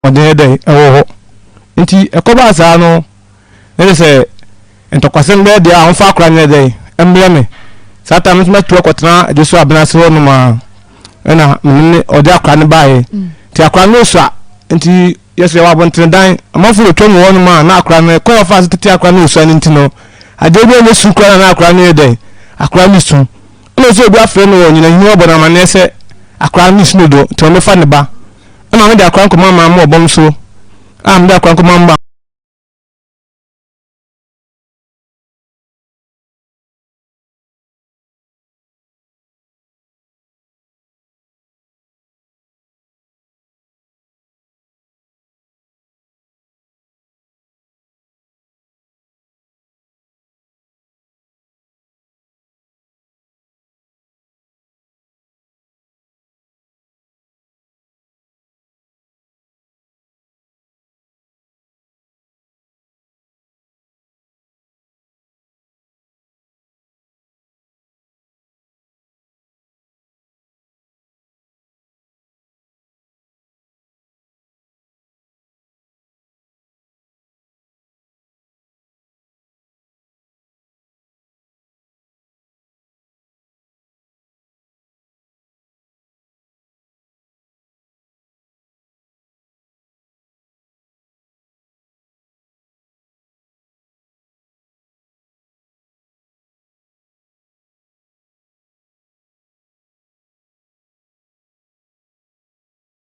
ɔde dɛ ɛwɔ hɔ nti ɛkɔba saa no ne sɛ ntɔkwasɛm bɛɛ deɛ a ɔmfa akora nyɛ dɛ ɛmmerɛ me saa ta mɛtumi akɔtena agye so abena se hɔ nom a ɛna mene ɔde akora ne baeɛ nti akora no osu a nti yɛsɛ yɛwɔ abɔntene dan amanfo wɔtwa mu hɔ nom a na akora no ɛkɔ ɔfa ase tete akora no osu a no nti no adeɛ bi a ne su kora na akora no yɛ dɛ akora no su ɛna sɛ obi afrɛ no wɔ nyinahini wɔbɔ no amanneɛ sɛ akora no su no do nti ɔmefa ne ba ɛna mede akora nkɔma ma ma ɔbɔm so a mede akora nkɔma mba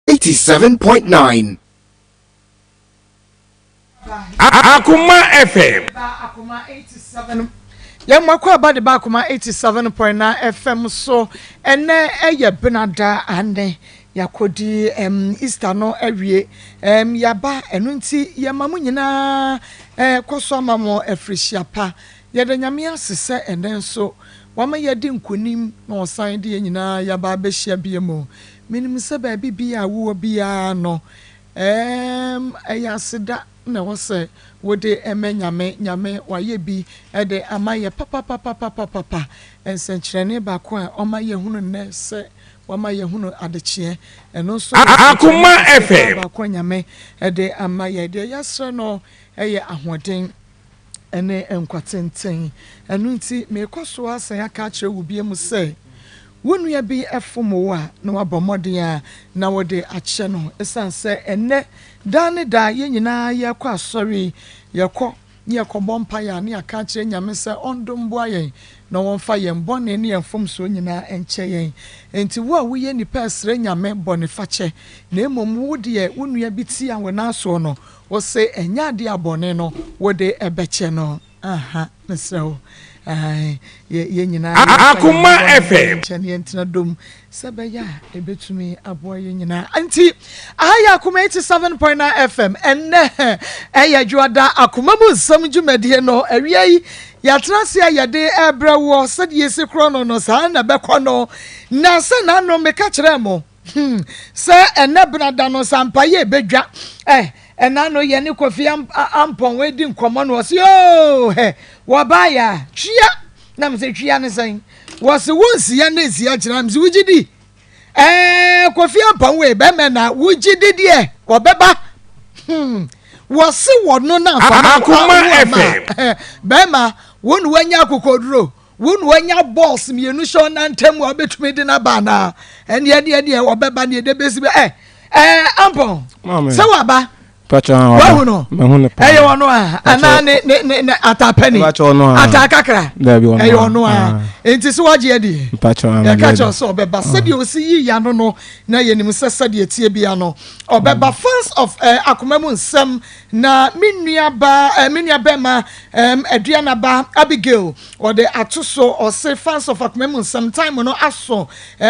87.9 Akoma FM. Akoma 87. Ya mwakwa abade ba Akoma 87.9 FM so ene eye benada ane yakodi Easter no awie yaba enu nti ye mamu nyina koso amamo efrihia pa ye de nyame asese ene nso wama ye di nkonim na osan de nyina yaba behia biemo minim se ba bibia wo bia no ayasida na wose wode nyame waye bi ede amaye papa ensenkyerene ba ko a omaye hunu ne se wama ye hunu adechie eno so Akoma FM ba ko nyame ede amaye de yasre no eye ahoden ene enkwatenten enu nti mekoso asan aka kire wo biem se wonu ya bi efomo a na wabomode a na wode ache no esanse enne dane da ye nyina ye kwa asori ye ko bompa ya na aka kire nyame se ondombo ayen na wonfa ye mbone ne enfom so nyina enche yen enti wo a wo ye nipa esre nyame bone fache na emom wo de wonu ya bi ti an wona so no wo se enya de abone no wo de ebeche no aha nesro ye nyina Akoma FM chani entina dom sabeya ebetumi abo ye nyina anti aya Akoma 87.9 FM enne eya juada Akoma mu nsam dwumadie no awiai yatrase ayade ebrawo sede yesi krono no sa na bekọ no na se na no meka kire mo se enne benada no sampaye bedwa enano ye ne Kofi ampon we di nkomo no se yo wabaya twia na mse twia ne san wose wonsi ya na esia kira mse wugidi Kofi ampon we be me na wugidi de obeba wose wono na Akoma FM be ma wonu wanya kokoduro wonu wanya boss mienu sho na ntem wa betumi de na ba na ene de obeba ne de besi be ampon se waba Pacha wa eyo ono a ana ne atapani atakakra eyo ono a enti so wage edi pacha ya kacha so obeba sedi osi yi ya no na yenim sedi etie bia no obeba fans of Akoma mu nsam na menua ba ma aduana ba Abigail or the atuso or say fans of Akoma mu nsam time no aso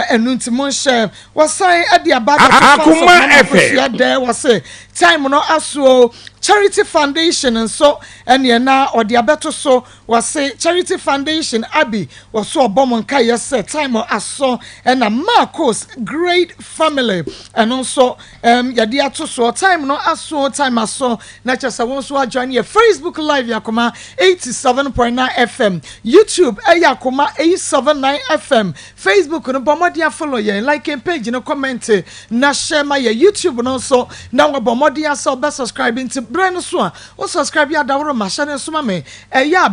enu nti mon share was say ade aba Akoma FM there was say time no aso charity foundation and so ene na odi abeto so wase charity foundation abi waso obomon kai yes time aso na Maa Akos great family and also yadi ato so time no aso time aso na chesa won so join here Facebook live Akoma 87.9 FM YouTube Akoma 879 FM Facebook no bomodia follow ye like page no comment na share my YouTube no so na bomodia so be subscribing to brand so o subscribe ya dawro ma share so ma me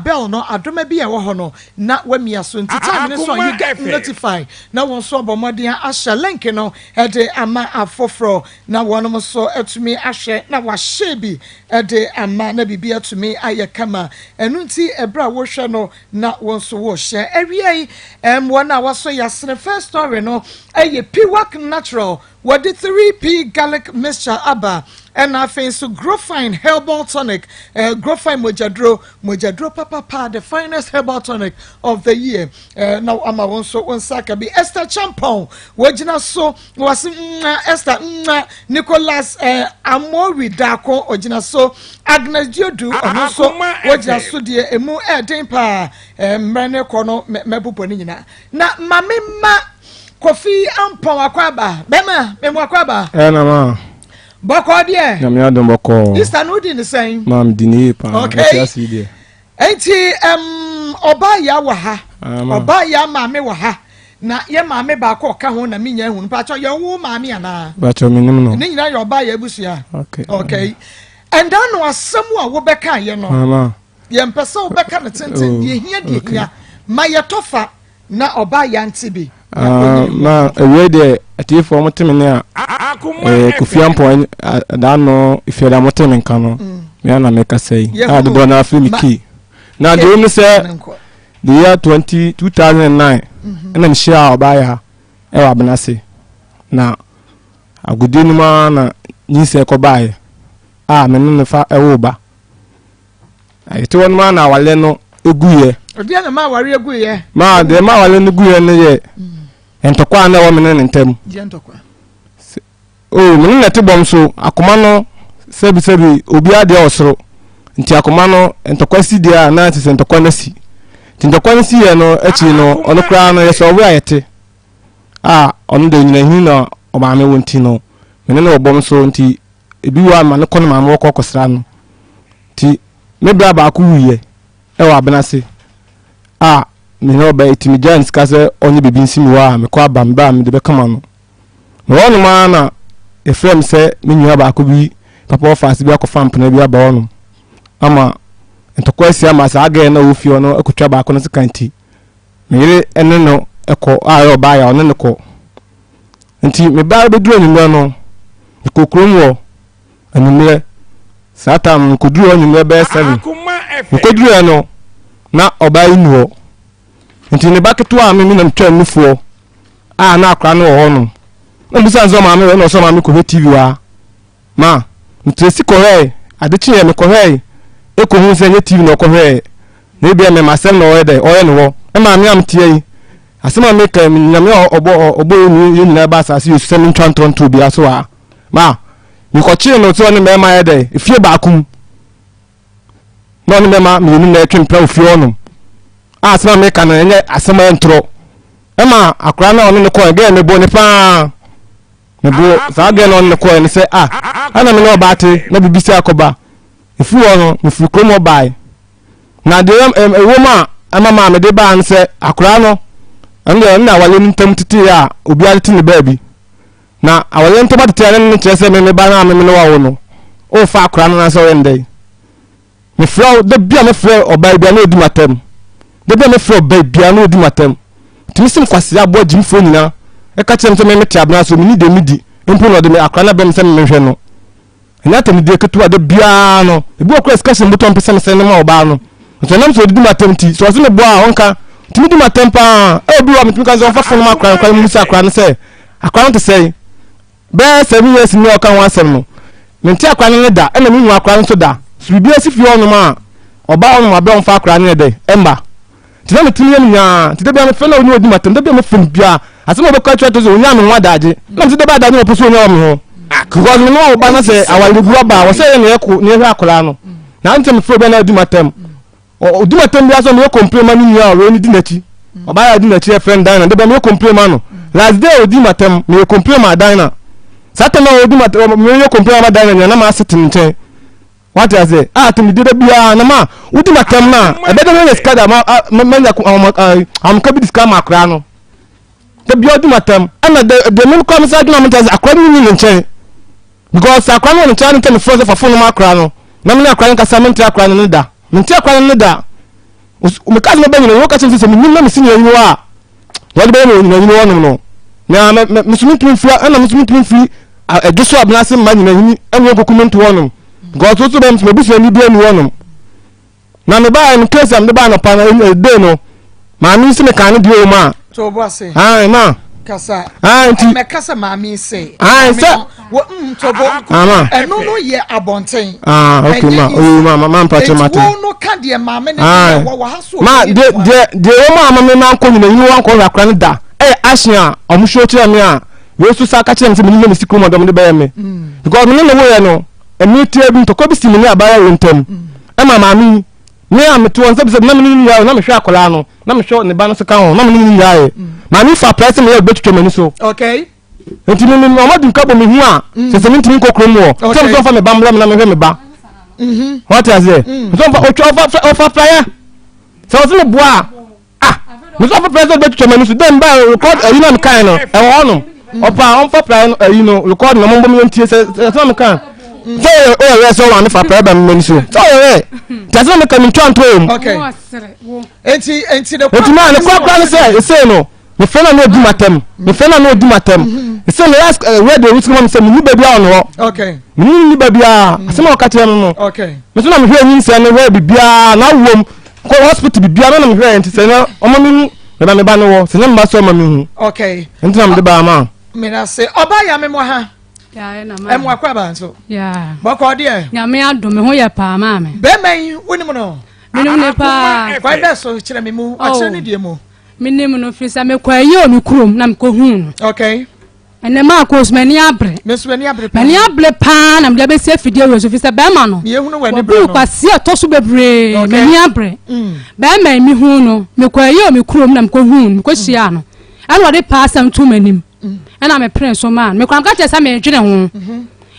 bell no adoma bi e wo ho no na wamia so nti time so you get notified na won so bomodia a share link no de ama afofro na wonum so atumi ahwe na wa share bi de ama na bibia atumi ayekama enu nti ebra wo hwe no na won so wo share ewie wona waso yasne first story no P-Work natural what the 3P garlic mixture aba and I think so Growfine herbal tonic Growfine mojadro papa the finest herbal tonic of the year now I'm also on saka be Esther Champon wajina so was Esther Nicholas Amori Dako ojina so Agnes Diodu and also wajina so die emu dempa mrene kono mebupo ni nyina na mamema Kofi Ampon akwaba bema memu akwaba na ma boko de na me adon boko Easter no di the same mam dini pa okay de enti oba ya wa ha oba ya maame wa ha na ye maame ba ko ka ho na menya hu pa cho ye wo maame ana ba cho me nim no ni nyina ye oba ya ebusua okay and then no asemu a wo beka ye no ma ye mpesa wo beka na tenten ye hia de hia ma ye tofa na oba ya ntibi ma ewe de atifo moteme a Kofi Ampon da no ife da moteme nka no me na meka sei do na afri miki na de onu se the year 2009 na mshia obaya e wa benase na agudi ni ma na nyise ko bae me no fa e wo ba ai to won ma na wale no eguye odi na ma ware eguye ma de ma wale no eguye ne ye entokwa na wo menen ntem je entokwa menen na tibom so Akoma no sebi obi ade osoro nti Akoma no entokwa si dia na nti entokwa na si ntokwa na si ye no echi no ono kra no yeso we ayete ono de nyina hin na o ma me wonti no menen na obom so nti ebi wa ma ne kono ma mo kokosra no nti me bra ba ku wiye e wa benase me no ba itimi giants ka se onye bebi nsimi wa me kwa bamba me de be kama no no wonu ma na efrem se me nyu ba ko bi papa ofas bi akọ famp na bi aba wonu ama entokwa sia ma sa aga na ofi ono akotwa ba ko no sekanti me yire ene no eko ayo ba ya ono ne ko nti me ba be duro nyumre no kokrom wo anyumre satam ko duro nyumre be 7 ko duro no na oba inu nti ne baketo a me na mtwa nufuo na akra no ho no na bisa nzo ma me no so ma me ko TV wa ma ntresi ko he adechi ye me ko he e ko hu se nye TV no ko he na bia me masem no ede oye no ho e ma me am tie yi asema me ka nya me obo ni nyina ba sa si se me ntwa ntronto bia so a ma mi ko chi no so ne me ma ede efie ba akum no ne me ma me ni na etwempra ofie no asema me kana enye asema ntro ema akra na onu ne ko ge me bo ne pa me bo sa ge na onu ne ko ne se ana me no baate na bibisi akoba ifu ono me fu kromo bai na de ewoma ama me de ba nse akra no ande na wale ntam titi a obi ate ne baabi na awale ntam titi ne kire se me ba na me no wa wo no o fa akra no na so wende me flow de bia me flow obai bia na odi matem de be me flow bia na odi matem timisim kwase abo jimfo nyina e ka kire me mete abna so me ni de midi empo no de me akra na be me se me hwe no ena temi de ketu de bia no ebi okra discussion buton pese me se ne ma oba no so nam so odi matem ti so se me bo a onka timi di matem pa e obi wa me timi ka zo fa fo no ma akra mu se akra no se akra no te sei be 7 years ni o kan wasem no me nti akra no da e na me nwu akra no so da so bi asifi ono ma oba ono ma be on fa akra no de emba tida me timi nya tida be me fe na oni odi matem da be me fem bia asema be ka chwa to so onya me nwa daje na tida ba daje opo so onya o me ho because me no ba na say awale bu aba wo say ne yeko ne hwa akola no na ntem fro be na adu matem odi matem bia so me complain ma ni ya we ni di nachi oba ya di nachi e friend dan na de be me complain ma no last day odi matem me complain ma dan na satana odi matem me complain ma dan na ma sitin nche what I say timi de bia na ma odi matem na e be de me skada ma am ka bi diska ma akra no the beauty matem and the men come inside na mutaz akwani ni nche because akwani ni chan tell for phone ma akra no na me akra nka samenti akra no da menti akra no da me ka no be ni wo ka chen se me nim na me sini yi wa wo be ni ni wo no na me sumi tun fi na me sumi tun fi edoso abna se ma ni na ni enwo kokumento wo no because so be me busu ni bia ni wo no na me ba en case am de ba no pa na dey no ma mi se me kan di o ma so boase ma kasa me kasa ma mi say so wo to bo eno no ye abonten okay ma ma mpache mate wo no ka de ma me ne wo ha so ma de o ma me na nko ni wan ko rakra ne da ashia omusho ti me a we su sa ka kire me se me ni sikru mo dom de be me because me no wo ye no emi tie bi to ko bi si me ni abaya wentam ma mi me am to on se na me ni ya na me hwe akola no na me hwe ne ba no se ka ho na me ni ya e ma mi fa price me ya betutwa mani so okay enti me no ma dun ka bo me hu a se me ntimi kokro mu o so me fa me ba mla me na me hwe me ba what is it so fa o fa flyer so se me boa me so fa price betutwa mani so dem ba record you know me kan no e wo no opa on fa flyer you know record no mo bo me ntie se me kan so so one for problem many so does not make me turn to him okay enti the man the problem say no me fena no do matem say no ask where the root come say me baby on okay me baby say no ka tell no okay me so na me hwe yin say no where bibia na wom ko hospital bibia na me hwe enti say no omo me na me ba no wo say na me ba so ma me hu okay enti na me de ba ma me na say oba ya me mo ha ya na ma emu akwa ba nso ya boko de ya me ado me ho ye pa ma me be man wonim no menim ne pa kwa be so kire me mu a kire ne die mu menim no frisa me kwa ye o me kurom na me ko hu okay ene Maa Akos mani abre me so mani abre pa na me be se fidie we so frisa be ma no me hu no wani bre no kwa se to so bebre mani abre be ma mi hu no me kwa ye o me kurom na me ko hu me ko hia no ana de pa asam tu manim ana me prince so man me kwa ka che sa me dwene ho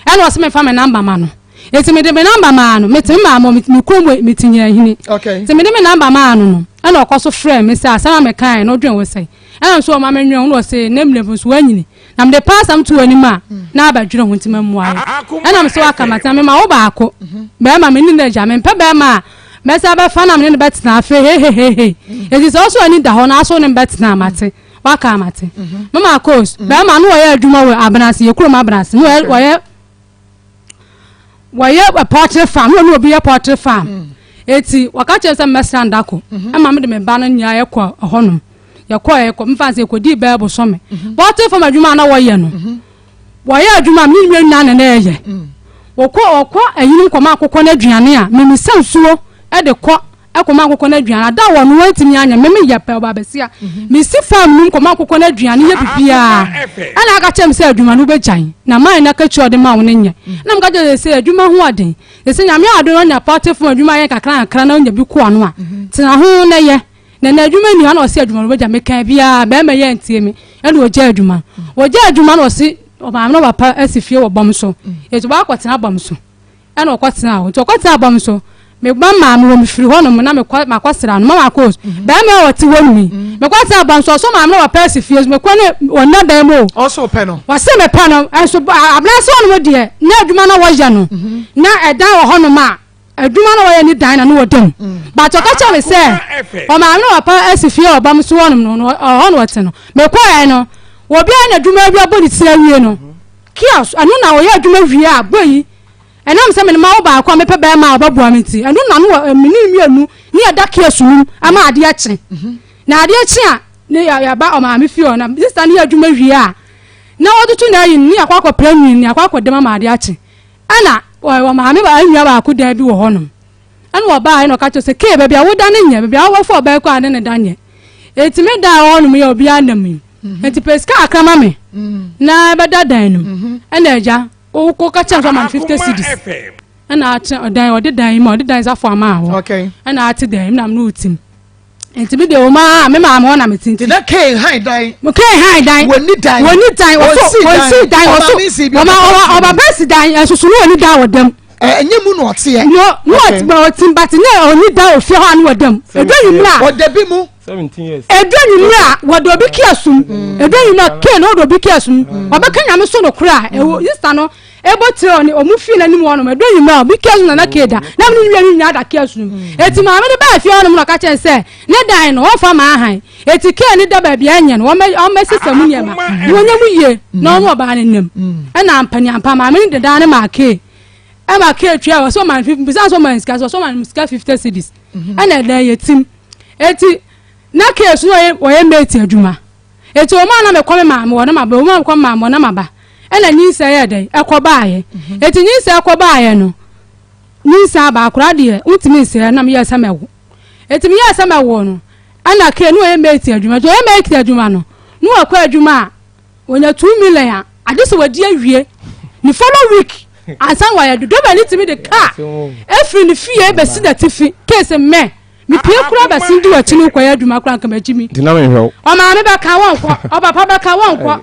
ana o se me fa me number ma no eti me de me number ma no me ti ma mo me kurom me tinya hini okay ti me de me number ma no ana o ko so frɛ me sa asama me kan no dwen we sai ana so ma me nwen no se name level so anyini na me de pass am to anima na abadwene ho ntima mu aye ana me so akamata me ma wo ba ako be ma me ni na ja me pe be ma me sa be fa na me ne betina afa he eti so so ani da ho na so ne betina amate waka amate Maa Akos be ma no ye adwuma we abnase ye kurom abnase no ye poultry farm no obi ye poultry farm eti waka che se mesra ndako e ma me de me ba no nya ye kwa honum ye kwa mfanse ko di bible so me poultry farm adwuma na wo ye no wo ye adwuma me nwa nna na ye wo ayini nkoma akokọ na aduane a me misansuo e de kọ akoma akokọ na aduane da wo no wantimi anya me ye pe oba besia me si farm num nkoma akokọ na aduane ye bibia ana aka chem se adwuma no be gyan na man na ka chi ode ma wo nya na mka je se adwuma ho aden se nyame ado no nya party from adwuma ye kakra na nya bi ko no a tina ho na ye na adwuma ni ana o se adwuma no be gyan me kan bia be ma ye ntie me ene o gya adwuma no se oba no papa asifie wo bom so etu ba kwatena bom so ene o kwatena ho to kwatena bom so me gba ma me wo me firi ho no na me kwasera no Maa Akos be ma wo ti wonu mi me kwatena bom so so ma me papa asifie me kwa ne wona da mo also pe no wa se me pa no enso abnase ono mo de na adwuma na wo ya no na edan wo ho no ma adwuma na wo ya ni dan na no wodam ba to ka cha me se o ma me papa asifie o bom so wono no ho no wote no me kwa no wo bia na adwuma bia bo ni tira wie no kias anu na wo ya adwuma wie a boyi enam se me ma wo ba akwa me pe ba ma obabu amenti anu na no mini mienu ni ada kias nu ama ade a kye na ade a kye a ne ya ba o ma me fio na sister ni adwuma wie a na wo tutu na yin ni akwa prenu ni akwa dem ma ade a kye ana wo ma me ba anwia ba akoda bi wo honom anu wo ba no ka cho se ke ba bia wo da ne nya bia wo fo ba ko ade ne da nya etime da honom ye obi anam enti peska akrama me na beda dan num ena eja o ko ka chen so man 50 cedis na ate odan odi dan ma odi dan za for ama ho okay na ate dan na no utim enti bi de o ma me ma na me tinti na ke high dan mo ke high dan woni dan o si dan o so o ba best dan esusu no oni dan wodam enye mu no ote no o timbati na oni dan o fi ho an wodam edwani mu a odabi mu 17 years edwani mu a wodobi kiasum edwani na ke no wodobi kiasum obeka nyame so no kura yista no ebotre oni omufi na nim wono edwani mu a obi kiasum na keda na me nwi nya da kiasum eti ma me de ba fi ono mu na ka chen se ne dan no wo fa ma han eti ke ni da ba bia anya no o me system nyama wonya mu ye na ono ba ne nem na ampani ampa ma me de dan ne ma ke Emma K tria so man 50 because so man scarce so man scarce 50 cedis and then yetim eti na case no we mate adwuma eti o man na me come ma me na ba o man come ma na maba e na nyin say ye den ekoba aye eti nyin say ekoba aye no nyin say ba akura de utimi say na me yesa mewo eti me yesa mewo no ana K no we mate adwuma so we mate adwuma no no akwa adwuma onya 2 million ade so wadi awie ni follow week ansan wa ya do ba ni timi de car every ni fie be si da tifi case me pie kura ba si di wa chini kwa ya duma kura nka majimi dina me hwe o ma me ba ka won kwa o papa ba ka won kwa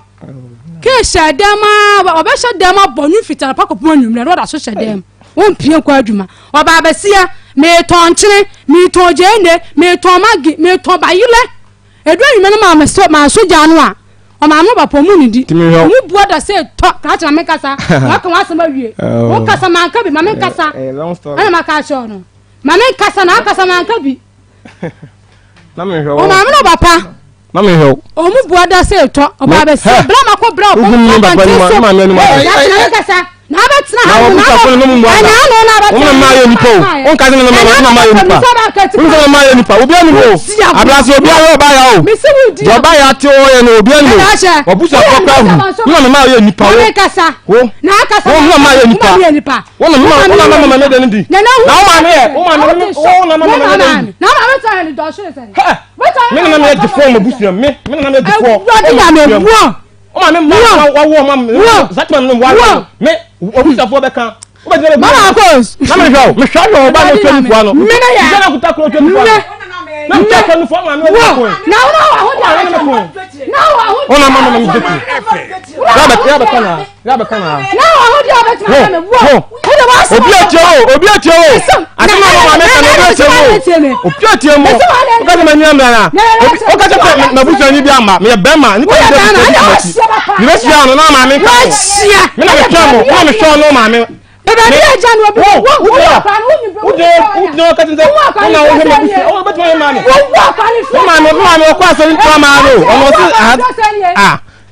ke shadama o ba shadama bonu fitara pakopo anwumre no da so shadam won pie kwa adwuma o ba ba sia me ton chini me ton jende me ton magi me ton bayile edu anwumre no ma so janu a o ma no ba pomu ni di mu bua da say to ka ta me kasa wa kan wa sama wie wo kasa man ka bi ma me kasa ana ma ka sho no ma me kasa na kasa man ka bi na me hwe o ma no ba pa na me hwe o mu bua da say to o ba be say bra ma ko bra o ma me no kasa na ba tsna na wo busa ko no mu bua na no na ba o ma yo nipa o on ka se no ma yo nipa o so ma yo nipa obi ani ho ablase obi ayo ba ya o jo ba ya ti o ye no obi ani o busa ko ka hu no ma yo nipa o kasa na kasa o ma yo nipa o na ma me de ndi na o ma me o na ma me tsa ni do sure se me na me de form busa me na me de form o ma me wa zatman no wa me obusa fo be kan o be dire Maa Akos na me hwe me hwa no ba no 24 no me na ya na kuta ko 24 na me check no form ma me ko na ho na ho ona mama me deti ya be kana na ho dia be tuma me wo obi ati o ati mama me kana obi ati o obi ati mo o ka ma nyam na o ka ta na busa ni bi ama me be ma ni ko ni be sia no na ma me ka me na me twa mo na me twa no ma me ebe ni aja no obi wo ka tinze na o he ma busa o be twa ma me wo ma me o kwa so ni twa ma ro o si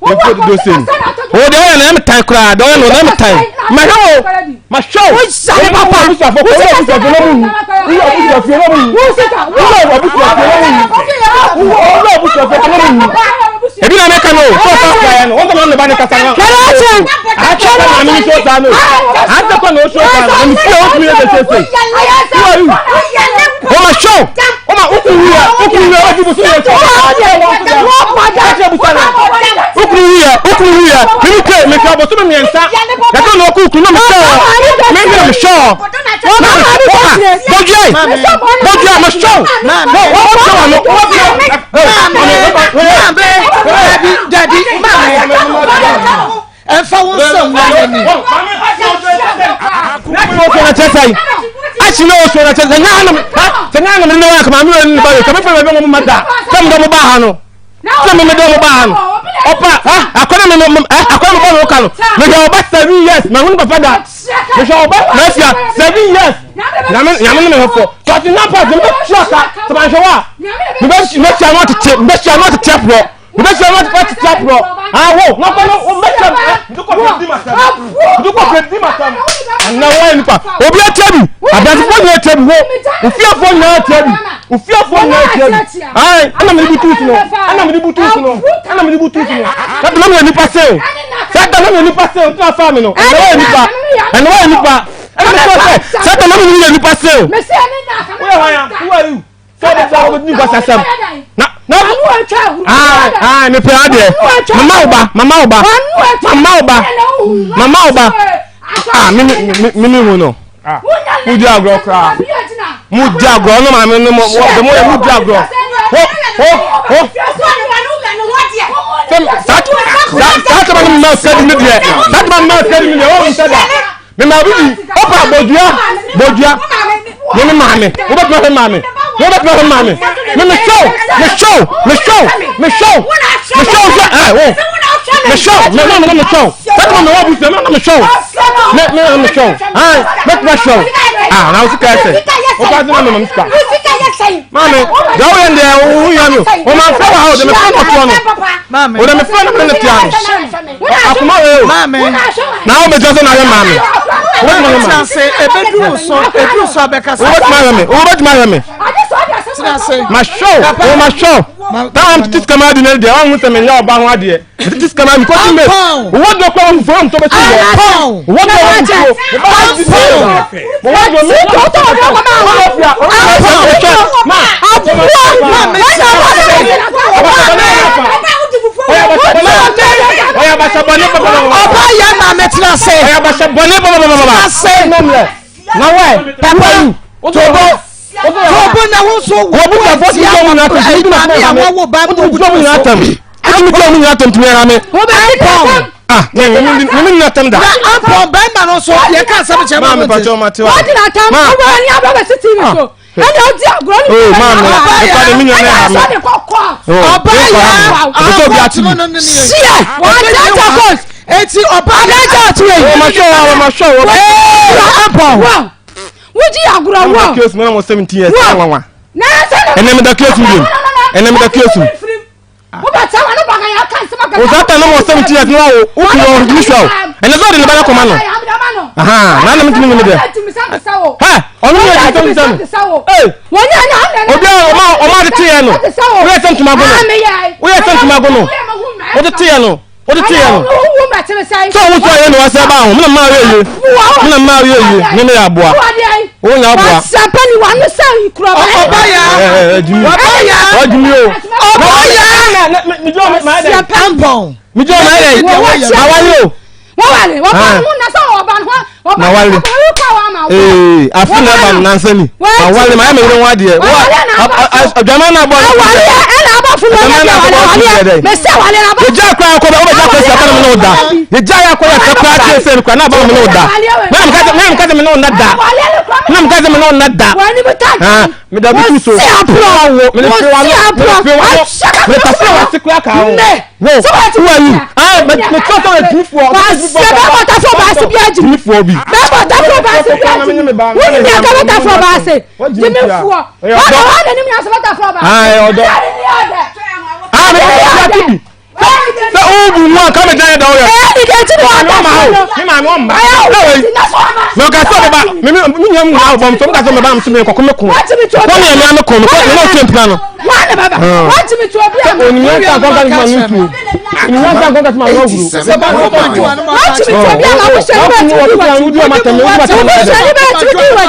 you put do sin o de o na me tai kra do no na me tai ma show wo sale papa wo sa fo ko wo sa fo no mu wo sa fo no mu wo se ka wo sa fo no mu ebi na me ka no so fa ya no won na ba ne kasa no a cha na mi so sa no a ta ko no so sa no mi se o mi de se o ma show o ma o ku ya o di bu so ya Ukuruya mimi me ka bo so me nsa da ka no ku no me show me show Bogia ma show daddy efa won so ngani na chesai achi no so na chesai ngana me no ka ma mi ba ka me fa me mo mada kam do mo ba ha no na me do mo ba ha no opa akona me bo ka no me do ba 7 years ma hunu papa da me do ba na sia 7 years na me me ho so ti na pa me traka to ban showa me sia no to tap bro me sia no to tap bro wo na ko no me sia do ko di masam na wa ni pa obi atabi adanfo ni atabi ho ofiafo ni atabi ai ana me di butu no that na me ni pa se o fa mi no ana wa ni pa ana me so se that na me ni pa se o me se ni na ka who are you so that I ni pa sasam na me pe ade mama oba mimi wono mudi agro kra mudi agro no ma me no mo de mo mudi agro that man no said me there that man no said me there said that me ma bibi opa bodua me mame wo be me mame wo be me mame me show me show that man no bu se me show me show make me show now you can say o pa na me ska mame da wo yende wo ya no o ma fa wa de me fa ko no mame o de me fa na me tiano akuma o mame na o me just na ya mame what mama say ebedu so abeka say what mama ma show o ma show that am tis kama di na de o hu se me ya oba ho ade tis kama mi ko ti me what do ko from to be ti what do want to what do me to oya ba sabone baba oba ya na metra say oya ba sabone baba say no me na we papa tobo na wo so wo bu ka fosi yo na to say na wo ba bu bu na tam atu ko mu na tam tumi me wo ba ni na tam da am ba ma no so ye ka sam che ma me pa jo ma te wa wo na tam wo ni aba ba city so and o di agro ni mama e pa ni mi na me oba ya o bi atu sia wa ta cause eti oba na ta atu e ma show wow would you agro wow case man was 17 years nwa na ene me da case mu ene me da case mu wo ba ta wa no ba ya kan se maka o zata no 17 years no o ku no visual ene zo de le ba ko ma no aha na na mtimi me de ha onu ye ti tam eh wonya na obi o ma de tie no wo ye tam tuma go no wo ye tam tuma go no o de tie no o de tie no so wo so ye no wa se ba ho me na ma ye ne me ya boa o nya boa sapani wa no sa ikro oba ya ojumi mi jo ma de sapambon mi jo ma de awale wale mu na so oba ho na wale afi na ba nansani wale ma me won wa de adwama na bo wale na ba fu wale me se wale na ba ja kwa ko ba ja kwa sa kana me no da ye ja ya ko ya ka pa se kwa na ba me no da me ka me no na da me ka me no na da wani me ta me da bi so me fe wa me ta se wa se kwa ka o wo so wa yi me to to tufu o ba ta fo ba se bi aji tufu bi ba ta fo ba se bi aji wo ni ka ta fo ba se jimi fu o wa na ni mi asa ta fo ba odo me ya tibi se o bu mo ka me jan da o ya ni ke ti wa ta ma ni ma mo mba me ka so ba me nyam na bom so me ka so me ba me ko me ko ko ni me ko no tempa no wa na baba wa ti mi to obi am oni me ka ko ka ma nutu ni wa ka ko ka ma no guru se ba ko ma wa ti mi to obi am wo se ba ti wa ma tame wa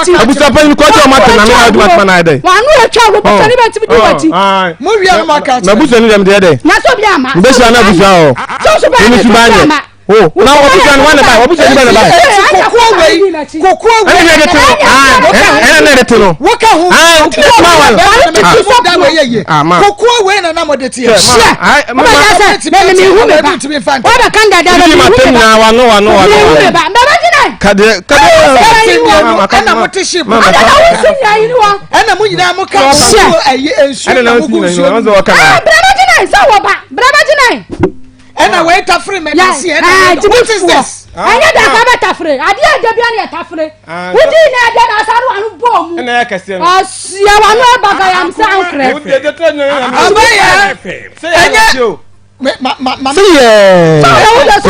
ti abu sa pa ni ko ti ma tame na wa ma na dai wa nu e twa go pa ni ba ti mi wa ti mo wi am ma ka na bu se ni dem de dai na so bi ama be se na bu sa o so ba ni ba ni oh na obusan wana ba obusan ba ba kokwa we ana ne tino ana ne tino woka hu ma wala kokwa we na na modeti ya ma na me hu me ba wa kan dada na me hu na wa no ba jina kade ana motishi ana na wusun ya yi wa ana mu nyina mu ka ayi ensu na mu gu so ba jina sa wo ba jina ena we tafre me na si ena what is this anya da ka be tafre ade ade bia na tafre wudi na ade na saru anu bom ena ya kase no asia wa no baga yam sankre wudi de to no abaya enya ma see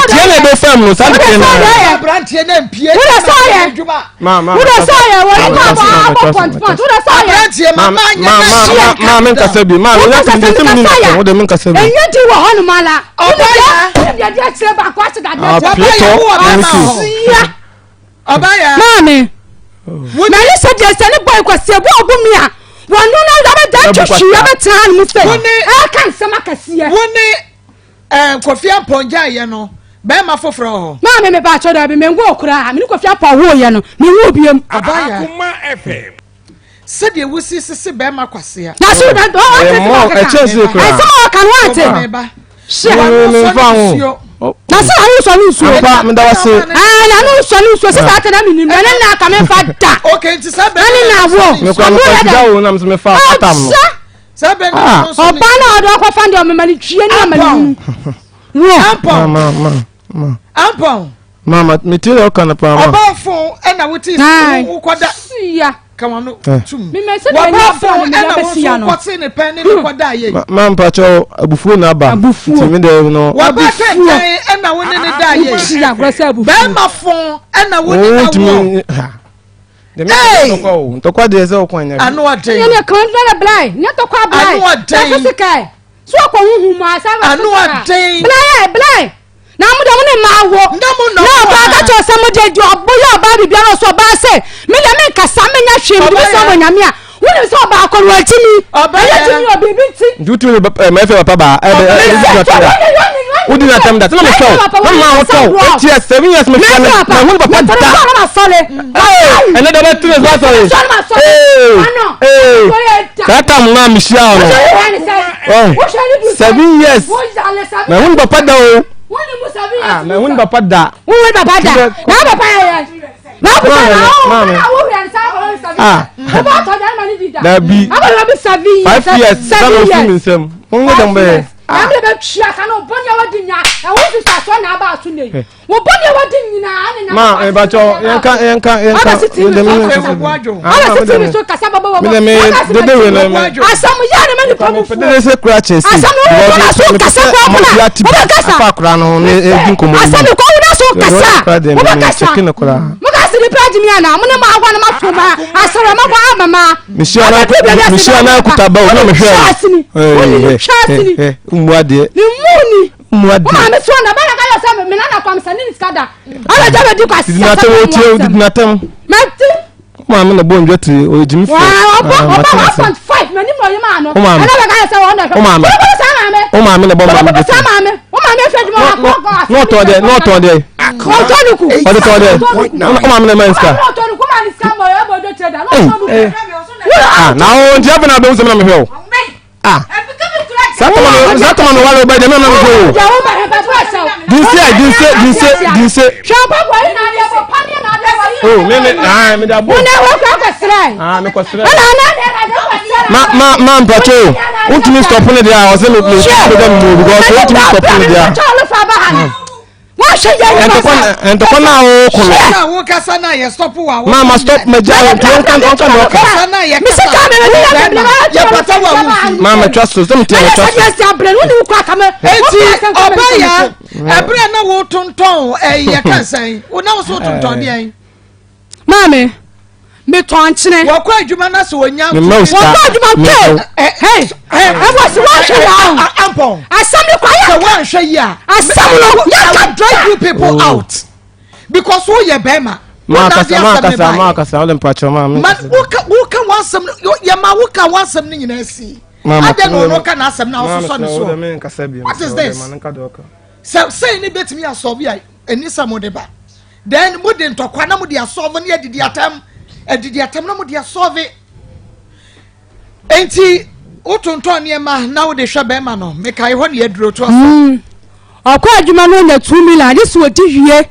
tie na be fam no san tie na brantie na mpie wudi saye wudi saye we ma ba point wudi saye brantie ma men kase bi ma we ya tin de tim ni na wudi men kase bi enya di wo honu mala ya dia tire ba kwa se da obaya mami na you said yes any boy kwase bo ogumia wonu na da be da twhwi ya betan mu fe e kan sama kase woni kofia ponja ye no Bema foforo. Ma me ba choda be mengo okura me ko fia pa wo ye no me wo biem. Akoma FM. Said you will see Bema Quasia. That's what I do. I chose you. I saw can want it. That's how you solution. I know solution. So that I mean, na come fada. Okay, to say Mama, material can a problem. About phone and I would yeah. Come on, what's in a penny? Mam Pacho, a buffoon about no. What and I wouldn't die. Bema phone and I wouldn't. The quad is all coin. I know what day. You're a blind, not a quad. I know what day. So I know what day. Blind. Na mu de mo ma wo na ba ka cho se mo de job boyo ba bibia no so ba se me le me kasa me nya hwe bi so bo nyame a wo ne so ba akoro atimi ya timi obi bi ti du tu me fe papa ba wo di na tem that no me show no ma wo to 8 years 7 years me fe na hu papa da na sole eh ene da tu me so sole eh that time na me share no 7 years na hu papa da o me won papa da. Won papa da. Na papa ya. Na papa na wo hwe nsa ba sabi. O ba to da ma ni di da. Da bi. Aba bi sabi. 5 years. Some of them nsem. Won go dem be. Na me be twa ka no boni wa di nya. E wo fi sa so na aba so nei. Wo boni wa di nyina ani na. Ma e ba cho yenka. Ala siti so kasa baba wa. Me de we na. Asam ya na me ni pa mu. Pe se kura chesi. Asam na so kasa kwa bula. Baba kasa. Apa kura no ne edin komo. Asam ko na so kasa. Baba kasa. Mugasi ni praji mi ana. Mo na ma agwa na ma fuma. Asara ma kwa mama. Monsieur na kutaba o na me hwe. Chasini. Umwade. Ni muni. Umwade. Ma me so na ba na ka yo me na kwa msani ni skada. Ala jabe di kwa sisa. Dinatem o tie dinatem. Mati. Ma me na bo ndwete o jimi fo. Oba 1.5 mani mo yima no. Ala ba ka yo se won na. O ma me na bo ma me. O ma me fedi mo na. No to there. O to ni ku. O to there. O ma me na menska. O to ni ku ma ni ska mo e bo do trader. No to ni. Na o ndi aba na be so na me hwe o. Satama no wale oba de na me go. Dinse. Shamba kwa ina ya bo pani na de wa yi. Oh, me da bo. Una wo kwa srai. Me ko srai. Na mpacho. Untumi stop ne dia o se me because untumi stop ne dia. Ento na o kono. Na wo kasa na ye stop wa. Mama stop me ja on kan no kasa na ye. Me se ka me ya pata wa wu. Mama trust us. Don't tell me trust. Yes, abren wo ni kwa kama. Eti obaya abren na wo tonton ye kansan. Wo na wo so tonton de an. Mame me ton chine. Wo kwa adwuma na so wonya. Wo kwa adwuma pe. Hey. Was what you ampon. Asam kwa ya. So wan hwe ya. Asam no ya can drive you people out. Because wo ye bema. Ma kasa ole mpacho ma. Man wo ka wansam ya ma wo ka wansam ni nyina si. Ade no ka na asam na wo so so. What is this? So say ni betimi asolve ya eni samo de ba. Then mo de ntokwa na mo de asolve na edidi atam na mo de asolve. Enti utonto niema na wo de hwe bema no me kai ho ne yaduro to aso. Akwa adwuma no na 2 million this wo di hwie.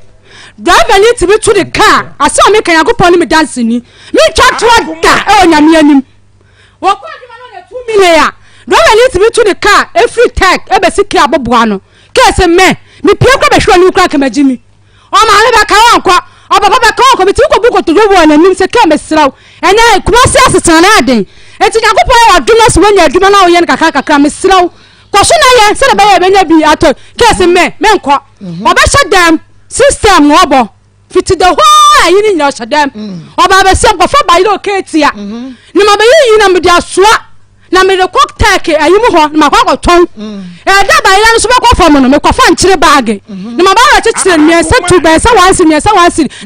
Driver need to be to the car. I saw me can go pon me dancing ni. Me chat to da e onyame anim. Akwa adwuma no na 2 million. Driver need to be to the car every tag e be siki aboboa no. Kese me pia kwa be hwe ni kura kamagimi. O ma le ba ka wankwa. O baba ba ka wankwa meti ko buko to do wo na nim se ka mesraw. Enya kuma se asetan na aden. Enti yakopon wa dwuma so nya dwuma na wo ye kakaka mesraw. Ko so na ye se le ba ye benya bi ato. Kese me nkwa. O ba sha dam system no obo fiti the whole yini nya sha dam. O ba be se go fa ba ile oketia. Ni ma be yi na me dia soa. na me de cocktail ayimu ho na makwa ton da ba ila no so be ko fam no me ko fa nchire bag na ma ba ra chechire me se tu be se wansi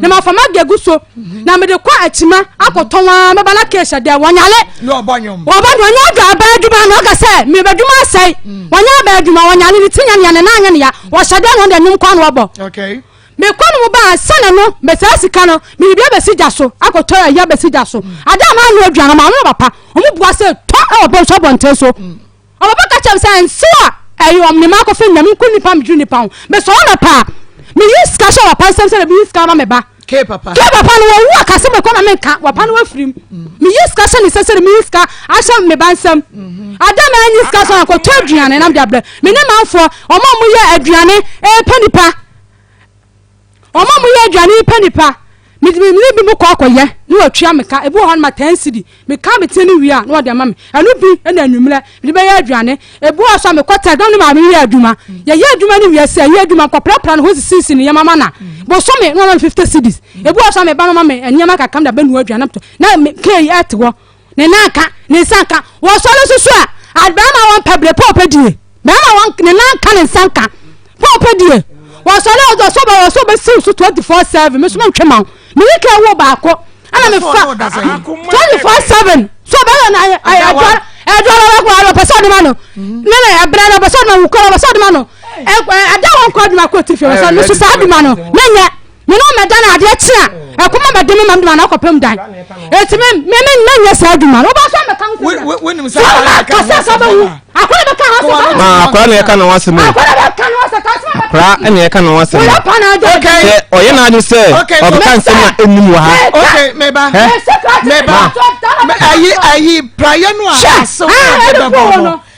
na ma fa magagu so na me de ko achima akoton wa me ba na kesha de wonyale no obonyom nya da ba aduma no ka se me baduma sai wonya ba aduma wonyale ni tinya nya na anya ne ya wo shade no de num kwa no obo okay me kwanu mo ba sana no me sa sika no me bia be sija so akoto ya be sija so ada ma no aduana ma no papa omu bua se to e bo so bonte so o baba ka chem say nsia ayi om ne ma ko fe nyam kuni pam juni pam me so na pa me yiska so wa pa sem se be yiska ma me ba ke papa no wo aka se me ko na me ka wa pa no afrim me yiska so ni se me yiska asha me ba nsam ada ma yiska so akoto aduane na me abra me ne manfo o ma mu ye aduane e panipa Oma mu ye adwane panipa mi bi mu kwa koye ni watwa meka ebu ho ma 10 cedi meka meteni wi a no de ma me anu bi na anwumle bi be ye adwane ebu ho so me kwata dam ni ma me ye adwuma ye adwuma ni wi ase ye adwuma kwapra no ho sisi ni ye mama na bo so me no 50 cedis ebu ho so me ba mama me enyama ka kam da ba nu adwane na me ke at wo ne naka ne sanka wo so lo susu a adama won pable pop die ma won ne naka ne sanka pop die wasole so be 24/7 me so ma twema me wike wo ba ko ana me fa 24/7 so be na adwala ko alo person de mano nene abra na person na wuko person de mano ada won ko aduma ko tifi so me so sa aduma no menye me no me dan ade chia Akoma ba demi mam de mano ko pem dan etime me menye sa aduma no ba so me kan we nim sa ka ba hu akona be kan ha ma akora na ka na wase me akona be kan wase ka so pra ene ka na wase me okay oye na adu se obekan se na enum wa ha okay meba ayi prayer no a so be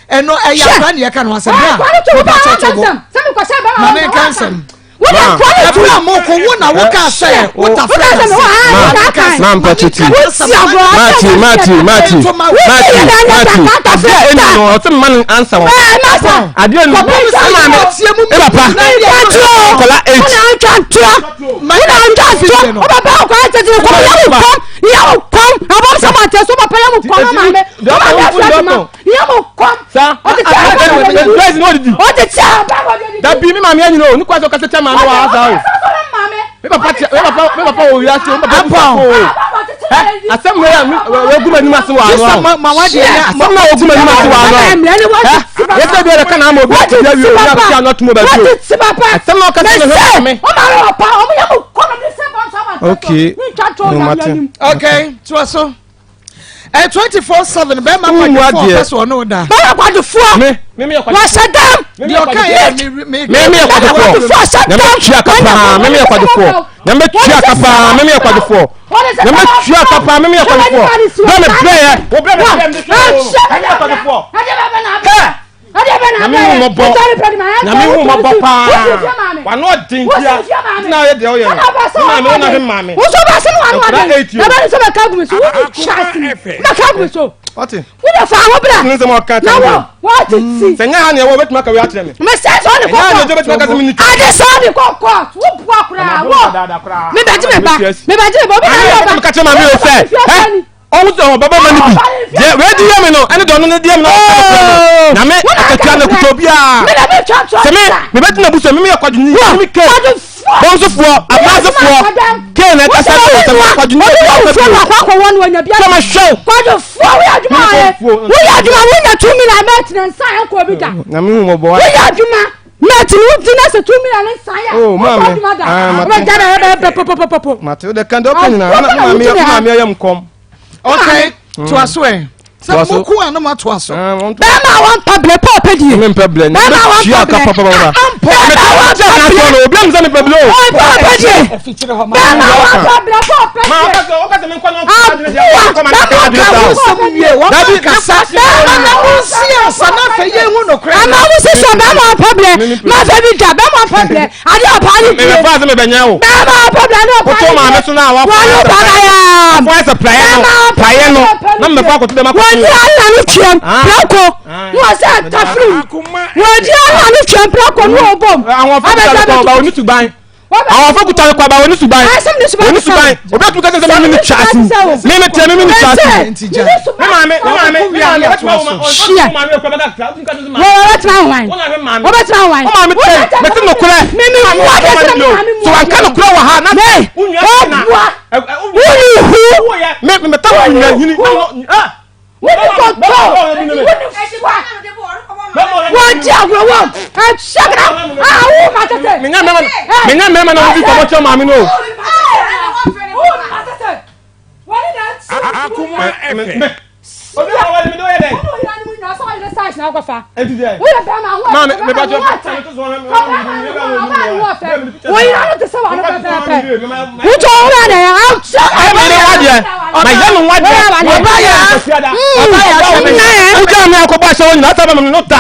eno eya pra na ka na wase bra sami ko se ba ma me cancel What mo ko wona wo ka say what a friend ma mpachiti Mati abia eni no otem man answer wo abia no sama me papa kola 8 o baba ko atete ko ya kom abo sama te so papa ya mu kom ma me ya mu kom sa o de cha da bi mi ma me anyino ni kwa so ka cha ma no wa za o me papa o ya se papa asem we guma ni maso wa no ma wa de asem na guma ni maso wa no yete bi ka na mo bi ti ya wi o ya ti anot mo ba bi asem na ka se me o ma ro pa o mo ya mo kono ni se ba so ma okay okay so 24/7 be ma kwa person no da ba kwa de fo me ya kwa wa sadam di okay me ya kwa de fo na me tua kapa me ya kwa de fo na me tua kapa me ya kwa de fo na me tua kapa me ya kwa de fo na me prayer o bre me ya kwa de fo na me hu mo bo pa wa no dinkia na ye de o ye na me na he ma me wo so ba se no wa no na ba so ba ka gumi so wo chasi na ka gumi so what wo da fa wo bra ni se mo ka ta what see se nya ha ne wo betuma ka we atre me me se so ni ko nya ne betuma ka se minute ade so ni ko wo bu akura wo me ba ji me ba bi na ba ka che ma me o se owu so baba ma ni bi je we di yemi no ene do no di yemi no na me akatua na kutobia se me betina bu so me yakwadwu ni me ke bonzofo abazofo ke na ka sa so me yakwadwu ni akwa won wanya bia ma show kwadofo we adwuma we nya 2 million bet na nsa enko bi da na me hu mo bo we adwuma Mati ni tina se 2 million nsa ya oh mama we jara popo mati de kan do kan na ma me yam kom okay to aswe so mo ku anu ma to aso be ma wan pable pop di me pable ni chia ka papa baba me ta wa ja na so no obi am za me pable o pop di fichire ho ma pable pop ma o ka se me kwa no ko ma na so mie wa ka sa na unsia sana fe ye hu no kra ama wo se so be ma pable ma fe bi ja be ma pable ade apa ni me fa se me benya o be ma pable no ko to ma me so na wa fa sa prayer no na me fa ko to ma ko wodi ala ni twem plako no se ta free wodi ala ni twem plako no obom awon fa ko ba oni tu ban àwọn fo kuta kwa ba woni suban woni suban obi atu ka se me ni chasi me te me ni chasi me mame me te no kura so an kan kura wa ha na me ta wa hini What jagro wo? Shagra. Ah, wo matete. Minga mema na ndi ko cho mami no. What is that? Akoma FM. Obi wa wale mi do ye den. Na so ile size na kwa fa. Enti dey. Wo ya ba ma wo. Ma me ba jo. Wo ya no te se wa no pe pe. Wo jo wa na ya. Ai me wa dia. Ma ye no wa dia. Oba ya. Uja me akoba se woni na ta ma me no ta.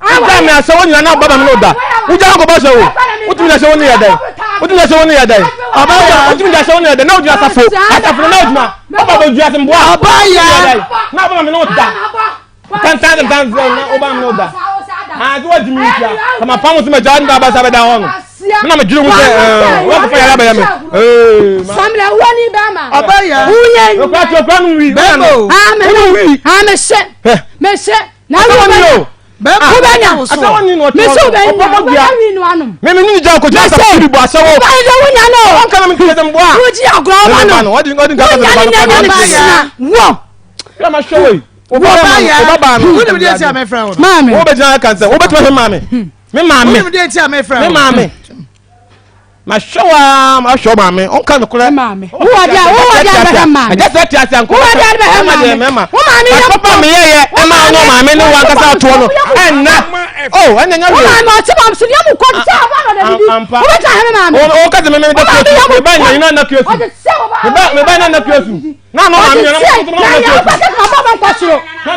Uja me ase woni na baba me no da. Uja akoba se wo. Utumi na se woni ya dai. Utumi na se woni ya dai. Oba ya. Utumi na se woni ya dai. Na uja asafo. Asafo na ujuma. Oba bo ju asembo. Oba ya. Na baba me no da. Kan ta dem dan na oba me no da. Ah, do what you mean? Kama pamu sima jan baba sabe da hono. Na me juru mu se wo ko fa ya ba ya me. Samle woni ba ma. Oba ya. Uyen. O kwa to kwa nu wi. Bebo. Ah me se. Me se. Na wo ni o. Bebo benya. Atawani no to. Me so ben. Wi no anum. Me ni ja ko ja sa kiri bo asawo. Ba ide wonya no. On kana me kire dem bo a. Wo ji agro ba no. Wadi ka ba ya. Wo. Ya ma show yi. Oba ba no. Wo dem dey tia me friend. Mami. Wo be jana kan se. Wo be to he mami. Me mami. Wo dem dey tia me friend. Me mami. Ma show mami. On kan ko le. Mami. Wo wadia be mami. Aja se tia se ko. Wo wadia be mami. Wo mami ya. Papa me ye. E ma no mami ni wa kasa to no. Enna. Oh, enya nya. Wo mami o ti bam so dia mu ko ti aba no da bi. Wo be ta he mami. O ka se me da ko. Me ba nya ina na kiosu. Me ba na kiosu. Na no mami na mo to na kiosu.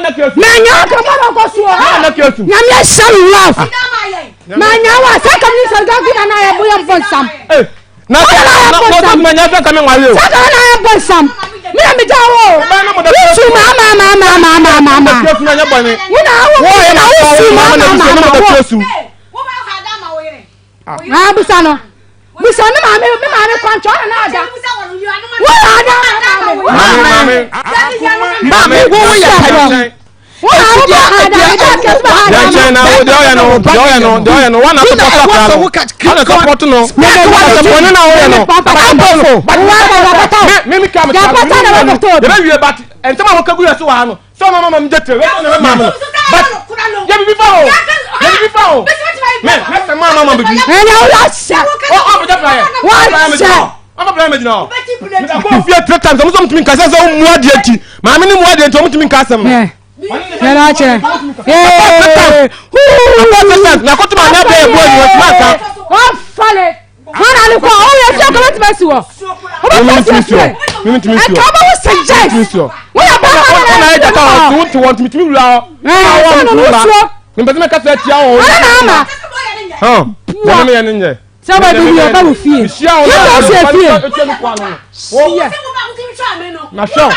Na kiosu. Na nya ka baba ko so. Na kiosu. Na me shall love. Ma nya wa sa kam ni so ga gina na ya bu yam bon sam. Na ko ma nya ka me wale o. Sa ka na ya bon sam. Me na me jawo. Su ma. Kiosu na nya boni. Una wo na wo su ma. Kiosu. Wo ba ha da ma wo yere. Ah busa no. Busa no ma me kwancho na ada. Wo ada. Mami, wo ya pa. Wo ada. Ya chena wo do ya no. Wana support no. Me na wo ya no. Me kam. Ya be but entama ho kagu ya so wa no. So mama me jete. We mama. But ya bi fa o. Me se mama be bi. Oh, be fa. I'm not blaming now. I'm going to fear 3 times. I'm going to make a more duty. Mammy, more duty. I'm going to make a some. Yeah. Now, go to my neighbor. Oh, follow. Hana ni kwa oh ya kama tumesi wo. Mimi tumesi wo. Kama wo suggest. Wo ya ba na ya ka to want me to la. Mimi pese me ka se tia o. Ana ama. Mimi ya ninje. Saba du yo ba wo fie. Na show.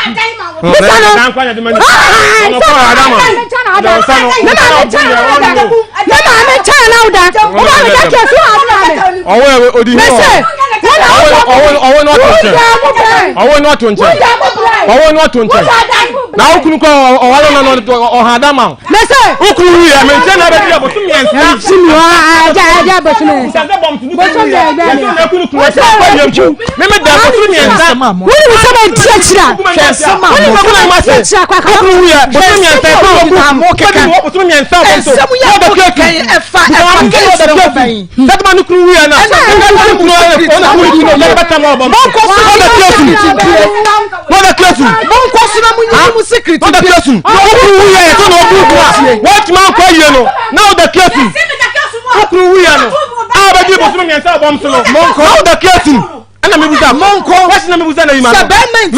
Ana me buza monko wasi na me buza na yima me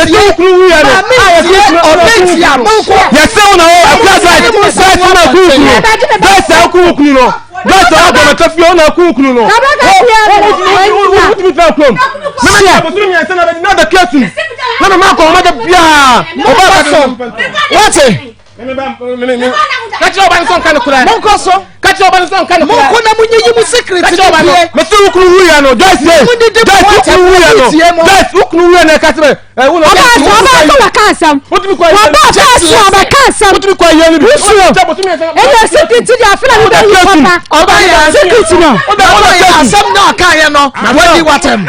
so kuru ya no obetia monko ya se una o akura sai na kuru da sai kuru no da sai ko na tafio na kuru no what me tell come me na bo suru ya se na da kesu na ma ko ma da bia o ba so what me kachi o ba nson kan kura monko so catch up on some kind of mo ko na munyi mu secret catch up on me see ukunu wu ya no just say ukunu wu ya no just ukunu wu ya na catch me wo no oba kansam otumi kwa kansam otumi kwa yeni bi ene secret dia fela ni be yi papa oba ya secret no oba ya asem na kan ye no wodi watem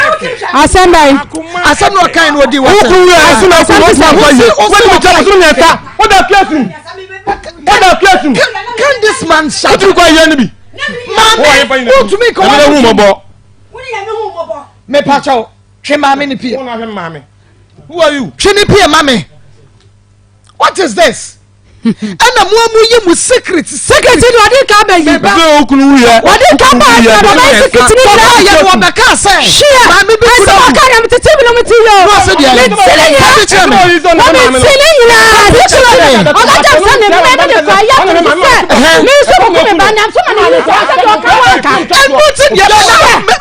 asem bai asem na kan wodi watem ukunu wu ya asem na kwa ye wodi mi tell so nyeta oda classroom can this man shout otumi kwa yeni bi mama otumi ko me hu mobo me pacho twe mama ni pie who are you twe ni pie mama what is this ana mu yi mu secret ni odi ka ba yi ba okunu wu ya odi ka ba secret ni ya wo be ka say mama bi ku do ka na mtete bi no mti yo no se dia oga ta se ne me de kwa ya me so ko me ba na so ma na le so do ka wa ka and put ya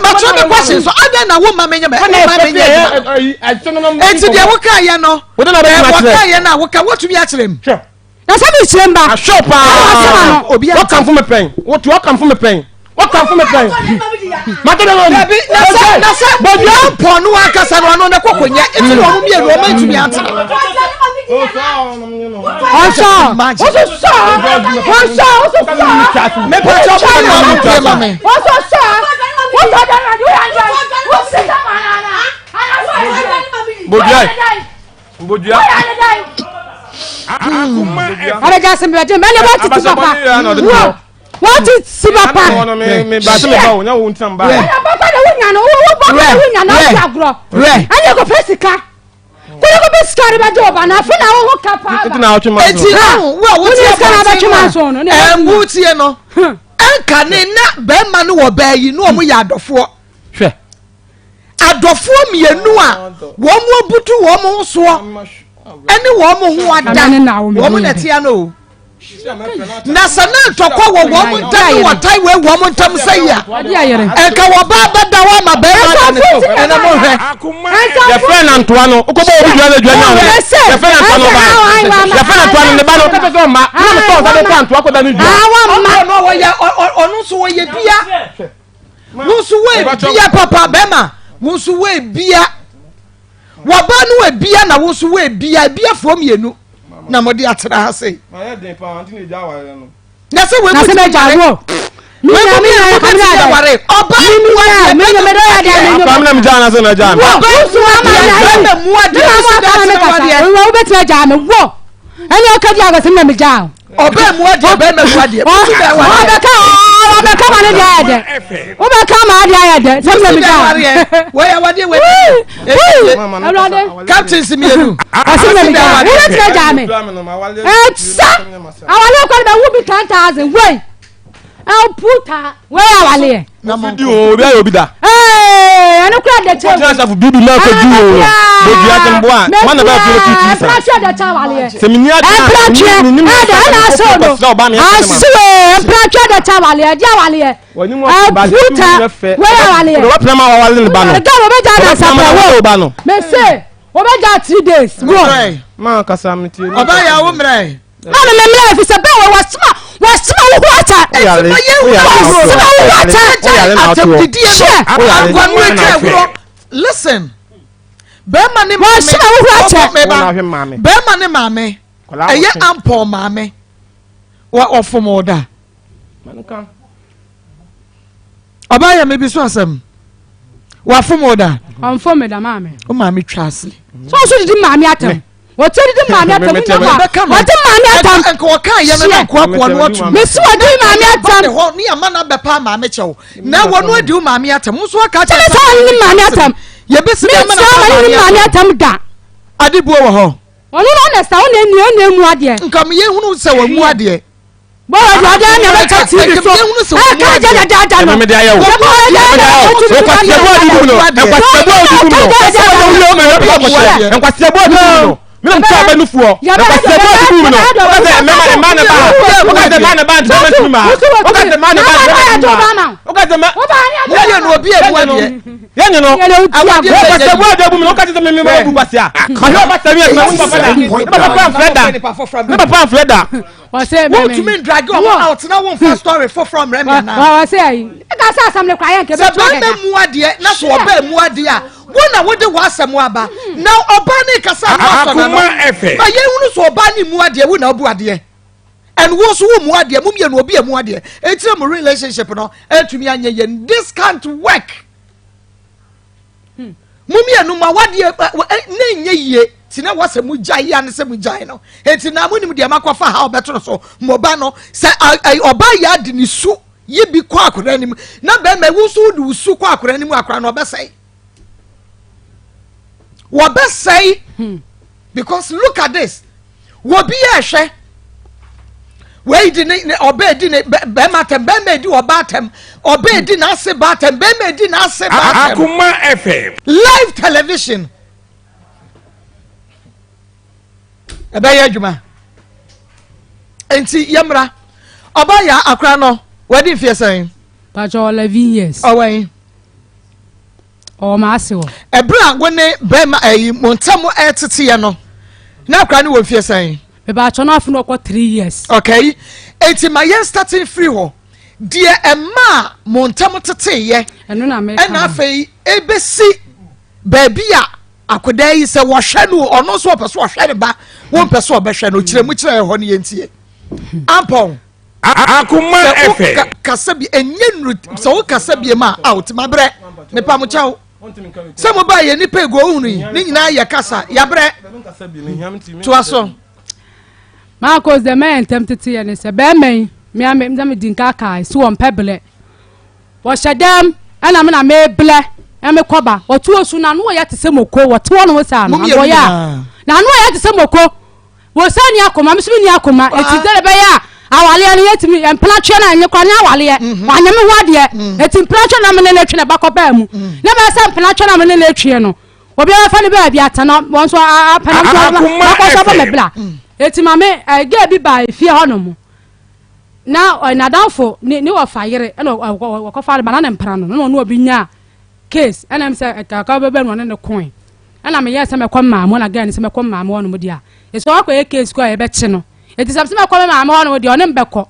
ma try me question so ada na wo mama nya me enti dia wo ka ya no wo ka ya na wo ka what me a kirem na sabi chemba shop what come from me pen what come from me pen what come from me pen madam na se bo dia pon no akasa no na kokonya enti wo mu bienu o ma ntumi ata Oso me pa chop na mama Bodia Ara jasem be me le ba titi papa what is papa me ba se me ba wo nya wo ntam ba papa de wunya no wo papa wunya na agro anya go pesika ko pesika re ba do ba na fa na wo kapa ba na otwe ma eti wo wo ti ska ba twema so no wo tie no enka ne na be ma no wo ba yi no omo ya adofo hwe adofo mienu a wo mo butu wo mo so ene wo mo ho ada wo mo na tia no na sana tokwa wo mo ntam wo tai we wo mo ntam sai ya enka wo ba da wa ma be ma ne so ene mo hwe ya friend Antoine ukobo obi dua dua na ya friend Antoine ba ya friend Antoine ne ba no tete so ma na so sa de Antoine ko da ni dua no wo ya onu so wo ye bia wo so we bia papa be ma wo so we bia waba no we bia na wo so we bia fo mienu na modi atera ha sei na ya den pa anti ne ja ware no na se we na se me jawo mi na kamera ware oba mi na me do ya de pam na mi ja na se na ja oba so ama na mu ade so da se ware wo be tira ja me wo ani o ka di aga se na me ja oba mu ade be me wade o be ka ma ne dia de o be ka ma dia de se na me ja wo ya wade we captain simienu asina me ja wo be tira ja me sa awale ko da wo bi 10,000 wey el puta we awale na video obi ayo bi da anu kura de che just have bibi na ko duo do dia tembo a man na ba feel fit sa pra che de cha wale se mi ni ada ni na so no asio pra che de cha wale dia wale woni mo ba puta we awale do wa ma wale le ba no ga wo be ja na sa pra ba no me say wo be ja 3 days go ma kasa mi tie oba ya wo mre na me mre fi se be wo wasma wo ata listen be ma ne mame eye ampo mame wa ofomo da oba ya me bi so asem wa fomo da onfo me da mame o mame twasle so di mame atam what did the man at the what the man at ko kan ye na ko no otu me so di mame atam ho ni amana be pa mame chew na wono adi mame atam so ka cha so ni mame atam ye be si amana ni mame atam da adibuo wo ho onu no na sa onu enu emu ade nkam ye hunu se wa mu ade bo wa ade na be cha ti so ka ja no me de ayo mi n ta ba nufuo na kwase bo di bu no o ka me ma na ba o ka de ma na ba ntoma tuma o ka de ma na ba ntoma o ka de ma ye no obi ebu ade ye ni no kwase bo de bu no o ka de me ma bu kwase a ma yo ba se mi e ma un papa na me papa Freda What you mean drag you out now one first story for from Remy now. I say I say some quiet ke be muadie na so oba muadie wona wo de wasem aba now obani kasa na so na ye hunu so obani muadie wo na obu ade and wo so wo muadie mumie no obi muadie etire mo relationship no etumi anye ye this can't work mumie no ma wadie na nye ye tina wase mu jai ane se mu jai no enti na munim de makofa ha obeto so moba no se oba ya de ni su ye bi kwa akora nim na be ma wusu de usu kwa akora nim akora no obesai wo besai because look at this wo bi ehwe we di ne oba di ne be matem be me di oba tem oba di na se batem be me di na se batem Akoma FM live television ebeye adwuma enti yemra oba ya akra no wedding fear saying Pacho 11 years owen o ma ase wo ebra woni be ma montam etete ye no na akra no wo fear saying me ba cho na afu no 3 years okay enti my year starting free ho dear emma montam tete ye eno na me na afei ebesi baby a akoda yi se wo hwe no ono so opeso hwe ne ba wo peso obehwe no kiremu kire ho ne yentie ampon Akoma FM kasa bi enye so wo kasa bi ma out mabre me pa mo chawo se mo ba ye ni pe go hunu yi ni nyina ye kasa ya bre to aso Maa Akos the man tempted to and say be me am dem dinka kai so on pebble wo shadam ana me na me ble eme koba otu osu na no ya tese moko wote wono wo sa no abo ya na no ya tese moko wo sa ni akoma me so ni akoma etidere be ya awale ya yetimi empla twa na anye kwa na awale ya wanye me wade eti empla twa na me na twa na bakoba mu na ba sa empla twa na me na twa no obi afa ni ba bia tana won so apana bakosa ba me bla eti mame ge bi ba fie hono mu na danfo ni wo fa yere na wo ko fa ba na empra no no obi nya case and I'm say ka bebe no ne coin and I'm yes me kom ma mo na ga ni se me kom ma mo no mo dia e so akwa case ko e be chi no e ti se me kom ma mo no mo dia o ne mbeko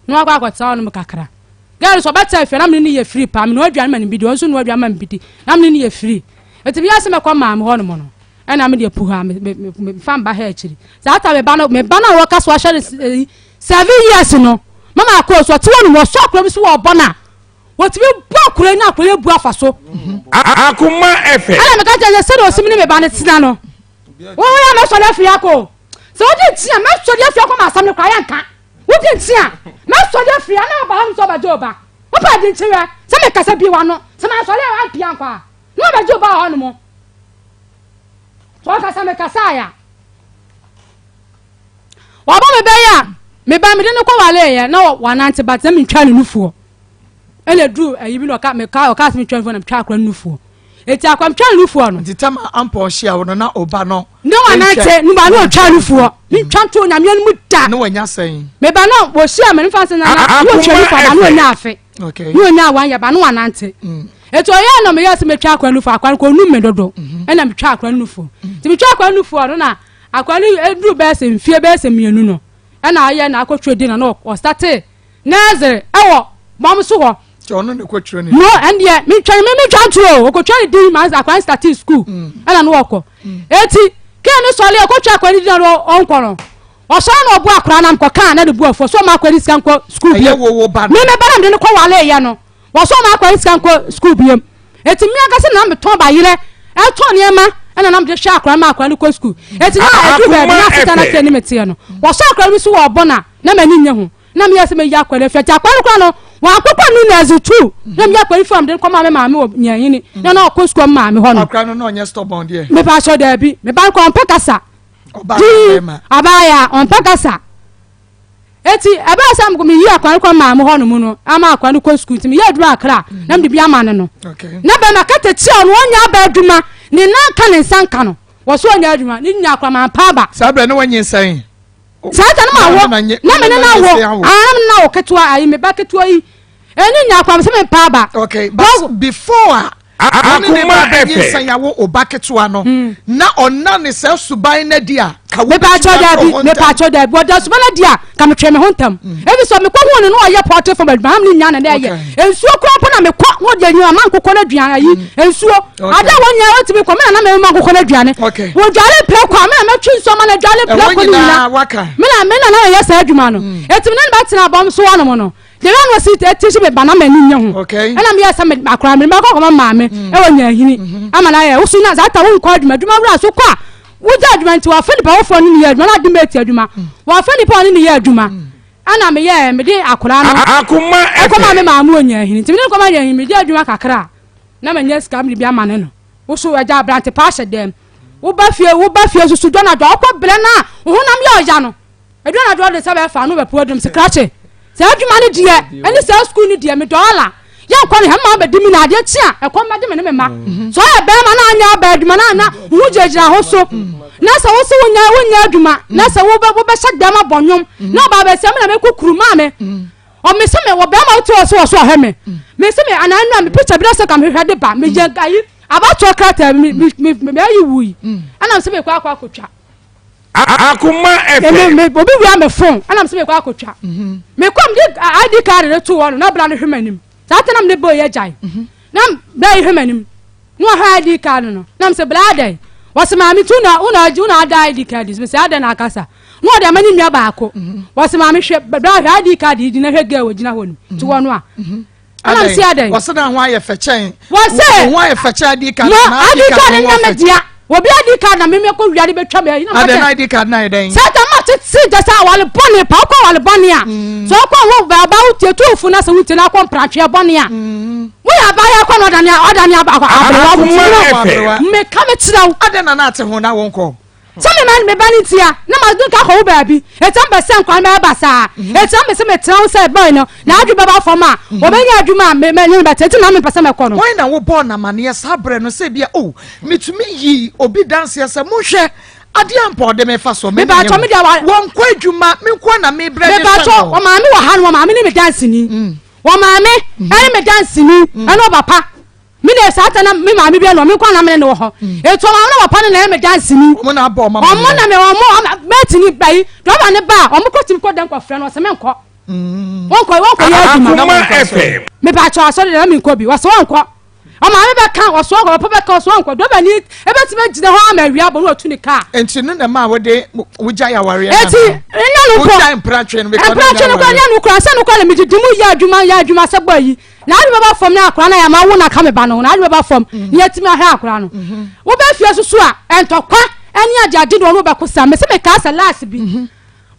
no akwa akwata no kakra ga so beta fe na me ni ye free pa me no aduan ma ni bidi o so no aduan ma bidi na me ni ye free e ti yes me kom ma mo no mo no and I'm dey puha me fam ba ha chiri za ta me ba na wo ka so a share 7 years no Mama Akos so ti wonu mo so akra bi so wo bona what we block kure na kure bu afaso Akoma FM ala me ka je se do simini me ba ne tina no wo ya me so le fi ako so di tia me so di fi ako ma sam ne kwa ya nka wo di tia me so di fi na ba ham so ba joba wo pa di tia se me kasa bi wa no se ma so le wa pia nkwa no ba joba ho no mo so kasa me kasa ya wa ba me be ya me ba me de no kwa wale ya na wa nante ba te me twa ne nufuo ele dru ayibi no ka me ka o ka me twa na twa akwa nufuo eti akwa twa nufuo no ditama ampo hia wo na oba no no anante no ba no twa nufuo ni twa to nyame no mu da no wanya sen me ba no wo hia me nfa sen na no twa nufuo ba no nya afe okay no nya wan ya ba no anante eti o ya no me yes me twa akwa nufuo akwa ko nu me dodo e na me twa akwa nufuo ti me twa akwa nufuo no na akwa ni edru be se mfie be se mienu no e na aye na akotwe di na no o start nazere ewo mom so ho chono ne kwatwere ni no and ye me twa tro o ko twa di man akwa start school ana no woko eti ke ni sole o ko twa akwa di na onko no o so na obu akra na mko kan na de bu afo so ma akwa di sika nko school bi wo ba me ba na de ko wale ya no wo so ma akwa di sika nko school bi eti mi aka se na me ton ba yire e ton ne ma ana na me de sha akra ma akwa ni ko school eti na edu be na sita na ke ni metie no wo so akra mi so wo bona na mani nye ho na me yese me ya akwa le fe akwa no wa akwa nu na azutu na me akwa from de koma me ma me nyanyi ni na ko school ma me ho no akwa no onye stubborn there me ba so da bi me ba ko on pekasa oba ma abaya on pekasa eti eba sam ko me yi akwa ko ma me ho no mu no ama akwa no ko school ti me ya duru akra na me de bi ama ne no okay na ba na kata ti on onya ba aduma ni na ka ne sanka no wo so onya aduma ni nya akwa ma pa ba sabre no wanye san sata na wo na me na wo na wo ketwa ayi me ba ketwa yi eni nya akwa se me pa ba okay but before Akoma FM san ya wo obaketwa no na onna ne se suban na dia me pa cho da bi oda so na dia ka me twe me hontam ebi so me kwa hu no oye portrait for me bam ni nya na na ye ensuo kro po na me kwa no de nyu ama nkokọ na duan ayi ensuo ada wonya otimi kwa me na me ma nkokọ na duane wo dwale pre kwa me na me twi so ma na dwale pre kwa ni na me na ye sa adwuma no etimi na ba tena bom so wono mo no the man was it teach me banana ni nya hu and am yes am akra me ko ma me e wonya hini ama na ye usu na za ta wo nkwa adwuma wura so kwa wo judgment wa fani pa wo fo ni ye adwuma na adwuma adwuma wa fani pa ni ye adwuma ana me ye me de akura no akoma me ma mu onya hini timi ne ko ma ye hini me de adwuma kakra na me nya scam ni bia ma ne no wo so aja brante pa hye dem wo ba fie susu do na do akọ bele na wo nam ye oja no edu na do de se be fa no be po adwum se krache se adwuma ni die eni se school ni die me dollar ya kwa ni hema be dimi na de tia e kwa ma de me ne me ma so e be ma na anya ba adwuma na hu jejira ho so na se wo se wonya adwuma na se wo be sha dama bonnwom na ba be se me na me kokuru ma me o me se me wo be ma wo so he me se me ananu me picture bi na se ka me hwede ba me je gayi aba to krata me ayi wui ana se me kwa akotwa Akoma FM me obi wi am phone ana se me kwa akotwa me kom di ID card re to won na bra ne hwemanim Sata nam ne boy ya jai. Nam dai hwemanim. No ha ID card no. Nam se bla dai. Wase maami tu na una dai ID card. Me se ada na akasa. No de mani nua ba ako. Wase maami hwe bla ID card di na hwe ga wogina honu. Tu wono a. Anam se ada. Wase na ho aye fechen. Wase ho aye fechen ID card na ID card na media. Obi ID card na me ko wiade betwa me yi na ma. Ada ID card na den. Sata ma tsi just wale boni pa ko wale boni a. So ko wo ba utie tufu na se utie na ko mpratwe boni a. Wo ya ba ya ko no odani aba ko abrewa. Me ka me tira wo. Ada na ate ho na wonko. Some man me bani tia na ma dun ka ko ba bi. Etam be se nkwan me ba sa. Etam be se me tira wo se boy no. Na adu baba foma. Obenya adwuma me ni be tete na me pese me ko no. Why na wo born na mane sabre no se bia oh metumi yi obi dance ya se mo hwe ade ampo de me fa so me ba to me dia won kwa adwuma me kwa na me bre me ba to o ma me wa ha no ma me ni me dance ni wo ma me ani me dance ni ano papa me de sata na me ma me bia no me kwa na me ne wo ho eto ma na papa na me dance ni mo na ba o ma mo na me o mo meti ni bai do ba ne ba o mo ko tim ko den kwa frɛ no se me nko won ko ya adwuma me ba to aso de na me nko bi wo se won ko o ma me be kan wo so ko papa kan so nko do ba ni e be ti me gina ho amawia bo no otu ni ka enti no na ma wo de wo ja ya ware na enti nya no ko wo ja impratwe no be ko nya no ko asa no ko le mi dimu ya adwuma se gba yi na adu baba fom na akora na ya ma wo na ka me ba no na adu baba fom ni atimi ahwa akora no wo be fie susu a entokwa eni ajaji do no be ko sa me se me ka sa last bi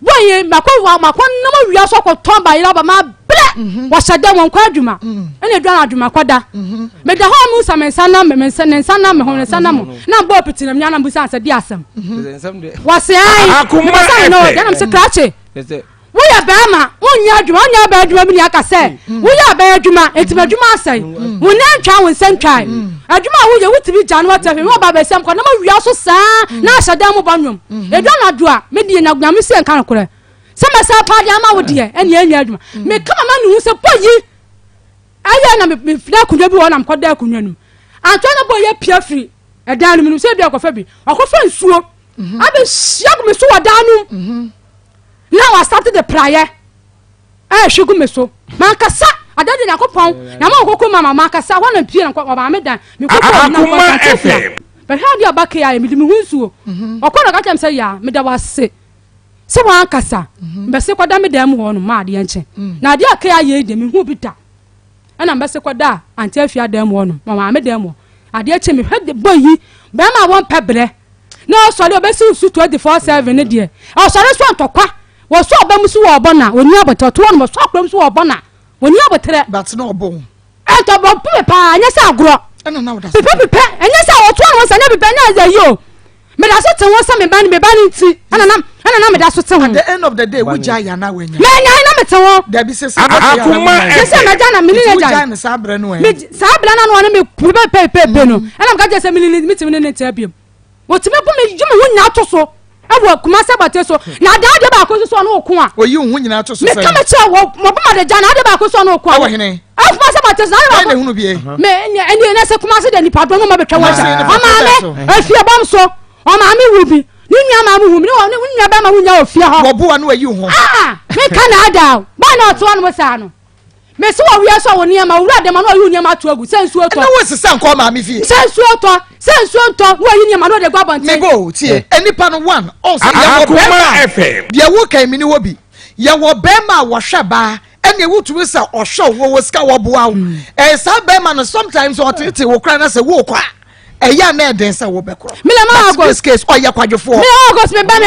boye makwa no ma wia so ko tomba ira ba ma ble wa shade won kwa adwuma ene dwa na adwuma kwada me da ho mu sa me nsa na me ho nsa na mo na bo piti na me na mbusa ansa di asem wa se ai Akoma no ya na se krache wo ya ba ma wonya adwuma bi ni aka se wo ya ba adwuma eti adwuma asai wo na ntwa wo nsentwa adwuma wo ye wutibi janu watafe me ba ba sem kwa na ma wia so saa na ashada mo banwom edwa na do a me die na gwam se nkan kore se ma sa pa dia ma wo die ene anya adwuma me kama ma nu se poyi aya na me fina kunwa bi wo na mkoda kunwa nu antwa na boye pia firi edan nu se bia kofa bi akofa nsuo abe shiagu me so wadanu now I started the prayer shugu me so mankasa adade na kopon na ma kokko mama mankasa wana pie na kwa ba me dan me kokko na kwa FM but how do abake ya me hu nsuo okona ka tem say ya me da wase se wan kasa be se kwada me dan mu ho no ma ade enche na ade aka ya ye de me hu bi da ana be se kwada anti afia dan mu ho no mama me dan mu ade eche me hwede boyi be ma won pebre no so le obesi su 24/7 ne de o so re so antokwa wo so obamusu wo obona oni aboto to no so akramsu wo obona oni abotere but no obo eto bo pepa anya sa agro ana na woda pepa anya sa wo to no sa nya pepa nya za yo me da so te wo sa me ba ni nti ana na me da so te ho at the end of the day wo ja ya na wanya me nya na me te wo da bi se Akoma se me ja na me ni ja ja na sa bre no me sa bre na no na me pepe no ana me ka je se me ti me ne te abiem wo ti me bu me ju me wo nya to so awo kuma sabate so na da ba ko so no ko a oyi hu nyina to so me kama che wo mo ba ma de ja na da ba ko so no ko a awo hene afuma sabate na ba ko hunu bie me eni na se kuma se de ni padon no ma betwa wa ja o ma me afia bom so o ma me wubi nua ma mu hu me nua ba ma hu nya ofie ho wo bo na wayi ho me Canada ba na oto no sa no me se wo wiase wo nia ma wura de ma no ayu nia ma to agu sensu oto na wo sesa nko ma me fie sensu oto wo ayu nia ma no de gwa bonte me go tie enipa no one also ya wo Akoma FM de wo kan mi ni wo bi ya wo be ma wo hwe ba ene wo tumi sa ohwe wo ska wo boa wo sa be ma no sometimes o tete wo kra na se wo kwa eya na eden se wo be kro me le ma Akos case oya kwadwofo me Akos me ba wo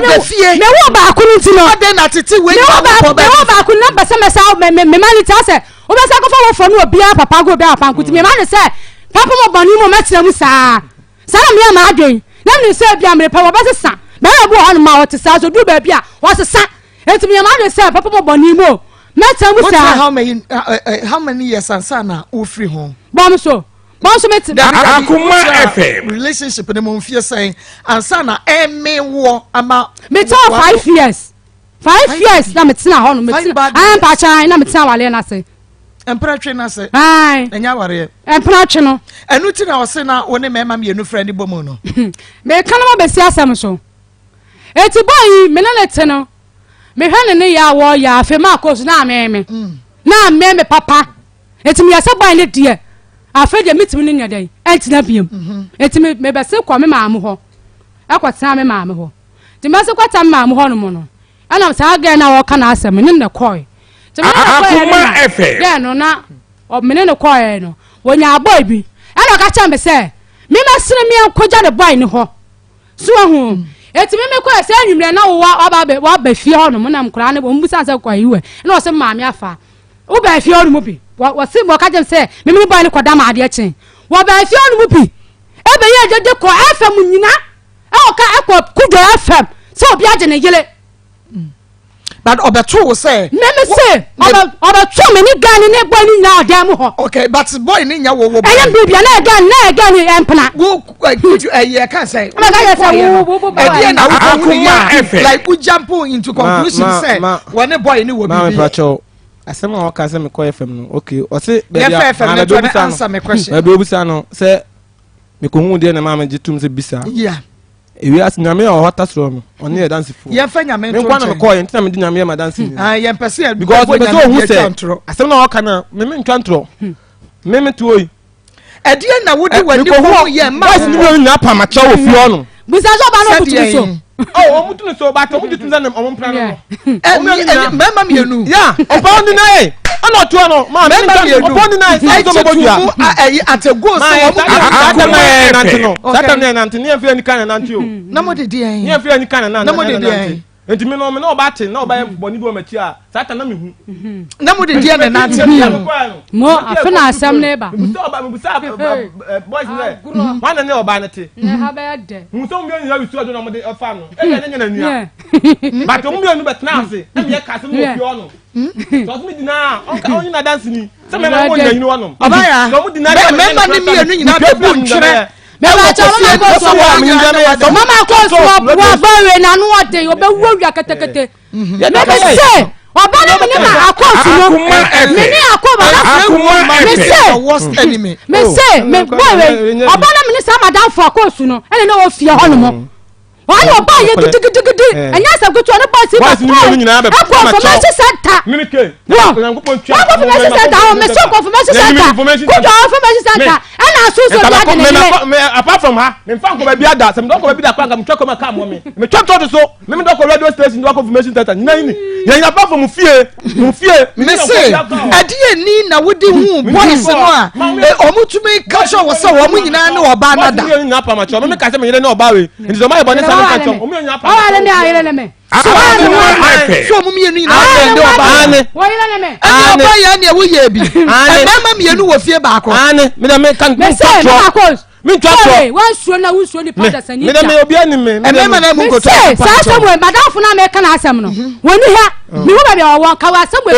be fie me wo ba akunu ti no ade na tete we me wo ba akunu na ba se me sa me mani ta se wo be sa ko fa wo fo no obia papa go be apan kuti me mani se papa mo bani mo metina mu sa me ma adwen na me se bia me pa wo be se sa me bu ho no ma wo te sa so du ba bia wo se sa enti me mani se papa mo bani mo metina mu sa how many years ansana o free home bom so met Akoma FM relationship ne mo fie sen ansana eme wo ama me tell 5 years 5 years na metina ho no metina am pa chan na metina wale na se empratwe na se ai enya ware empratwe no enu ti na o se na woni mema me enu friend bomu no me kana ma besi asem so eti boy me na lete no me hwane ne ya wo ya afi Maa Akos na me papa eti me ya se boy ne die afi de mitimi ne nyadai entina biem eti me bese kwa me maamu ho akwata me maamu ho ti me se kwata me maamu ho no mo no ana sa ga na wo kana asem ne ne koi Akoma FM ya no na o me ne koi no wonya boy bi ana ka cha me se me masene me ankoja de boy ne ho so hu eti me koi se anwumre na wo wa ba fie ho no mo na mkura ne bo mbusa se koi we na o se maame afa wo ba fie ho no mo bi wo se mo ka jem se me boy ne koda ma ade chen wo ba fie ho no mo bi e be ye de ko FM nyina e o ka akọ kudo FM se obi age ne yele but obeto say me say obeto me ni gani ne boy ni na odam ho okay but boy ni nya wo eye bibia na gani empna wo could you ye can say ama ga say wo e na wo Akoma FM like we jump into conclusion say when boy ni wo bibia asem a waka say me call FM no okay o say be FM no answer my question be obusa no say me ko hu de na ma me gitum say bisa yeah ewi as nyame o hota sro no oni e dance fu ye fa nyame to me kwa na me call entina me di nyame ma dance ni ah ye pese because me so hu say asem na waka na me ntwantro me tuoi edie na wodi wani ko ye ma boys ni me nya pa ma cha wo fi ono busa so ba no butu so oh o mutu so ba to mutu tun na o mpra no mema mienu yeah o pa on na ana to no ma me upon na say so mo bia atego so Satan na nante ne afia ni kan na nante o na mo de die ne afia ni kan na na mo de die enti me no o ba te na o ba boni bi o machi a Satan na me hu na mo de die na nante mo afena asem ne ba busa boys there wan na o ba na te ne ha ba de mu so mi nya wisu ado na mo de ofa no e na nya na nua ba to mu bi onu betna ase e me ka se mo fi ono so me dina on na dance ni se me mo nya yinu ono abaya so mu dina member ni mi enu nyina be bu ntwere Mama Akos wa boy na no ode obe wawia ketekete me say oba na me na Akos no me ni Akoma me say worst enemy me say me boy oba na me sa madam for Akos no ene na o fie ho no mo wani oba ye gidigidi enya sa gutu ne boss ba ni nyina be information center minike information center o me so information center kudo information center ana asusu me apart from her me fan ko ba bia da sem do ko ba bia kwa me twako ka mo me twako so me do ko radio station do ko information center nyina ni apart from mu fie me say adie ni na wodi hu boys no a omutumi ka sho wo se wo mu nyina ne oba na da ni apa ma cho me ka se me nyina ne oba we nti so ma bo ne sa ka cho o me nya apa o ale me ayele ne me so mu mienu ina ande oba ane wo yele ne me ane oba ya ne wo ye bi mama mienu wo fie ba ko ane me da me kan me say Akos me twako wan suo na wo suo ni pada sani me da me obi ani me mama na mu ko to sa Samuel madam funa me kan asem no woni ha mi wo ba be wo ka wa Samuel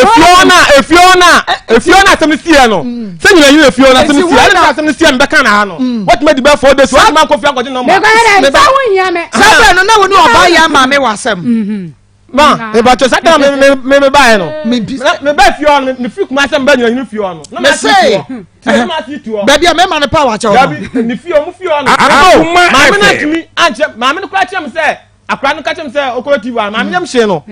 efiona asem sie no se nyina yu efiona asem sie na asem sie me kan na ha no what made be 4 days what man ko fi akodi no me koere sa wo nya me sa no na woni oba ya ma me wasem ma e ba to sata me buy no me buy fi on me fi kuma sem ba nyina ni fi on no me say ma fi tu o baby me ma ne power cha o ni fi o mu fi on Akoma ma me na tumi anche ma me no kura chem say akra no ka chem say okoro TV ma me nyam hye no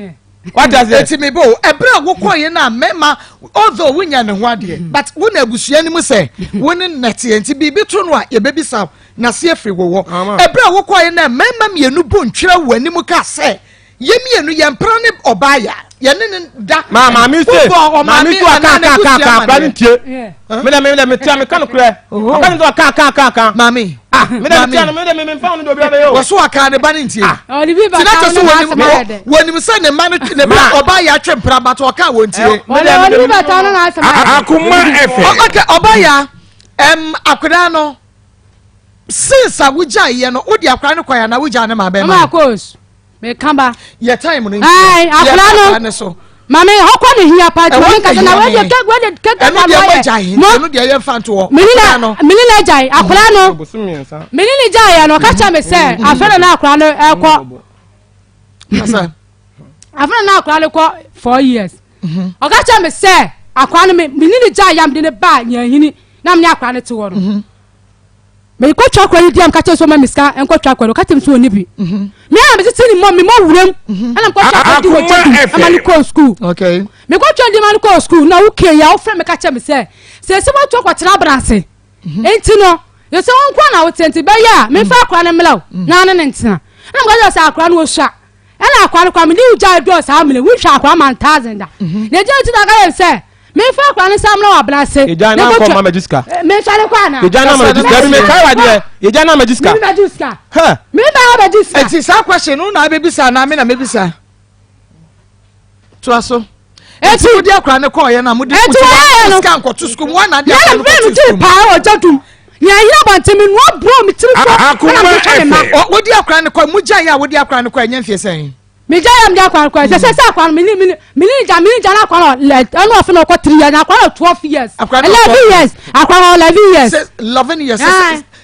what does it eti me bo ebra wo koye na mema although wunya ne ho ade but wo na abusua ni mu say wo ne nete enti bibi to no a ye bebi sa na se afri wo ebra wo koye na mema mienu bo ntwira wo ani mu ka say ye mienu ye mpra ne obaya ye ne da ma mi say ma mi to aka ba ntie me tia me kan kure o kan to aka mami me tia me fa no do bia be yo wo so aka ne ba ntie o di bi ba ka woni mu say ne ma ne obaya twempra ba to aka wo ntie o di bi ba ta no na asema Akoma FM okay obaya akwada no since awuja ye no odi akwada no kwaya na awuja ne ma be Maa Akos me kamba ye time no ai akwada no so mame hokwa ne hia pa to me ka na we de keka no de agye no de ye fan to menina jai akwada no menina jai no ka cha me se afere na akwada no ekọ asa afere na akwada ko 4 years o ka cha me se akwada no menina jai yam de ne ba nyahini na me akwada te wo no me ko twa kwani diam ka che so ma miska en ko twa kwani ka tem so oni bi me am be tini mo me mo wuram ana ko twa kwani wo chedu amani ko school okay me ko twa di amani ko school na wo ke ya wo frɛ me ka che me se wo twa kwatena branse enti no ye se won kwa na wo tenti be ya me fa akwa ne melaw na ne ntina na mo ga sa akwa no hwa ana akwa no kwa me ni uja do sa me wi hwa akwa man 1000 da ne je ti da ga ye se me fa akwa ne sam na wa branse e ja na ko ma magiska me fa ne kwa na e ja na magiska bi me kai wa de e ja na magiska me magiska ha me ba magiska eti sa question no na bebisa na me na mebisa to aso eti odi akra ne ko ye na mudi scan ko to school one na dia ko to school pa o jadum ya hira bantemi no bro mi tiri so Akoma FM odi akra ne ko muja ya odi akra ne ko enya mfie sen mi ja yam dia akwa ko se akwa mi ja na akwa no eno ofe no ko 3 years akwa no 12 years 11 years akwa no 11 years 11 years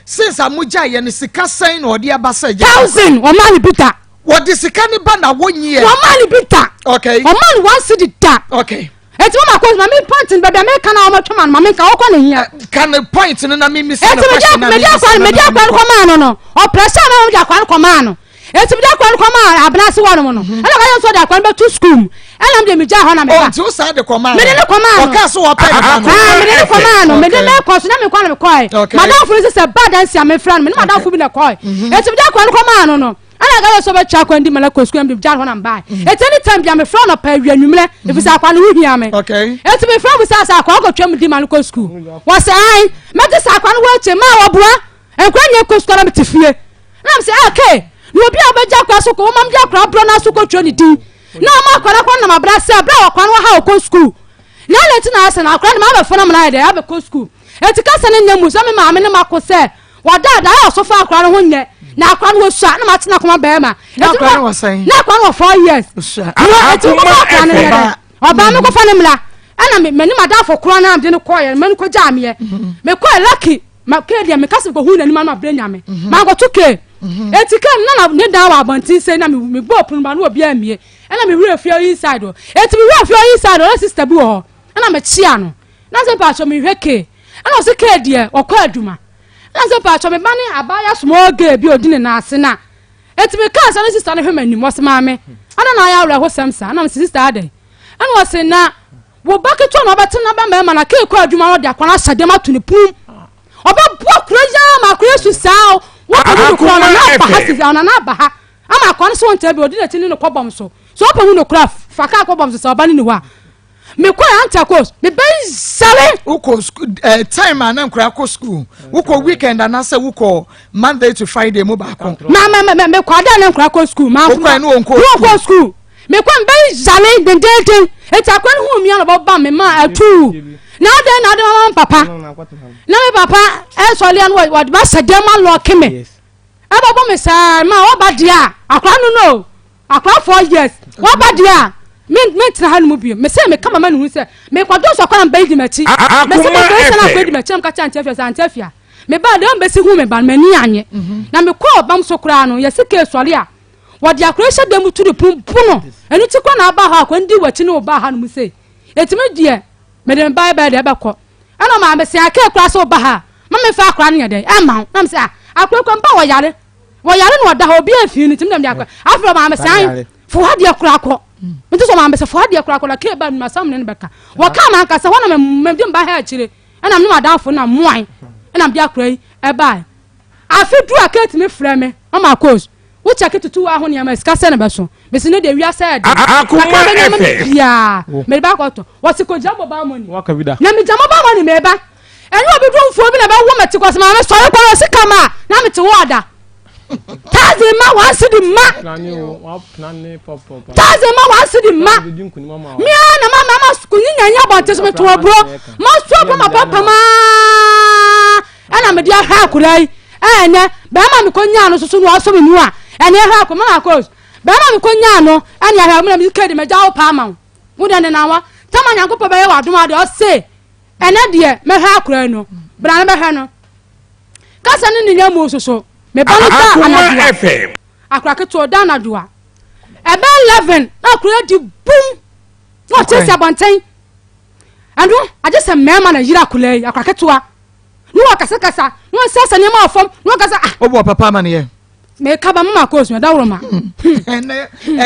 since amuja ye ne sika sen no odi aba se 1000 o man bita what the sika ni ba na wonye o man bita okay o man one city da okay eti Maa Akos mami point bebe me kana o matwa man mami ka o kwa ne hia can the point no na me miss no question na me dia kwa ko man no o pressure na o dia kwa ko man no eti me dia kwa ko man abnase wo no no ana ka yo so dia kwa be to school ana me ja ho na me ba o sa de ko man me de ko man o ka so o pa me de ko man me de me ko so na me kwa na me ko madam fu se bad and me friend me madam fu bi na ko eti me dia kwa ko man no ana ga so be cha kwa ndi mala ko school me ja ho na mba eti any time bia me friend no pa wianwumre if sa kwa no hu hia me okay eti me friend sa sa kwa ko twam di mala ko school wo say ai me de sa kwa no wa che ma wo boa enkwa nya ko school na me tifie na me say okay no obi abeja kwa so ko mam ja kwa bro na so ko twa ni din na ma kwa na ma bra se bra wa kwa no ha ko school na leti na asa na kwa na ma be fona na ide abe ko school eti ka se ne nyamu so me ma me ne ma ko se wa dada ya so fa kwa no ho nye na kwa no sha na ma tena kuma be ma na kwa no wasan na kwa no 4 years eti mo kwa na ne oba me ko fa ne mla ana me ni madam for kro na am de ne ko ye me ko ja me me ko lucky ma ke dia me kase ko hu na ni ma bra nya me ma go tuke eti kan na ne da wa abanti se na me bo pun ba no obi amie ana me hura fio inside o eti me hura fio inside o sister bi ho ana me chia no na se pa cho me hweke ana se ke dia okọ aduma na se pa cho me bani abaya small girl bi odine na ase na eti me kan se sister ne hwema nim wose ma me ana na ya wura ho samsa ana me sister ade ana wose na wo baketo na obete na ba me na ke kọ aduma no de akwana sade ma to ne pum oba bo kuraja ma kurasu sao wo ko ni ko na ba hasi na ba ha ama akwana so nta bi odine tini no kobom so opa hu no kura faka kobom so oba ni ni wa me kwa Maa Akos me be sale uko time ana nkura ko school uko weekend ana se uko Monday to Friday mo ba ko me kwa da na nkura ko school ma ko no ko school me kwa be sale den eti akwani hu mi ana ba me ma atu na de mama papa na me papa e so le an wa ba sadem lo keme aba bo me sa ma wa ba dia akwa no akwa 4 years wa ba dia me tina hanu bi me se me kama ma nu se me kwa do so kwa na ba di machi me se me do se na ba di machi am ka cha antefia me ba de am be si hu me ba me ni anye na me ko bam so kura no ye se ke sori a what the accretion them to the puno, and it's a corner about when do what you know about how to say. It's me, dear, Madame by the Abaco. I know, mamma say I can't cross over her. Mamma far crying a day, I'm say, I could come power yard. Why, I don't know what the whole be a few in them. After mamma saying, for what dear crackle. But this mamma said, for what dear crackle, I care about my son and Becca. What come, Uncle? I want to make them by her chili, and I'm not down for no wine, and I'm dear cray, a buy. I feel to a cat me frame, Maa Akos. Which I get to 2 hours when I'm a scarcen. But no, they are said, Akoma, yeah, maybe what's a good job about money? Walk a vida. Let me jump about money, maybe. And what we do for me about woman to cause my story for us to come out. Now it's water. Tazima wants to the ma. Tazima wants to the ma. Me and Mamma schooling and your baptism to a bro. Most trouble my papa. And I'm a dear Hakurai. And Bama Conyano soon also in Mua. And you have Maa Akos. Bama Conyano, and you have me carried my jaw palm. Within an hour, Taman Uncle Papa do what I say. And that dear, my Hakurano, but I never had Cousin in the Yamus so. Me Akoma FM. I crack it to a Danadua. About 11, now create you boom. Not taste about 10. And I just a man and a Yirakule, I crack it to her. No, Casacasa, no sense and your from no Casa. Oh, Papa Mania. May cover Maa Akos, Madama. And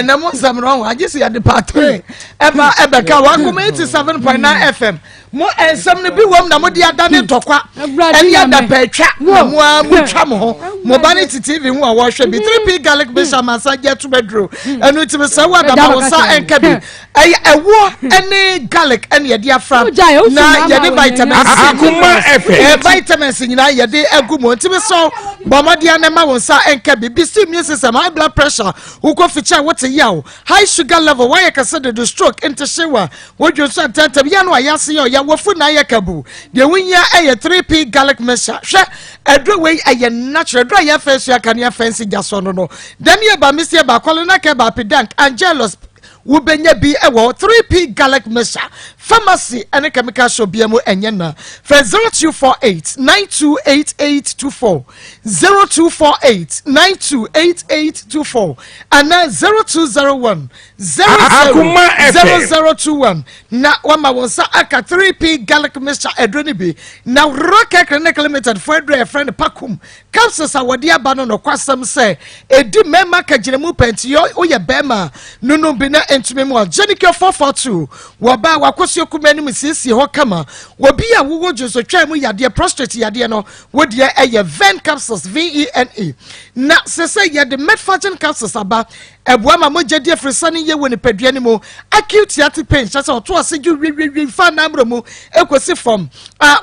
the most I'm wrong, I just see at the party. Emma Ebeka, 1.87.9 FM. More and some be one, Namodia Daniel Tokwa, and yet the Petra, Muchamo, Mobanity TV, who are watching be 3P Gallic Bisham and Saja to bedroom, and which was so what about and Cabby. I wore any Gallic and your dear friend. Now, your vitamins, Akoma FM. Vitamins in your day, a good one to be so. Bomadiana Mawansa and Cabby, be still music and high blood pressure, who go feature what's a yow, high sugar level, why I consider the stroke into Shewa, what you said, Tatabiano, Yasio. Wafu na yakabu de winya eye 3P garlic mesha hwe edro we eye natural dry ya face ya kan ya fancy jaso no then ye ba misia ba kwalena ke ba pedank angelos wubenya bi ewo 3P garlic mesha pharmacy and chemical shop biamo enyena for 0248 928824 0248 and 0201 0021 na wama wonsa aka 3P garlic mesha edroni bi na rocket clinic limited for a friend pakum capsules awadi abano no kwasam say edi mema kagiremu penti yo oye bema nunu bi na entumi mu Jenicure 442 waba wakoso kumani musisi ho kama wobi a wo joso twa mu yade prostate yade no wodi eye ven capsules VENE na sese yade metformin capsules aba ebua ma mogye die frisani ye woni padua ni mu acute yate pain chase oto aseju wi fa na amro mu ekosi form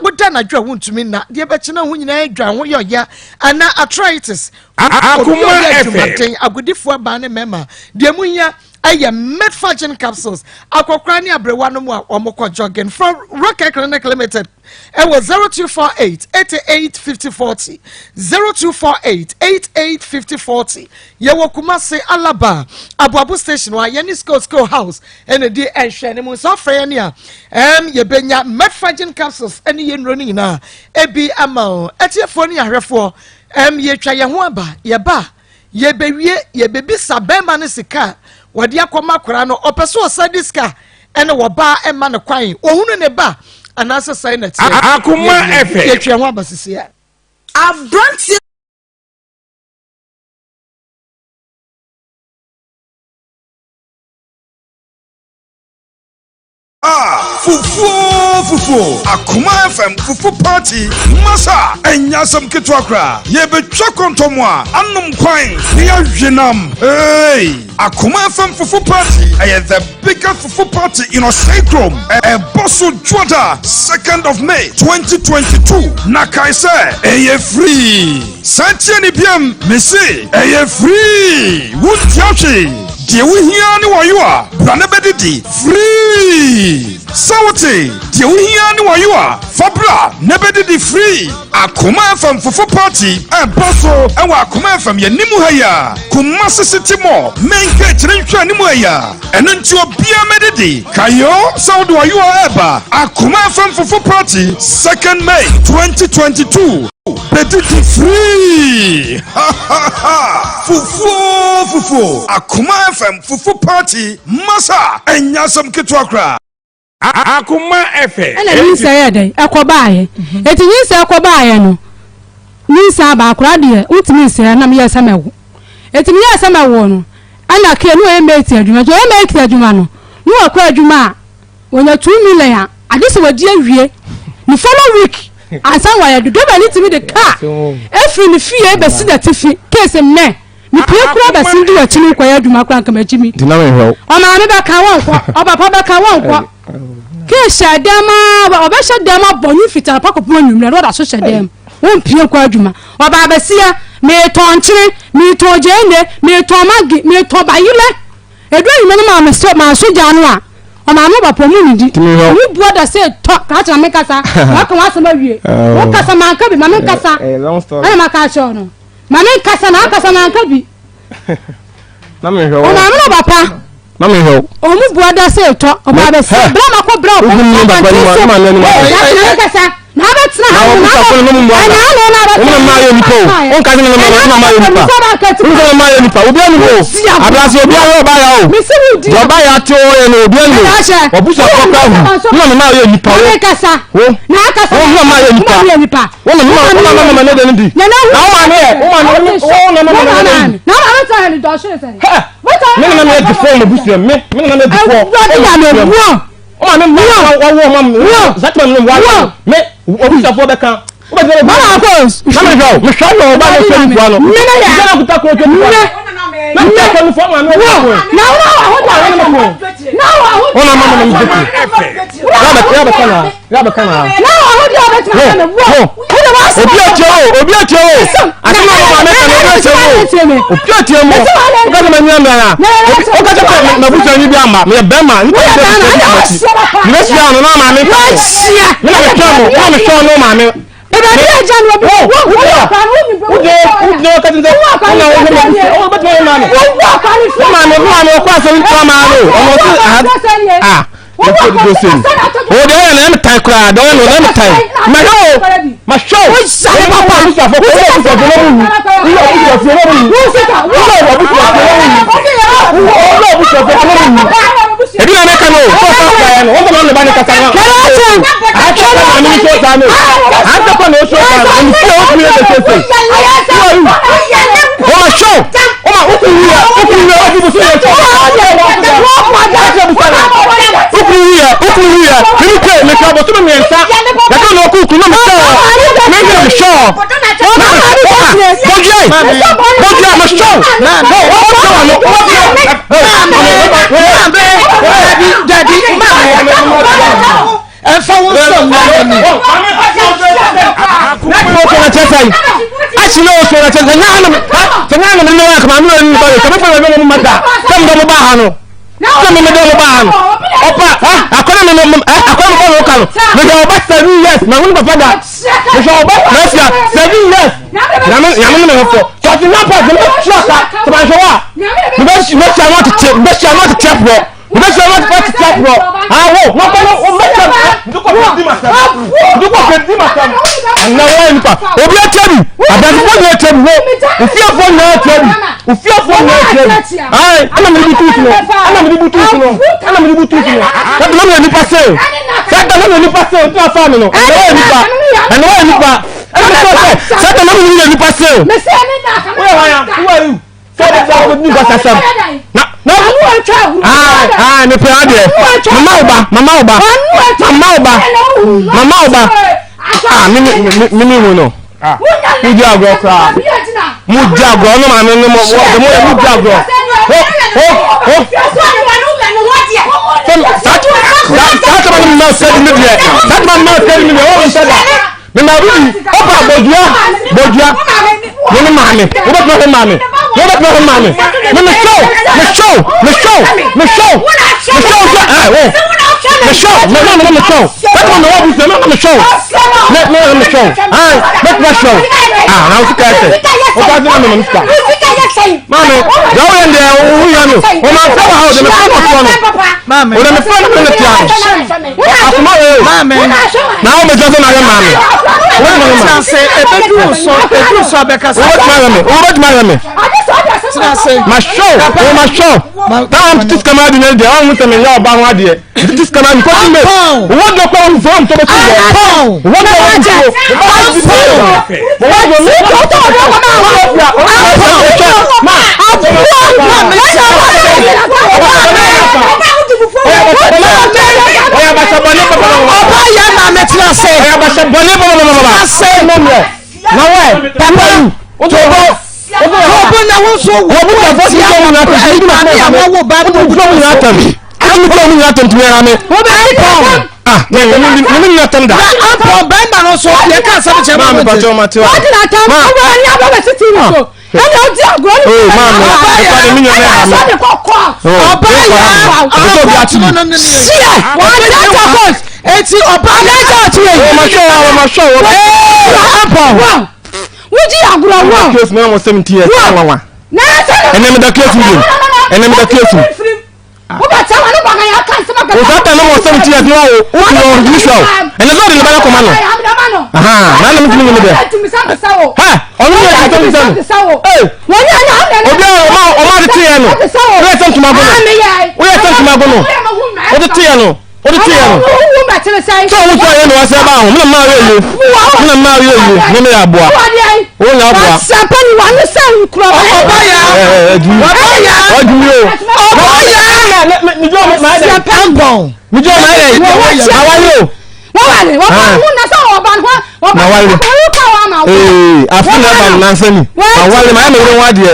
woda na dwa wontumi na de be kina ho nyina adwa ho yoya ana arthritis Akoma FM agudifo ba ne mema de munya aye metformin capsules akokra ni abrewa no mu a omoko jogging from Rocket Clinic Limited it was 0248 885040 0248 885040 yewo Kumasi Alaba Abuabu station wa Yeni School house and the ehwe ne mu so frɛ ne a ye benya metformin capsules ene ye nro ni na ebi ama etiefo ni ahwefo ye twa ye ho aba ye ba ye bewie ye bebisa bema ne sika wadi akoma kora no opeso osadiska ene wo ba ema ne kwan ohunu ne ba anasa sign it Akoma FM ye twa ho aba sisia Abranti Fufu Akoma FM fufu party masa enya sam ketwa kra ye betwa kontomwa anum kwan ne ahwenam hey Akoma FM fufu party the biggest fufu party in Osakrom bosso Juada 2nd of May 2022 na kaise free santiani biam mesi free wutiachi die wo hia ne wayo a brane bedidi free Sawate, die wo hia ne wayo a fabra ne bedidi free Akoma FM fufu party bosso enwa Akoma FM ye nimu haya Kumasi City Mall menke chirentwa nimu haya eno nti obia medidi kayo sawdo wayo a eba Akoma FM fufu party 2nd May 2022 Petit free. Ha ha ha. Fufu. Akoma FM fufu party. Masa enyasam kitwakra. Akoma FM. Ana ni say dey akobaaye. Eti ni say akobaaye no. Ni say ba akra de utimi say na me yesamawo. Eti me yesamawo no. Ana ke no e mate adwuma. Jo e mate adwuma no. No akwa adwuma wonya 2 million. Ade se wadi awie. Ni follow week. Ansan wa ya do ba ni timi de car. Every ni fie be si da tifi. Case me. Ni pie kura ba sindi wa chimi kwa ya dwuma kwa nkama chimi. Dina me hwe. O ma me ba ka won kwa. O papa ba ka won kwa. Ke shadama, o ba shadama bonu fitara pa ko pon nwumre ro da so shadam. Won pie kwa dwuma. O ba ba sia me ton chire, me ton jende, me ton magi, me ton bayile. Edo yi me no ma so janu a. O ma no ba pomu ni di. Ni brother say talk, ka cha me kasa. Wa kan wa so ma wie. Wo kasa man ka bi ma me kasa. Long story. Ana ma ka show no. Mame kasa na kasa na nka bi. Na me hwe. O na me papa. Na me hwe. O mu buada se to. O ba be se. Bra ma ko bra. O mu ba ba ni ma na ni. Na kasa. Na ba tsna ha na. Na ma yo nipa. O ka ni na ma yo nipa. O ma yo nipa. Obi ani ho. Abrase obi ayo ba ya o. Do ba ya to e no obi ani. O bu so ko ka hu. Na ma yo nipa. Na kasa. Na kasa. O ma yo nipa. O ma na de ndi. Na o ma ne. O ma ne. O na na ta ni do shire se. Me na me de phone bu so me. Me na me de phone. O ma me wa zatman no wa. Me obi so fo be kan. Maa Akos. Na me go. Me sha no ba no so ni no. Me na ya. Na kuta ko to ni. Na me ka ni fo ma no. Na wa ho da na mo. Na wa ho. Ona mama na me de. Ya be kana. Na wa ho da be tuma na wo. Obi a cheo. Ati ma ma me kana obi a cheo. Obi a cheo mo. O ka ma nyamba ya. O ka ta na busa ni bi ama. Me be ma. Ni ko de. Ni sia no na ma me. Me na me chamo. Na me chamo no ma me. Ebe dia jan wo wo ka tin se na wo ba twa ma me. Ma me kwa so ni twa ma no. O mo ti o de na me tai kra do no na me tai. Ma show. Papa lu sa fo ko lu sa fo lu. Ebi na meka no, so fa no, o no ba ni kasa no. Akoma na mi so sa no. Akoma no so sa no, mi so o create the face. O ma show. O ma o ku o bu so yo. Mi pe me ka bo to me nsa. Ya ka no ku no me show. Me show. Bodia ma show. Daddy, and for one song, me pe ade. Mama oba. Mimi wo no. Muji agro kra. Muji agro no ma me no mo muji agro. That man must say me there. That man must tell me all said that. Me na bi opa bodia. Me mama. Wo ba pro mama. Me show. I say a bedroom so because what my my show down to come out in the arm with them in your bang idea. This come out what the phone from to the what Would you have grown close man was 70 years? And then the close medium. And then the close. That I know 70 years now. And the Lord in the Banner Commando. Aha, now let me there. Ha! Only I don't know. Hey! When you are the Tiano. Where's some to my bono? Where's some to my bono? What the Tiano? What the Tiano? So what I know was about. I'm not marry you. I'm not marry you. Let me have one. Oh, no, somebody want to sell you. What do you? Let me go with my tampon. Me go my how are you? I feel like I'm Nancy. I want my idea.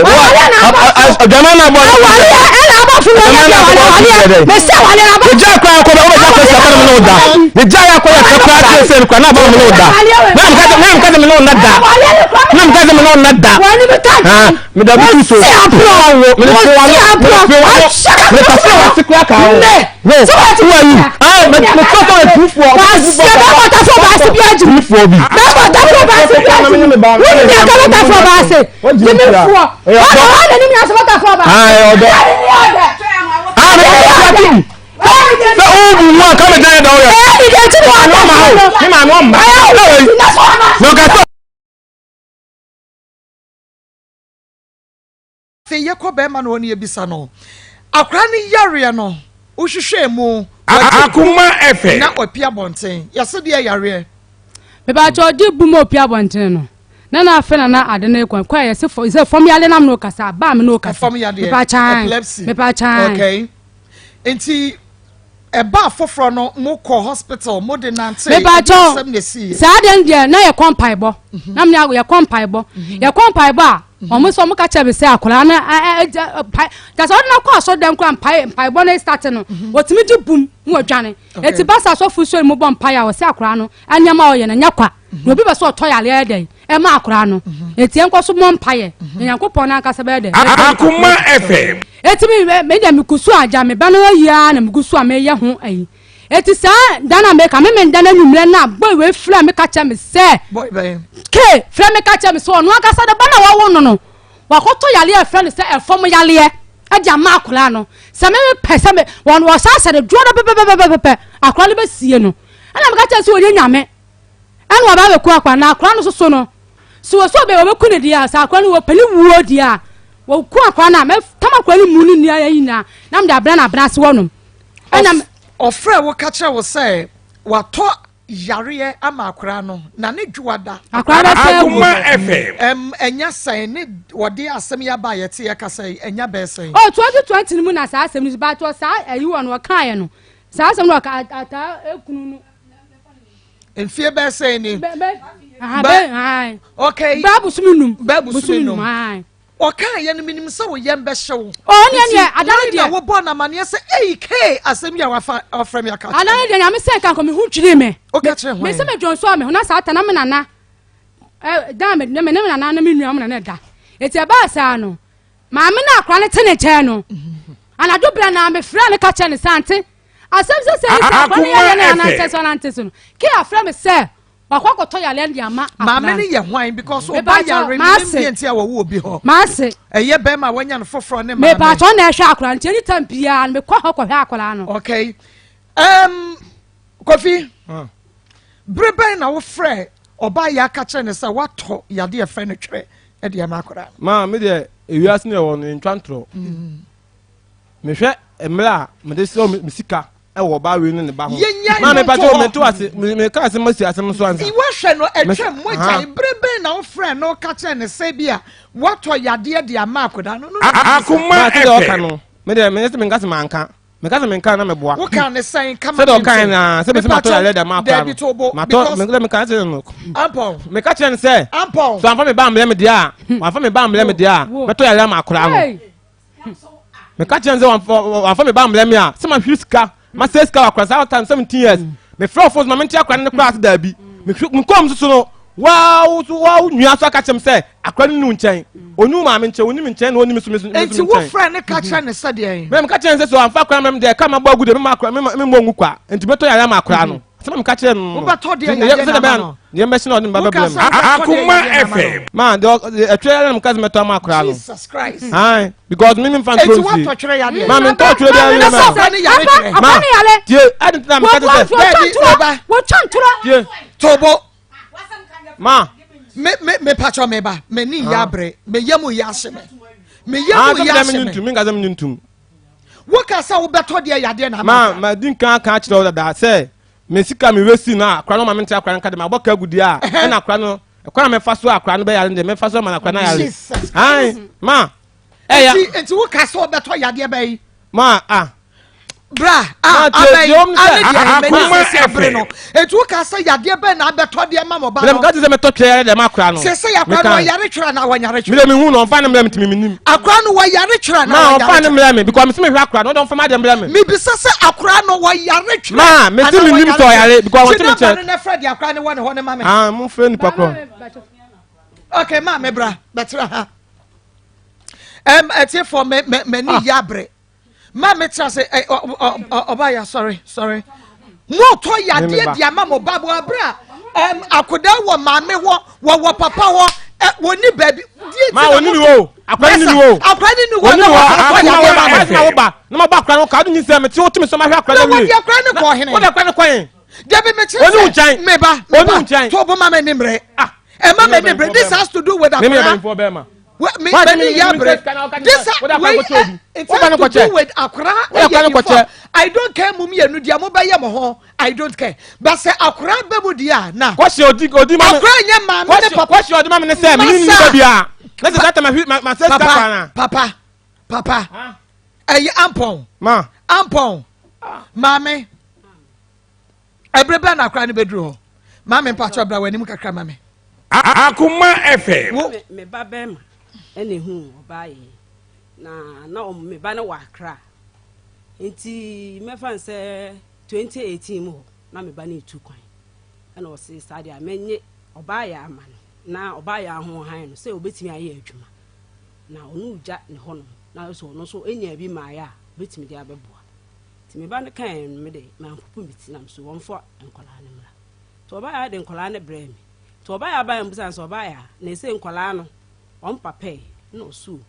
Akoma FM. Na opia bonten. Yase de yare. Me ba cho di bu mo opia bonten no. Na afa na ade na ekwan kwa yase fo ise fom yale nam no kasa ba me no kasa. Me ba chan. Me ba chan. Okay. Enti eba foforo no mo ko hospital mo de nante. Me ba cho. Sa de ndie na ye kompaibo. Na me ye kompaibo. Ye kompaibo a omo so mo ka che be se akola na da so na kwa so dem kwa mpaibo na start no. Wotimi di bum mo adwane. Eti basa so fu so mo bom pai a wo se akola no anyama oye na nyakwa. No bi be so toyale e dey. E ma akola no. Eti enko so mo mpaye. Nyankopon na akasa be dey. Akoma FM. Eti me dem kusu aja me ba no yia na me kusu a me ye ho ayi. Eti sa dana me ka me dana nwumre na boy we fra me ka cha me se boy ben ke fra me ka cha me so no aka sa da bana wa wo no wakoto yale e fra le se e fom yale e dia ma akola no se me pese me won wo sa sa de duo be akola be sie no ana me ka cha se wo nyame ana wa ba be ku akwa na akola no so no so be wo be ku ne dia sa akola no wo peli wuo dia wo ku akwa na me tama akola ni mu ni nia yi na me da bra na bra se wo no ana ofre wo kacha wo say wato yare ama akra no na ne dwuada akra Akoma FM enya sai ne wode asem ya ba yete ya kasai enya be sai 2020 ni mu na sa asem ni ba to sa ayi won wo kan ye no sa asem no ka ata ekunu no enfie be sai ni okay babu sumunum hai okan ye no minim se wo yem be hyew ne adane de wo bo na mane se AK asem ya wa from ya ka adane de nyame se kan ko me hu twire me o ka kire ho me se me dwonso me hu na sa ata na me nana da me nana na me nua me na da eti ba sa no ma me na akra ne tene che no anado bra na me fra ne ka che ne sante asem se akra ne ya na se so na ante so no ki afra me se wakwa to yale ndi ama ma me ne ye hwan because oba yare ni ntia wo obi ho ma se eye be ma wanya no foforo ne ma me ba to na ehwe akora ntia ni tampia me kwa hwe akora no okay Kofi brebe na wo frɛ oba ya ka kire ne say wato yade e fe no twere e de ma akora ma me de ewiase ne won ntwantro me hwe emla me de so me sika e wo ba we ne ba ho ma me pa to me to ase me ka ase masi ase so ansa I wa hwe no etwe moja brebe na wo friend no ka kire ne say bia wato yade de ma akora no Akoma FM me de me se me ngase manka me ka se me nka na me boa wo kan ne say kama se do kan na se be se ma to yale da ma akora ma to me ka se no Ampon me ka kire ne say Ampon so anfa me ba mle me dia anfa me ba mle me dia me to yale ma akora no me ka kire ne say anfa me ba mle me a se ma hwiska ma se ska akora sa time 17 years me flow force ma me ntia akora ne class da bi me kom so no wow nua so aka chem say akora nu nchen onu ma me nchen onu me nchen na onu me so enti wo friend ne ka kire ne say de me ka kire ne say so anfa akora me de ka ma bagu de me akora me mo ngu kwa enti beto yale ma akora no se me ka kire no wo beto de ya na no ye me se na onu ba problem Akoma FM man de atwe yale me ka se meto ma akora no Jesus Christ ai because me fan enti tro wo to twere ya de ma me to twere de na ma so friend ya de Apa ne yale tie adin na me ka say wo chantura tie tobo ma me pacho me ba me ni ya bre me yemu ya sheme me yemu ya sheme me ngazam ntum wo ka sa wo beto de ya de na ma din kan kire da say me sika me wesi na akra no ma me ntia akra nka de ma boka gudi a e na akra no akra me fa so akra no be yare de me fa so ma na akra na yare ai ma ya enti wo ka sa wo beto ya de ba yi ma bra abai Akoma FM no enti wo ka sa ya de ba na beto de ma mo ba me ka se me to twere de ma akra no se ya akra no yare twere na wa yare twere me de me hu no fa na me ntimi nim akra no wa yare twere na ma fa na me because me hwe akra no don fa ma de me mi bisa se akra no wa yare twere ma me ti me nim to yare because want me check na Fred akra ne won ho ne ma me mo fe ni pakro okay ma me bra betra ha etie for me ni yabre ma me tra say oba ya sorry mo to ya de dia ma mo babo abra akoda wo ma me wo papa wo woni baby ma woni ni wo akwani ni wo woni wo wo ba na ma ba akra no ka do nyise me ti wo timi so ma hwe akra no wo akra ne ko hene wo da akra ne ko yin Debi me che woni unchan me ba to bo ma me nimre ma me nimre this has to do with akra me be for be ma me yabre this with akra I don't care mumi enu dia mo ba ye mo ho I don't care but say akra be mu dia na kwase odi ma akra nye ma me ne papa kwase odi ma me ne say me ni ba bia na se that ma say ska papa ayi ampon mame ebrebe na akra ne bedru ho mame mpacho bra wani mu kakra mame Akoma FM me ba bema ene hu obaye na me ba na wakra enti me fan se 2018 mo na me ba na etu kwan na o se stadi amenye obaye ama na obaye ho han no se obetimi aye adwuma na onu uja ne ho no na so no so enya bi ma ya betimi dia beboa ti me ba ne kan me de ma nkopu miti na so wonfo enkola ne mra to obaye de enkola ne bremi to oba ya ba mbusa so oba ya na ese nkwala no on papa no su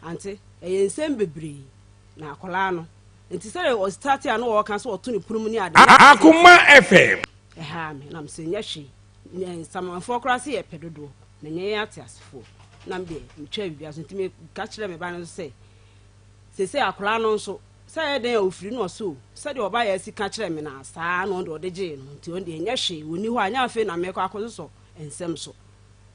ante ensem bebre na akwala no enti sere o start ya no wo kan so oto ne purum ni ade Akoma FM ha me na mse nyahwe samanfo krase ye pedodo na nye ya tiasefo na mbe mtwa bibia so ntime ka kire me ba no se akwala no so say den ofiri no so say de oba ya si ka kire me na saa no de odeje no nti on de nyahwe woni ho anya afi na me kwa akoso so ensem so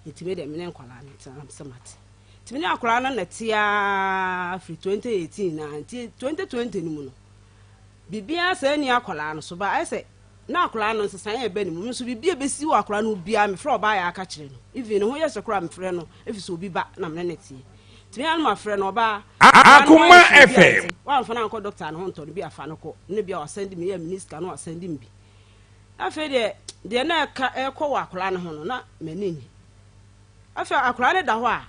ntime de me ne nkwala no tam samate ntime ne akwala no na tia free 2018 na 2020 ni mu no bibia say ni akwala no so ba ai say na akwala no nsesan ya be ni mu so bibia be si wa akwala no bia me fra oba ya aka kire no even ho yes kra me frɛ no efiso obi ba na me ne tie ntime an ma frɛ no oba Akoma FM wa mfa na nko doctor no honto no bi afa no ko ne bia wa send me ya minister no wa send me bi afa de na ka ekɔ wa akwala no ho no na manini afa akwala ne da ho a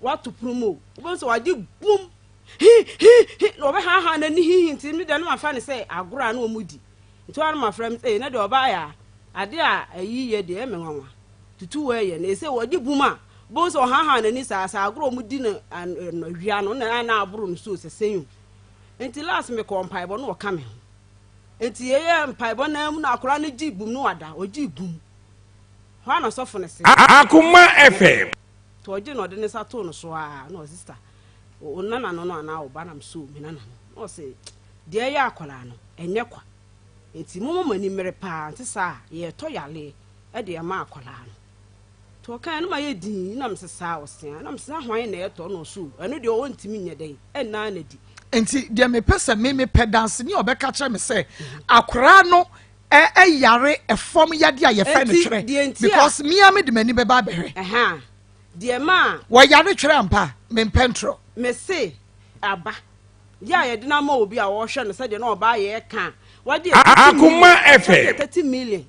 wa to promo wo so waje bum no be ha na ni hi nti mi de no afa ne say agora na omudi nti wa ma frɛ me na de oba ya ade a ayi ye de emenwanwa tutu we ye na say waje bum a bo so ha na ni sa agora omudi na hwia no na aburo no so sesenyu nti last me ko mpaebo no ka me ho enti ye mpaebo na mu na akora ne gibum no wada o gibum Hwa na sofo ne se. Akoma FM. To oje no de ne sa to no so a no sister. O nana no no ana oba na mso mi nana no. No se de ya akola no enye kwa. Enti mo mani mere pa nti sa ye to yale e de ma akola no. To kan no ma ye din na msesa osia na msesa hwan na ye to no so. Eno de o ntimi nye den. Enna na di. Enti de me pese me pedance ni obeka kire me se akora no yare efom yade a ye fe no twere because me am de mani be ba behwe de ma wo yare twere ampa me pentro me se aba ya ye de na ma obi a wo hwe no se de na oba ye ka wo de Akoma FM 30 million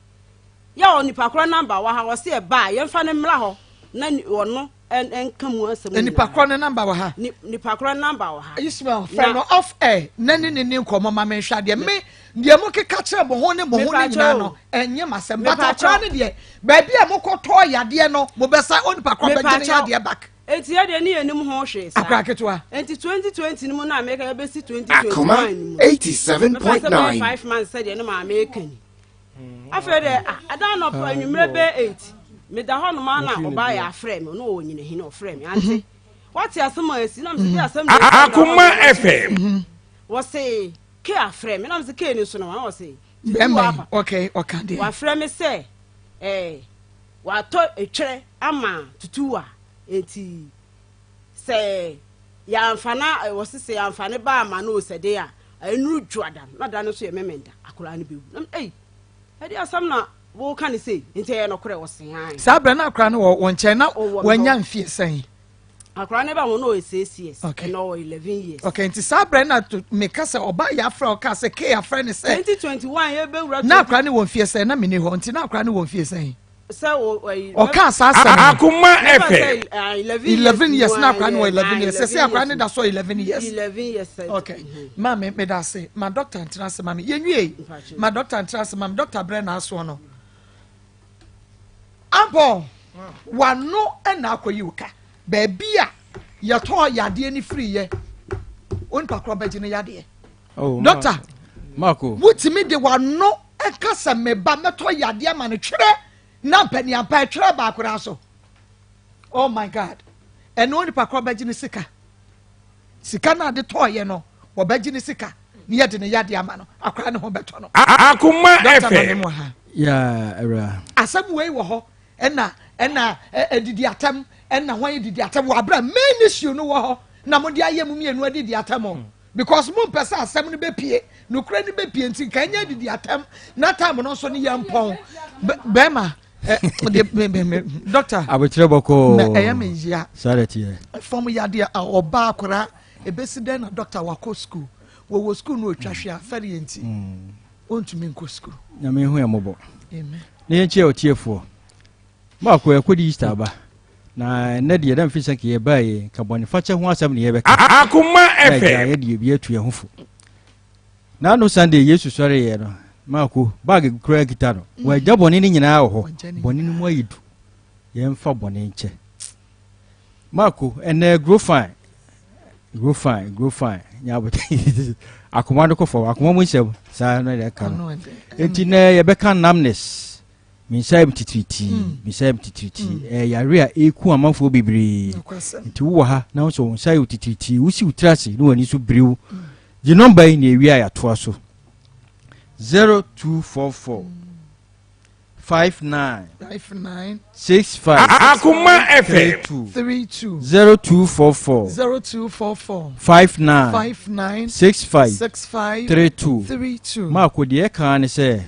ya oni pakora number wa ha wo se e ba ye mfa ne mra ho na ono enka mu asem ni pakora ne number wa ha ni pakora number wa ha Ismail friend off air nani ni nkomo ma me hwa de me de mo keka kire bo ho ne nyina no enye masem but akora ne de ba bia mo koto yade no mo besa oni pakora ba gine yade back enti ya de ni enim ho hwe sa akora ketwa enti 2020 ni mu na America be si 2021 Akoma 87.9 5 months said de na America ni afede ada no pa nwumre be 8 me da ho no ma na oba ya frame no o nyine hi no frame ante what ya some asi na me asem Akoma FM wo say ke a frame na me ke ni so na wo say okay okande wa frame say wa to etwere ama tutuwa enti say ya mfana wo say ya mfane ba ama no sede a enu dwoada na da no so ye memenda akora ne bewu na edi asam na wo kan say enti ye no kore wo sen han sabra na akora ne wo nche na wanya mfie sen akora ne ba wo no 6 years no 11 years okay nti sabra na me kasa oba ya fra o kasa ke ya fra ne say 2021 ye be wura na akora ne wo mfie sen na me ne ho nti na akora ne wo mfie sen so o ka sa Akoma FM 11 years na akora ne wo 11 years say akora ne da so 11 years 11 years okay ma me da say ma doctor ntina se ma me yenwie ma doctor ntina se ma me doctor bre na aso no ampo wano na akoyi uka ba bia ye to yade ni free ye on pakro ba gine yade oh doctor Marco wutimi de wano kasa me ba meto yade ma no twere na pani ampa twere ba akora so oh my god and on pakro ba gine sika na de to ye no wo ba gine sika ni yade ne yade ama no akora ne ho beto no Akoma FM ya era asam wei wo ho ena edidi atam ena hwan edidi atam wa bra main issue no wo ho na mo de ayem mienu edidi atam because mo pesa asam no be pie no kura ni be pie ntin kan nya edidi atam na time no so ne yampon be ma doctor abotire boko na eyame ya sarati form yade a oba akora ebesiden na doctor wako school wo school no twahwe afere enti ontumi nko school na me hu yamobo amen ne yenche otiefo Marco yakodi Easter ba na na de yadam fisa ke yebaye ka boni fache ho asam ne yebeka Akoma FM ya de bi atu yehufo na no Sunday Yesu sore ye no Marco bag kura guitar no wa ja boni ni nyina ho boni ni mu ayidu ye mfa boni nche Marco ene grow fine nya bote Akoma do ko fo Akoma mu nsem sa no de ka no enti na yebeka namness Misai mtititi yare a eku amanfo bebre nti wo ha na so nsai utititi usi utrase no ani so brew the number in area ya to so 0244 59 65 Akoma FM 32 0244 59 65 32 Marco de ka ne se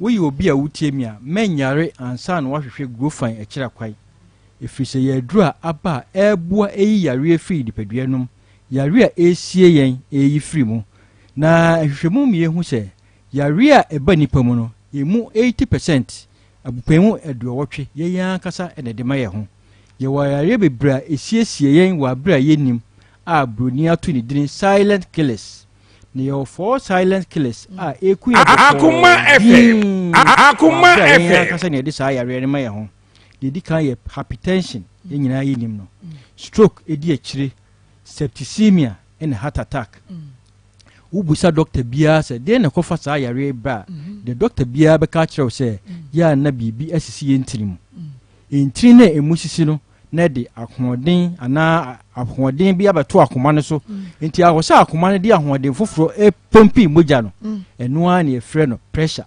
we obi a wutiemi a menyare ansa na wahwehwe grofan ekira kwai efise ye dura aba ebua eyi yare efiri dipaduanum yare a esie yen eyi firi mu na hwehwemu mie hu se yare a eba nipa mu no emu 80% abupemu eduowotwe ye yan kasa enedema ye ho ye wa yare bebra esiesie yen wa bra yenim a broni ato ni din silent killers ne yo for silent killers eku ya Akoma FM Akoma FM kasa ne de sa yare ne ma ye ho de di kan ye hypertension ye nyina ye nim no stroke edi akire septicemia and heart attack ubusa doctor bia say de na kofa sa yare ba the doctor bia be ka kire say ya na bibi asisi entirim entiri na emusisi no na de ahoden ana ahoden bia beto akoma no so enti ahosa akoma no de ahoden foforo pompi moja no eno a na efre no pressure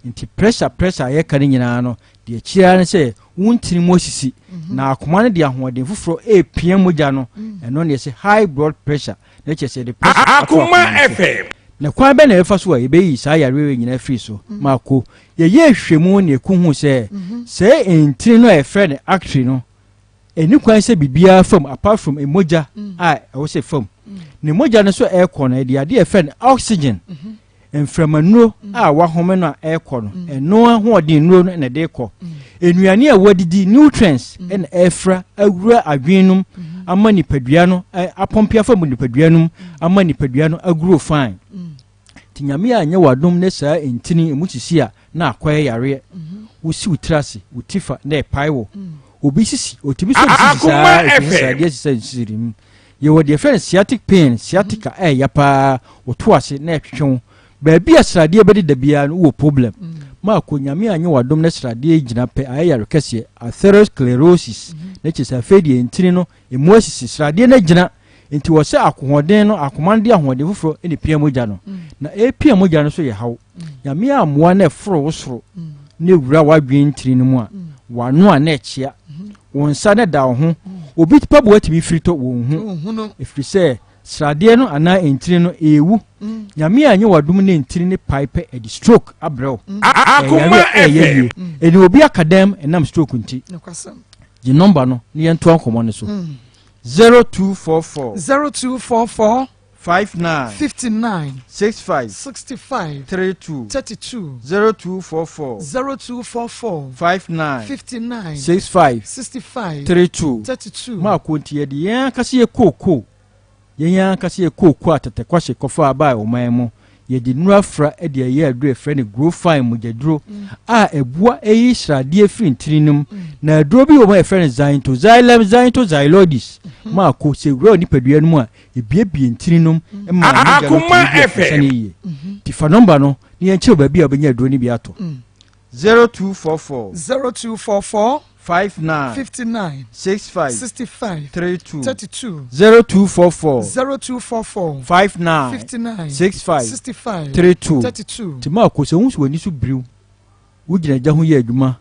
enti pressure ye kan nyina no de chia no say wuntiri mosisi na akoma no de ahoden foforo pia moja no eno na say high blood pressure na che say the pressure Akoma FM na kwa be na efa so a be yi sa yare nyina free so mako ye hwemu na ekuhu say entiri no efre ne actually no eni kwan se bibia from apart from emoja I will say from ne moja no so aircon na dia de efen oxygen enframanuro wa home no aircon no eno ho odi nuro no na de kɔ enuane a wadidi nutrients en efra awura adwenum ama nipadua no apompia from nipadua no ama nipadua no agro fine tinyame a nya wadom ne saa entini emusisi a na akwaye yare wusi utrase utifa na epaiwo obi sisi otimi so sisi ye wo de friend sciatic pain sciatica yapa otoase na etwetwe baabi asrade be de bia no wo problem ma ko nyame anye wadom na srade gina pe ayare kese atherosclerosis na chesa fedi entini no emu asisi srade na gina enti wo se akohoden no akomande ahoden foforo ene pia moja no na pia moja no so ye hawo nyame amoa na eforo wosoro na ewura wadwen ntiri no mu a wano a na echia wonsa na da ho obi tipa bo atimi frito wo hu efri se srade no ana entiri no ewu nyame anye wadum na entiri ne pipe e di stroke abrew Akoma FM eni obi akadem enam stroke nti the number no ne yento ankomo ne so 0244 59 65 32 0244 59 65 32 ma konti yedi yan kase ye koko yan kase ye koko atete kwashe kofa aba o manmu yedi nura fra e de ye adure frɛ ne grow fine mujaduro a ebua eyi srade afiri ntirinum na aduro bi wo ma frɛ ne xylem xyloides ma ko se wura ni padua no mu a ebiebie ntirinum ma Akoma FM ti fa number no ni en che ba bia obenya aduro ni bi ato 0244 59 65 32 0244 59 65 32 ti ma ko se hunsu wani su briu wugina ja ho ye adwuma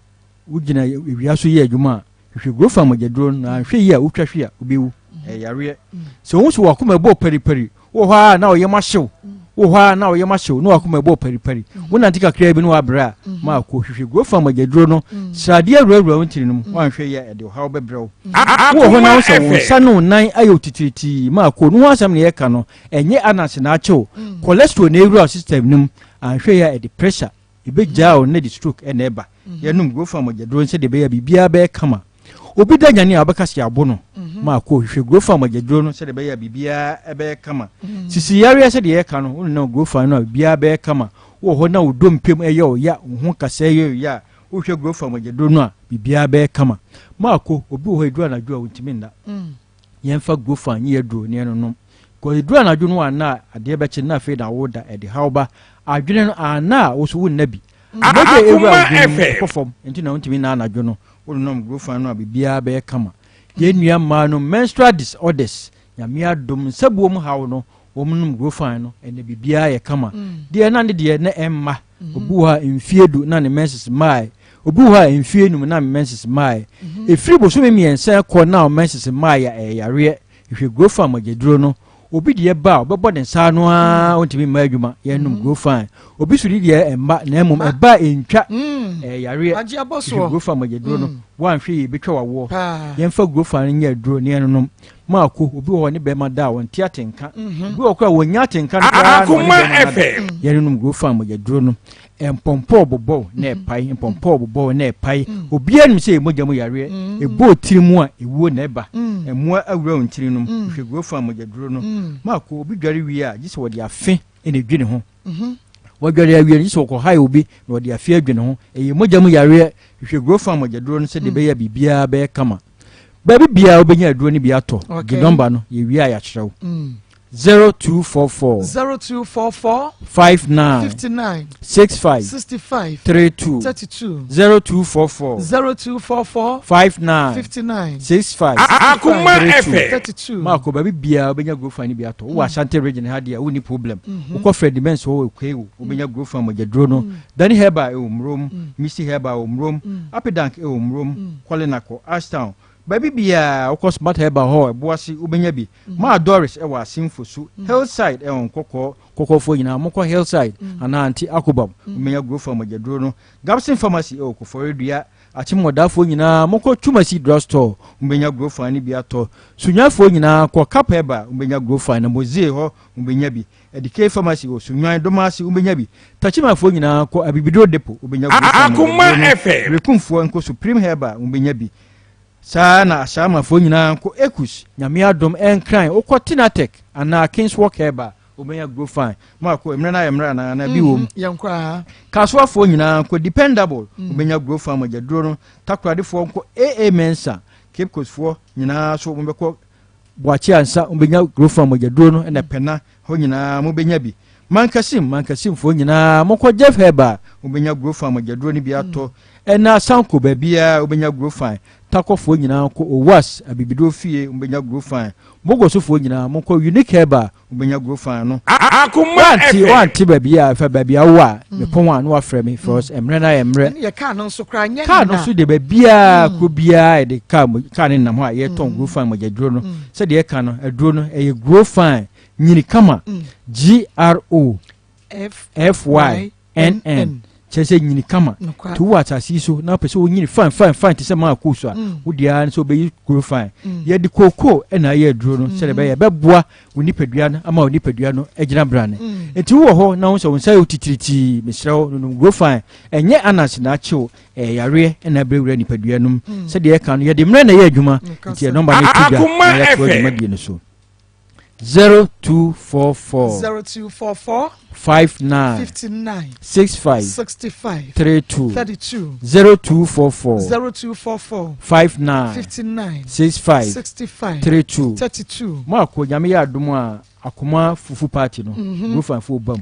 wugina ewia so ye adwuma hwe grofa magedro na hwe ye a wotwahwe a obewu yare se hunsu wa kuma bo periperi wo ha na oye mahyew wo ha na oye mahyew no wa kuma bo periperi wona ntika kra bi no abra ma ko hwe grofa magedro no srade awurawura wontirinum wan hwe ye de ha obebrew wo ho na wo se wonsa no nan ayo titiriti ma ko no asam ne ye ka no enye anase na achew cholesterol na ewura system nim an hwe ye de pressure ibejao na di stroke eneba yenum grofa magedro nse de be ya bibia be kama obi da nyane abakasi abono ma ko hwe grofa magedro no se de be ya bibia ebe kama sisi yare se de ye ka no wo na grofa no bibia be kama wo ho na odompem eye o ya ho kasa ye ya wo hwe grofa magedro no a bibia be kama ma ko obi wo edura na dua wontimi nda yemfa grofa nye eduro ne no no ko edura na dwo no ana ade be che na fe da woda e de hawba adwene no ana wo so won nabi Akoma FM perform enti na wontimi na anadwo no wonom grofa no bibia be kama ye nua ma no menstrual disorders nyame adom sabuom hawo no womnum grofa no ene bibia ye kama de na de na emma obu ha mfiedu na ne menses mai obu ha mfienum na menses mai efiri boso memiensa ko na menses mai ya yare hwe grofa magedro no obi de ba obebo den sa no a ontimi ma adwuma ye num grofa obi suri de emma na emum eba entwa yare grofa magedro no wan hwe ye betwa wawo yemfa grofa no nya aduro ne no ma ko obi wo ne be ma da won tiatenka obi wo kwa wonya atenka no Akoma FM ye num grofa magedro no empompo bobo na epai empompo bobo na epai obi anum se moja mo yare ebo tirimu a ewuo na eba emu awura ntirinum hwe grofa magedro no ma ko obi dware wi a gise wo de afe ene dwene ho wadware awie gise wo ko hai obi na wo de afe adwene ho eye moja mo yare hwe grofa magedro no se de be ya bibia be kama baby bia obenya aduro ni bia to the number no ye wi a ya kyerɛw 0244 59 65 32 0244 59 65 Akoma FM 32 Marco baby bia obenya grow fan bi ato wo Ashanti region ha dia wo ni problem wo Fred Men's wo kweu obenya grow fan mojedro no Dani Heba e omrom Missy Heba omrom Apedank e omrom Kwalenako Ashtown baby bia wo smart Heba ho eboase obenya bi ma Doris e wa Asimfosu Hillside e on kokko fo nyina mokọ Hillside ana anti Akobam obenya grow fan mojedro no Gabson Pharmacy e okoforedua achimodafo nyina mokọ Tumasi drugstore umbenya grow fan bi ato sunyafo nyina kwa Kapeba umbenya grow fan na mozie ho umbenya bi edike pharmacy o sunyan domasi umbenya bi tachimafo nyina kwa Abibido depo umbenya grow fan Akoma FM rekumfo nko Supreme Herba umbenya bi sana ashamafo nyina kwa Ekus nyame adom enkran okọ Tinatek ana Kingswalk Herba obenya grow fine mako emra na bi wom yankwa kaswafo nyina ko dependable obenya grow fine mojedro no takradefo ko AA Mensa Cape Coast fo nyina so mbeko boachi ansa obenya grow fine mojedro no na pena ho nyina mobenya bi mankasim fo nyina moko Jeff Heba obenya grow fine mojedro ni bi ato ena sanko babia obenya grow fine takofo nyina ko Owas Abibido fie obenya grow fine mogosofo nyina moko Unique Heba obenya grow fine no Akoma FM wanti babia fa babia wa me pon wa no afre me first emre na emre ye ka no so kra nya ka no so de babia ko bia de ka ne nam ho a ye ton grow fine mojedro no se de ka no adro no e grow fine nyini kama GROFYNN chese nyini kama tu wata siso na pese wo nyini fine te se Maa Akos a wo dia so be grow fine ye di koko na ye adro no se de be ye beboa wo nipadua no ama wo nipadua no agina brane enti wo ho na wo so wonsa yo titiriti mesrew no grow fine enye anas na achew yare na brewura nipadua no se de ye ka no ye de mre na ye adwuma enti number ne tiga na ye ko adwuma bi no so 0244 59 65 32 0244 59 65 32 Marco nyame ya adom a Akoma fufu party no grofa fo bam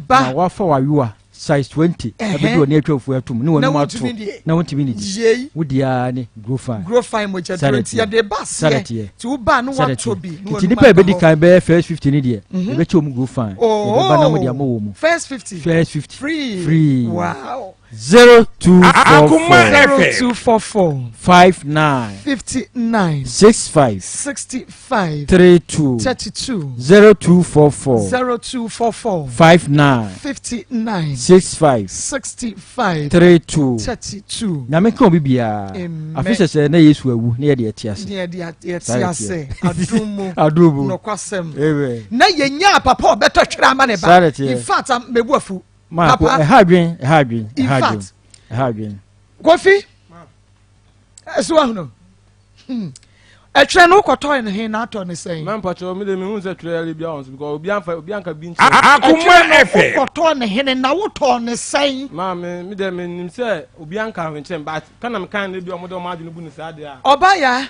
na wafa wawiwa size 20 abedo ne atwafu atum ne wonu ato na wonti minute wodia ne grofa mojedro ya de bass ye ti wo ba no wato bi ti nipa ebedi kan be first 50 ne de e be che om grofa e ba na mo dia mo wo mu first 50 free wow 0244 59 65 32 0244 59 65 32 na me kan bibia afise se na Yesu awu na ye de atiase adumu no kwasem na yenya papa obeto twere ama ne ba in fact mebu afu papa hadwen Kofi eso ahunu etwe no kwoto ne he na ato ne sen man pacho me de me hu se twere bia on because obi anka bi nche Akoma FM kwoto ne he na woto ne sen ma me de me nim se obi anka ho nche but kana me kan ne bi omo de omo adwene bu ne sa de a oba ya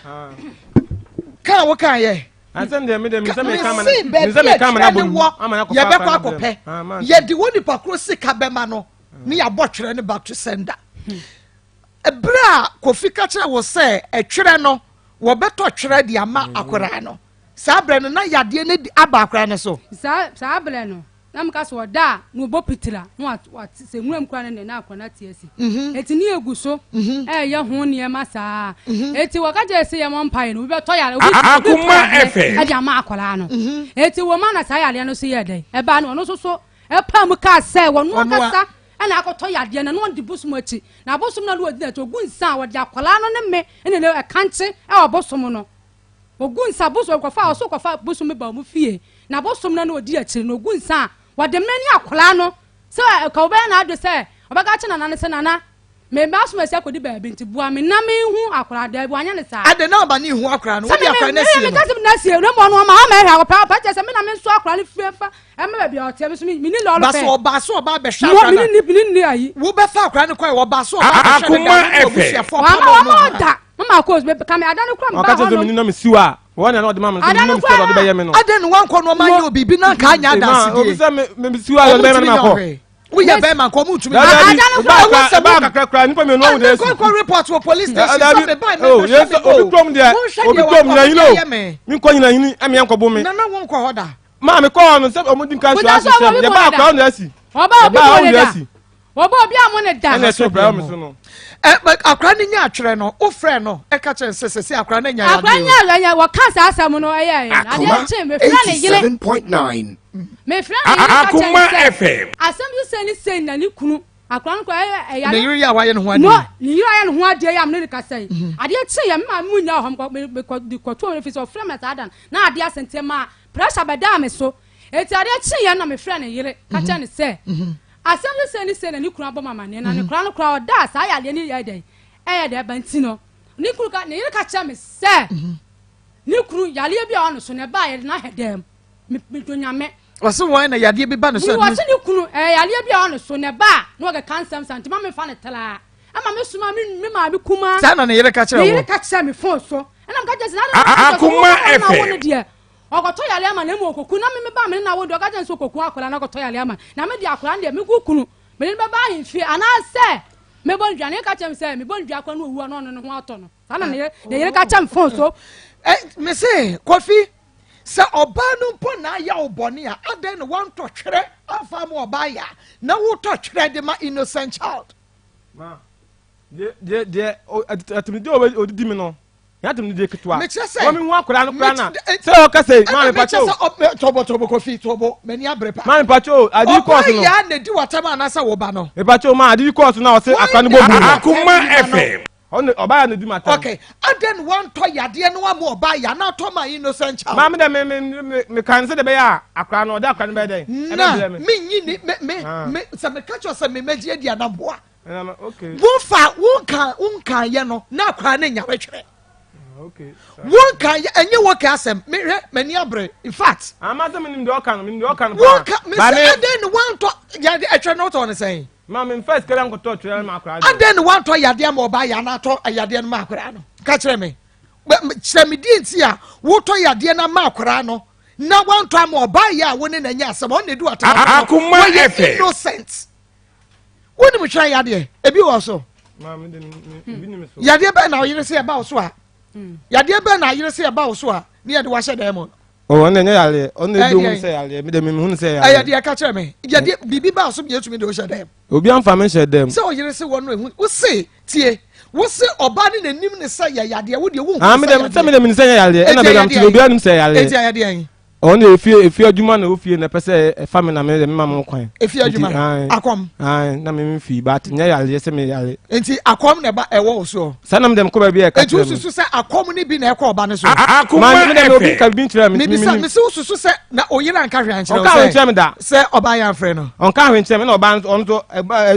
kan wo kan ye ansem de me de me se me kama na bo amana ko fa ye be kwa akopɛ ye di woni pakro sika be ma no ni ya botwere ne back to sender ebra Kofi ka kire wo se etwere no wo beto twere di ama akora no sa bre no na yade ne aba akora ne so sa bre no na mka so da no bopitira no wat se nwuram kura ne na akona tiesi eti ni eguso ye ho ne ma saa eti wakaje se ye mompai no beto yare Akoma FM aja ma akora no eti wo ma na sa yare no so ye dai e ba no no so e pa mu ka se wo no kasa ana akoto yade na no ndi busum achi na busum na lo odi na to gunsa wo de akola no ne me ene le kanche e obusum no ogunsa busum kofa so kofa busum ba mu fie na busum na odi achi no gunsa wo de mani akola no se ka obe na ado se obaga chi na nane se nana me basum ase akodi ba binti bua me na me hu akola da bu anya ne sa ade na oba ni hu akola no wo de akola na sie me kasi na sie no mo no ma ha pa pa se me na me nso akola ne fiefa e me ba bia o tie me so me ni lolo fe ba so ba be sha akola ni ayi wo be fa akola ne kwai wo ba so ba Akoma FM Mama Akos be kam ada ne kura mba ka se me ni na me siwa One and all the mama. I don't know what the Yemen. I don't want one man you be na kanya dance. Maybe see why the we have been come to me. I don't know this. Go report to police station. Oh, yes, come there. You know. Me calling you, I mean, Uncle Boomy. No one call her. Mamma call on some of the country. The back on the sea. Oba bia mo ne da. Na so problem so no. Akra ne nya atwere no, o frɛ no, e ka kyerɛ sese akra ne nya ya. Akra nya ya wo ka sa asam no eye. Ade che me fra ne yele. 7.9. Me fra ne yele. Akoma FM. Asam you say ni say na ni kunu. Akra no ko ya. Ne yiri ya wa ye no ho ade. No, ni yiri ya no ho ade ya me ne ka say. Ade che ya me ma mu nya hom ko me ko to me fi so fra me ta dan. Na ade asentema pressure be da me so. Eti ade che ya na me fra ne yele. Ka kyerɛ ne say. Asem say na ni kura bo mama ne na ne kura no kura oda sa ya le ni ya den e de banti no ni kuru ka ne yire ka cha me se ni kuru ya le bia ono so ne ba ya na hedem me do nyame wase won na yade bi ba no so ni wase ni kuru ya le bia ono so ne ba no ga kansam santima me fa ne tela ama me suma me ma me kuma sa na ne yire ka cha wo ne yire ka cha me fon so na me ka je na Akoma FM ogoto yale ama na mu okoku na me ba me na wo do ga jenso okoku akola na ogoto yale ama na me di akola na me kukunu me ni ba ba himfi ana se me bon dwane ka chem se me bon dwa kwa no owu no no ho ato no sana ne yere ka chem fon so me say Kofi se oba no po na ya obone a adan no wan to twere afa mo oba ya na wo to twere de ma innocent child ma de atumidi odidi me no yatum de ketwa wo me ho akora no kra na se o ka sei ma me pacho tobo Kofi tobo mani abrepa ma me pacho adi course no ya na di watama na sa wo ba no me pacho ma adi course na o se akra no bobu Akoma FM on oba ya na di mata okay aden wan to yade no am oba ya na to ma innocent child ma me de me kan se de be ya akra no de akra no be dey me nyini me se me catch us me meji dia na boa okay wo fa wo kan ye no na akra na nya wetwere okay one can enye work asem me hwe mani abre in fact amata me nim de oka no one can me say aden one to ya de etwe no to ne say ma me first kere nko to twere ma akra aden one to ya de ma oba ya na to ya de ma akra no ka kire me kire me di nti a wo to ya de na ma akra no na one to ma oba ya wo ne na nya asem on ne du ata Akoma FM innocent woni mo try ya de ebi wo so ma me de bi ni me so ya de ba na o yire say ba so a yade be na yire say ba wo so a ne yade wa hye dem o on nya yale on ne do hun say yale me de me hun say yale yade ka kire me yade bibi ba so be etumi de wo hye dem obi amfa me hye dem say o yire say wonu ehun wo say tie wo say oba ne nanim ne say yade wo de wo hu me de me say yale e na be gam ti obi anum say yale e ti yade an on efie adwuma na ofie na pese family na me ma mo kwan efie adwuma akom na me fi but nya yale se me yale enti akom na ba ewo so sanam dem ko ba bi e ka enti ususu se akom ni bi na e ko oba ne so Akoma me dem obi ka bi ntira me me se ususu se na oyira nka hwe an kire o ka hwe ntira me da se oba ya frɛ no on ka hwe ntira me na oba on to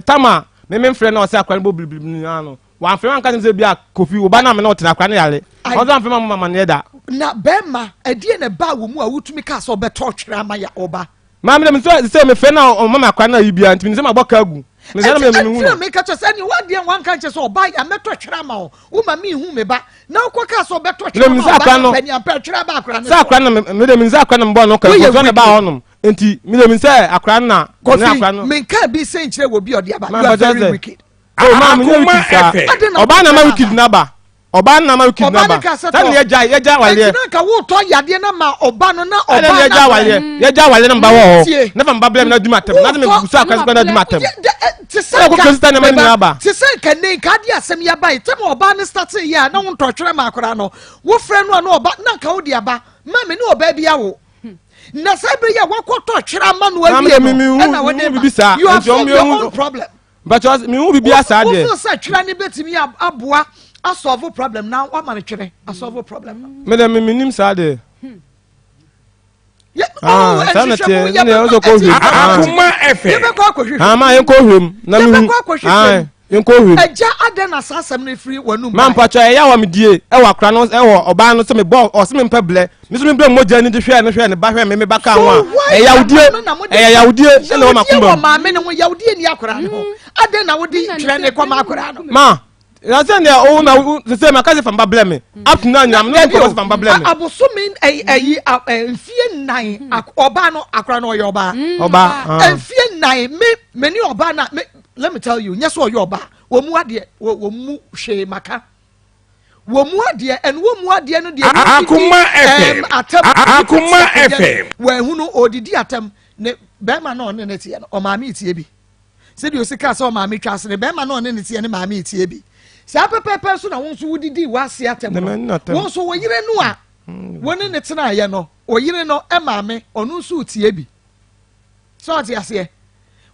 tama me frɛ na o se akwa bo blibli na no wa frɛ man ka se bi a Kofi oba na me na o tena akwa ne yale o so frɛ mama ne da na bema edie ne ba wo mu a wutumi ka so beto twere ama ya oba ma me so say me fe na mama kwa na yibia ntimi se ma boka agu me se na me hu me ka cho say ni wa de wan kan che so oba ya meto twere ama wo ma me hu me ba na ko ka so beto twere ama ba ni ampa twere ba akra na sa akra na me de me za akra na mbo no ka so na ba honum enti me de me say akra na akra no me ka bi se nchire wo bi odi aba you are very wicked oh ma me oba na ma wicked na ba oba na ma kidnapper tan ye ja wale na ka wo to yade na ma oba no na oba na ye ja wale na mba wo na fa mba blem na duma tem na me busa kwase na duma tem ti se ko kristian na mani aba ti se ka ne ka dia asem ya bai tem oba ne start ya na wo to twere ma akora no wo frɛ no na oba na ka wo di aba ma me ne oba bia wo na sabre ya wakoto twere ma no awie na wo de bibisa no problem but me hu bibia sa de wo so twere ne betimi aboa a solve problem now what man twere a solve problem me dem me nim sa de sana te ne o zo ko hwem Akoma FM ye be kwa kohwem ma yen ko hwem na me yen ko hwem eja aden na sasem na free wanum man pacho e ya wa me die e wa kra no e wo oba no se me bo o se me peble mi so me bre moja ni de hwe ne ba hwe me ba ka ho e ya udie se na o makumba ma me ne ho ya udie ni akora no aden na wodi twere ne kwa ma akora no ma Rasen ya o na se ma ka se famba blame up to now am no ko se famba blame abosomin enfie nan oba no akra no yoba enfie nan me ni oba na let me tell you nyese o yoba wo mu ade wo mu hwe maka wo mu ade en wo mu ade no de Akoma FM Akoma FM wo hunu odidi atam ne be ma no ne tie no o ma mi tie bi se de o sika so o ma mi twase ne be ma no ne tie ne ma mi tie bi sa pepepe so na won so wudidi wase atem won so wo yire no a woni ne tena ye no o yire no e ma me onu so tie bi so ti ase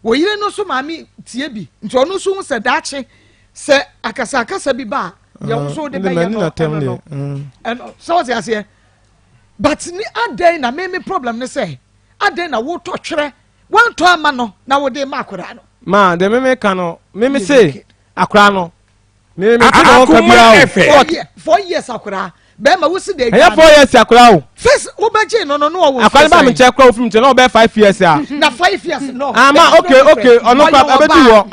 wo yire no so ma mi tie bi nti onu so se daache se akasa bi ba ye won so de be ye no and so ti ase but ni aden na me problem ne say aden na wo to twere wan to ama no na wo de ma akora no ma de me ka no me say akora no me Akoma FM 4 years akora be ma wo si de ya 4 years akora o first wo ba je no wo akora ba me che akora ofim che no be 5 years a na 5 years no ma okay ono kwa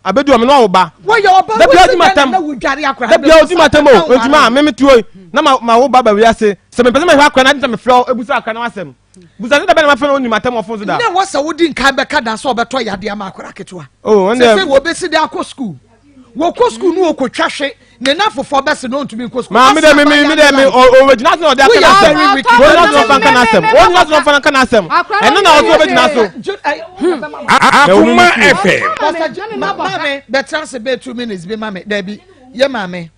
abedu me no wo ba wo yo oba wo na wo dware akora da bia odi matam o ntuma me tuo na ma wo ba wi ase se me pese me hwa akora na nta me flo ebusa akora na wasem busa da be na ma fe no ni matam ofo so da na wo sa wo di nkan be ka da so obeto yade ama akora ketwa oh se wo be si de akọ school wo ko school no ko twahwe ne na fofo be se no ntumi ko school ma me o original no da kana sem wo na so fan kana sem wo na so fan kana sem eno na o original so Akoma FM mame be trans be 2 minutes be mame da bi ye mame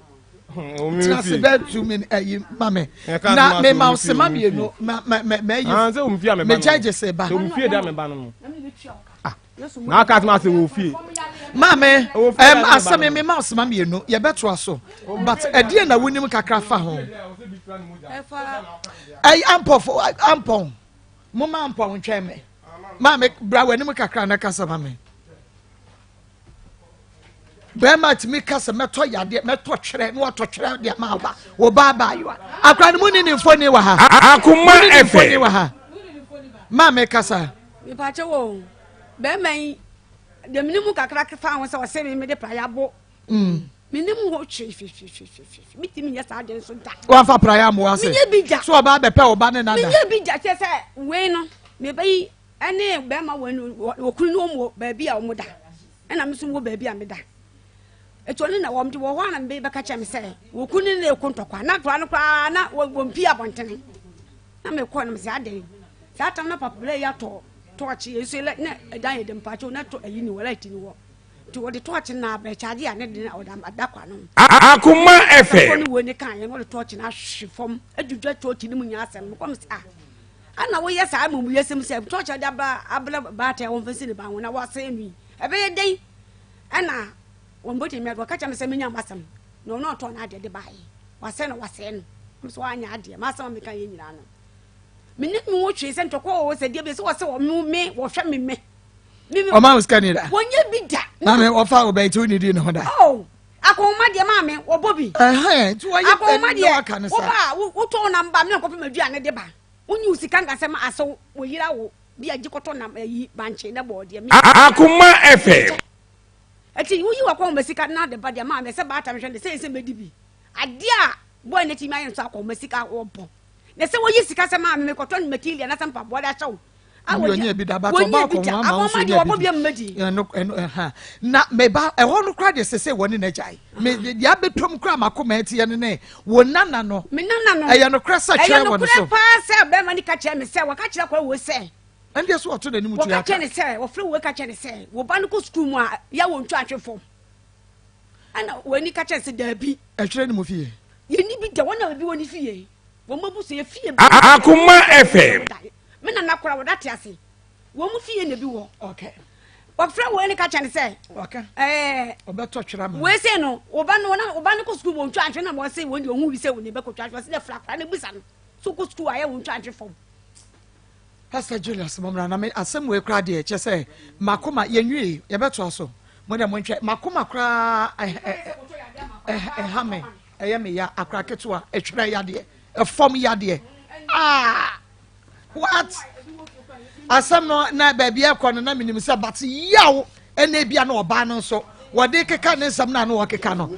trans be 2 minutes mame na me ma se mame no ah se o mfia me ba me charge se ba o mfia da me ba no na aka ma se wo fie mame asame me ma se mame no ye beto aso but adie na wonim kakra fa ho ampon mo ma ampon ntwe me mame bra wanim kakra na kasa mame be ma ti me kasa meto yade meto twere no to twere de ma ba wo ba yo akra no ni mfoni wa ha Akoma FM mame kasa me pa che wo be man de minimu kakra fa ho se o se me de pra ya bo minimu ho twi mitimi ya sa de so da wa fa pra ya mo ase me bi ja so ba be pe o ba ne nada me bi ja che se we no me bai ene be ma wanu okunu no mo ba bi a mo da ena me so mo ba bi a me da etoni na wo mde wo ho na me be ka che me se okunu na ekontokwa na to an kwa na wo mpi abontene na me ko na me se ade sa tam na papa ya to torch yeso le na dan ye dem pacho na to ayi ni wala ti ni wo to wo de torch na be charge ya ne de na odam adakwa no Akoma FM ni wo ni kan ye no torch na hwefom adudwa torch ni mu nya asem ko me ana wo ye sa amu yesem se torch da ba abla ba ta won fasi ni ba wona wa se ni ebe ye den ana won boti me do ka cha me se me nya masem no no to na de ba yi wa se no so anya ade masem me kan ye nyina no mini mi wo twe se ntoko wo se dia be se wo se wo me wo hwe me o ma uskani da wonye bi da na me wo fa wo be tu ni di no da oh akoma de ma me wo bobi tu wo ye akoma de wo ba wo to na mba me ko pe maduane de ba wonyi usika ngase ma aso wo yira wo bi agikoto na yi banche na bo de me Akoma FM ati wo yi wa ko masika na de ba de ma me se ba ta me hwe de se me di bi ade a boy na ti ma yen so akoma masika wo bo ne se wo yi sika se ma me koto material na sampa bo da chawo awo nye bi da ba to ba ko ma so nye bi na me ba e ho no kra de se woni na jai me ya betom kra makoma eti ne ne wo nana no me nana no e ya no kra sa kire wo no so pa se be ma ni ka kire me se wo ka kire kwa wo se ande so oto na ni mutu ya wo ka kire ne se wo fre wo ka kire ne se wo ba no ko school mu a ya wo ntwa atwefo ana wo ni ka kire se da bi e kire ni mu fie ye ni bi da wona bi woni fie wo mabu se fie Akoma FM me na nakora wo date ase wo mu fie na bi wo okay wo fra wo ni ka chane se okay obeto twera ma we se no wo ba no ko school wo ntwa antwe na mo se wo ndi ohu bi se wo ne be ko twatwa se na fra fra na bisa no so ko school aye wo ntwa antwe fom Pastor Julius Momra na me asem we kra de che se makoma yenwie ye beto aso mo de mo ntwe makoma kra hame eye me ya akra ketua etwera ya de fom ya de what asam no na baby e kono na minim se but yaw ene bia na oba no so wode keka ne nsam na no okeka no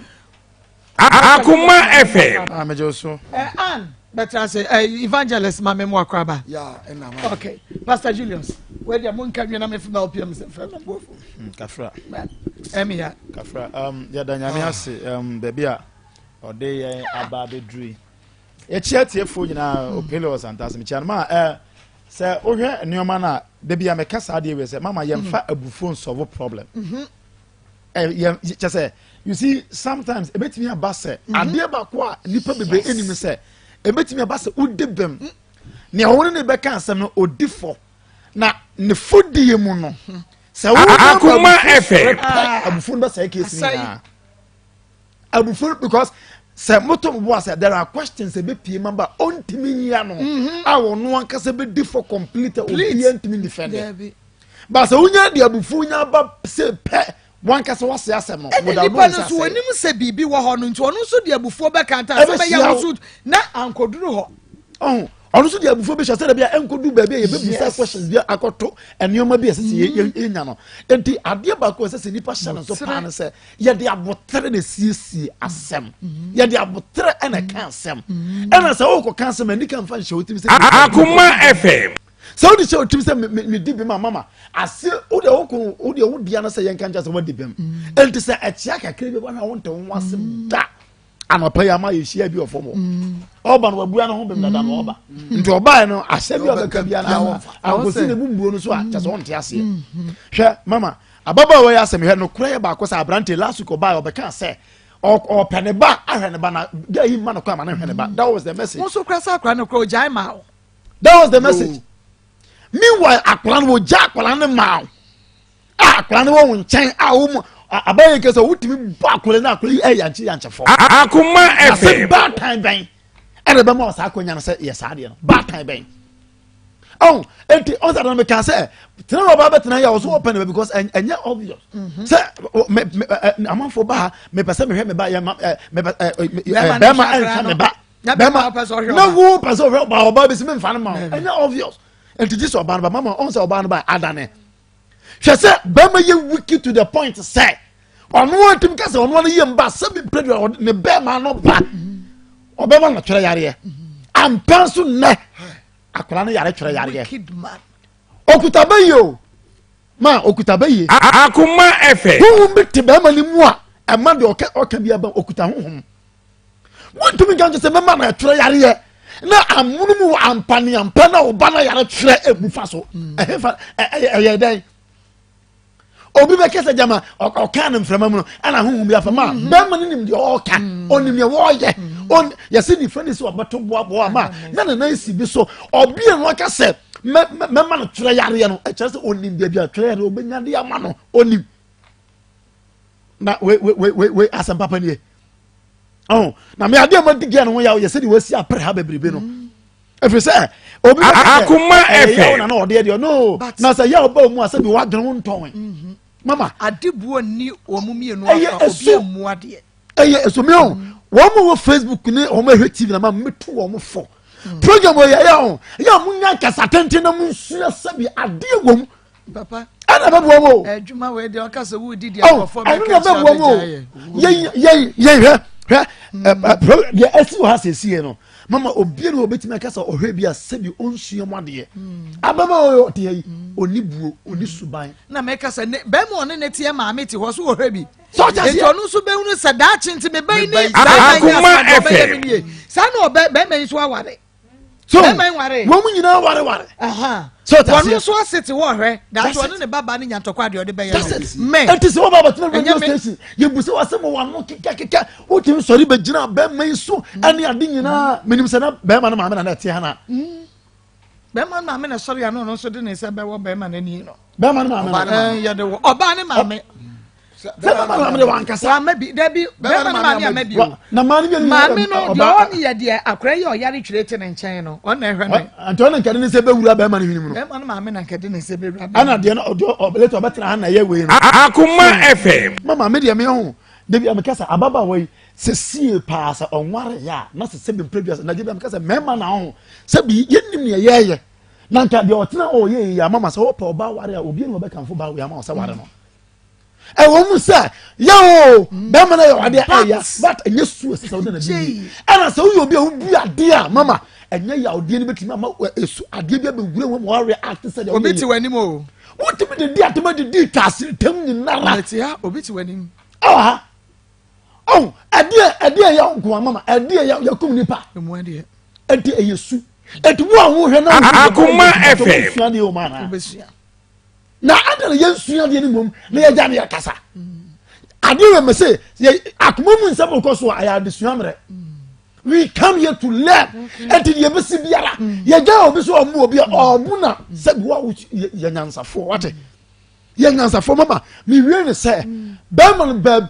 Akoma FM. Amejoso. Ann, better I say evangelist mama mo akraba. Yeah, ena ma. Okay. Pastor Julius, where the mon kan na me fi ma opia me se fa na go. Kafra. Emia. Kafra. Ya da nyame ase baby a ode ye aba bedru. E chia tie fo nyina opele santas me chia ma se ohwe nneoma na da bia me kasa de we se mama yemfa abufo solve problem. Just say you see sometimes e betimi abase ade ba ko a nipa bebe enim se e betimi abase udebem ne woni ne be kan asem no odifo na ne fodie mu no se wo Akoma FM abufo ba say case ni na abufo because se moto bo say there are questions e be pie mamba ontimi nya no a wo no anka se be difo complete obi antimi defend ba se unya de abufo nya ba se pe one kasa wase asem no wo da no so onim se bibi wo ho no nti ono so de abufo be kanta se be ya wo so na ankoduru ho ono so de abufo be hwase da bia enkodu ba bia ye be bisa questions bia akoto enioma bia sese ye nya no enti ade ba ko sese nipa hya no so pa no se ye de abotre na siesie asem ye de abotre ena kan asem ena se wo ko kan asem ani kan fa hye wotim se Akoma FM. So the show trim say me di be my mama ase o de wo dia na say yenka nja say what di bem enti say achia kakre be na won te won asem da anopa ya ma ye hia bi ofo mo oba no wabua no ho bem dada no oba nti oba no ase bi obeka bia na akosi ne bumbuo no so a cha so won te ase hwe mama ababa we asem hwe no kura ye ba ko say abrante last week oba obeka say o pene ba ahwe ne ba na ga yi ma no kwa ma na hwe ne ba. That was the message. Mo so kura sa kura no kura jai ma. That was the message. Meanwhile, akwalan wo ja akwalan ne ma. Akwalan wo nchen a wo abaye ke so wutimi ba akwalan na akwalan yanche fo. Akoma FM. Ba time ben. E be ma sa akonya no say yes ade no. Ba time ben. Oh, enti on that me can say tena ro ba betena ya so open because enya obvious. Say amon for ba me pese me hwe me ba ya me be ma enfa me ba. Be ma na wo pese ba ba be se me mfa no ma. Enya obvious. And to this oban ba mama on say oban ba adane she say be ma ye wiki to the point say ono antim ka say ono na ye mba say be predo ne be ma no ba obe ma no twere yare am penso ne akora no yare twere yare okuta be yo ma okuta be ye Akoma FM hu bi te be ma ni mu a e ma de oka bia ba okuta hu wontum kan say me ma na twere yare na amunu mu ampani ampana obana yare twere ebufa so ehefa eyedai obi be kese jama oka na mframa mu no ana honhum bi afama be ma nim de oka onim ye wo ye on yesi ni friend so obato boa ma na isi bi so obi en waka se me ma no twere yare no e kese onim bia bia twere yare obenya de ama no onim na we asam papa ni oh na me ade ma digia no ya ye se di wasi apre ha bebrebe no efe se obi Akoma FM na ode de no na se ya oba mu ase bi wadwen won ton mama adebuo ni omumie no obi mu ade eso me on wo mo Facebook ni o ma hwe TV na ma metu wo mo fo program o ya munya kasa tenten na mu nsu ase bi ade wom papa ana ba bo mo adwuma we de aka se wo di dia perform make ye ye esi wo ha se sie no mama obi no obetimi aka se ohwe bi ase bi onsuo made ababa o te yi oni buo oni suban na make se be mo ne ne tie ma me ti ho so ohwe bi so just onu so be unu se da chinti me be ni Akoma FM sa no be me so aware so wo mu nyina ware aha so onu so asete wo hwe that one ne baba ne nyantokwa de ode be ye me enti se wo baba tena radio station ye buse wasem wo no kika wo tim sori be gina be me so ane ade nyina menim se na be ma na na tie hana be ma me na sori ano no so de ne se be wo be ma na ni no be ma na ya de wo oba ne ma me ma me wan kasa ma bi da bi be ma na ma bi na ma ni ma me no de on ye de akra ye o yare twirete ne nchen no on na ehwe no anto na nkade ne se be wura be ma na hinimu no be ma me na nkade ne se be wura ana de no obeleto obetra ha na ye we no Akoma FM mama me de me ho de bi amekasa ababa we se sie paasa onware ya na se be previous na de bi amekasa mema na ho se bi yenim ne ye na nka de otena o ye ya mama se wo pa oba ware a obi no be kanfo ba we ama o se ware no e wo mu say yo be ma na yo ade aya but enye su se na bi ana se wo obi a wo bu ade a mama enye ya ode ni betimi ama esu ade bia be wure wo mo react se de obi ti wani mo what me de dia atema de di twase tem ni nara ti ha obi ti wani oh ade ya nko mama ade ya kum nipa emu ade ade yesu etu wo anwo hwe na Akoma FM na ade ya nsua de ni mom na ya ja na ya kasa ade we me say akoma mu nsam ko so aya de sua mre we come here to learn ade ye besi biara ye ja obi so omu obi omu na se wo ya nyansafo wate ye nyansafo mama me wie ne say be man be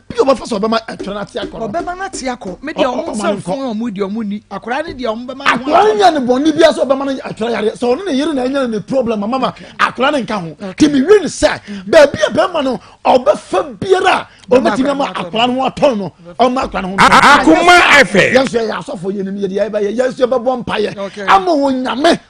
bi o ba faso be ma atwana ti akọ o be ma na ti akọ me de o so fun o mu de o mu ni akora ne de o be ma akora nya ne boni bia so be ma na atwana yare so no ne yire na nya ne problem mama akora ne nka ho ti me wie ne say be bia be ma no o be fa biara o me ti na ma akora no aton no o ma akora no Akoma FM yeso ya so fo ye ne ye de ye yeso be bo mpaye ama wo nyame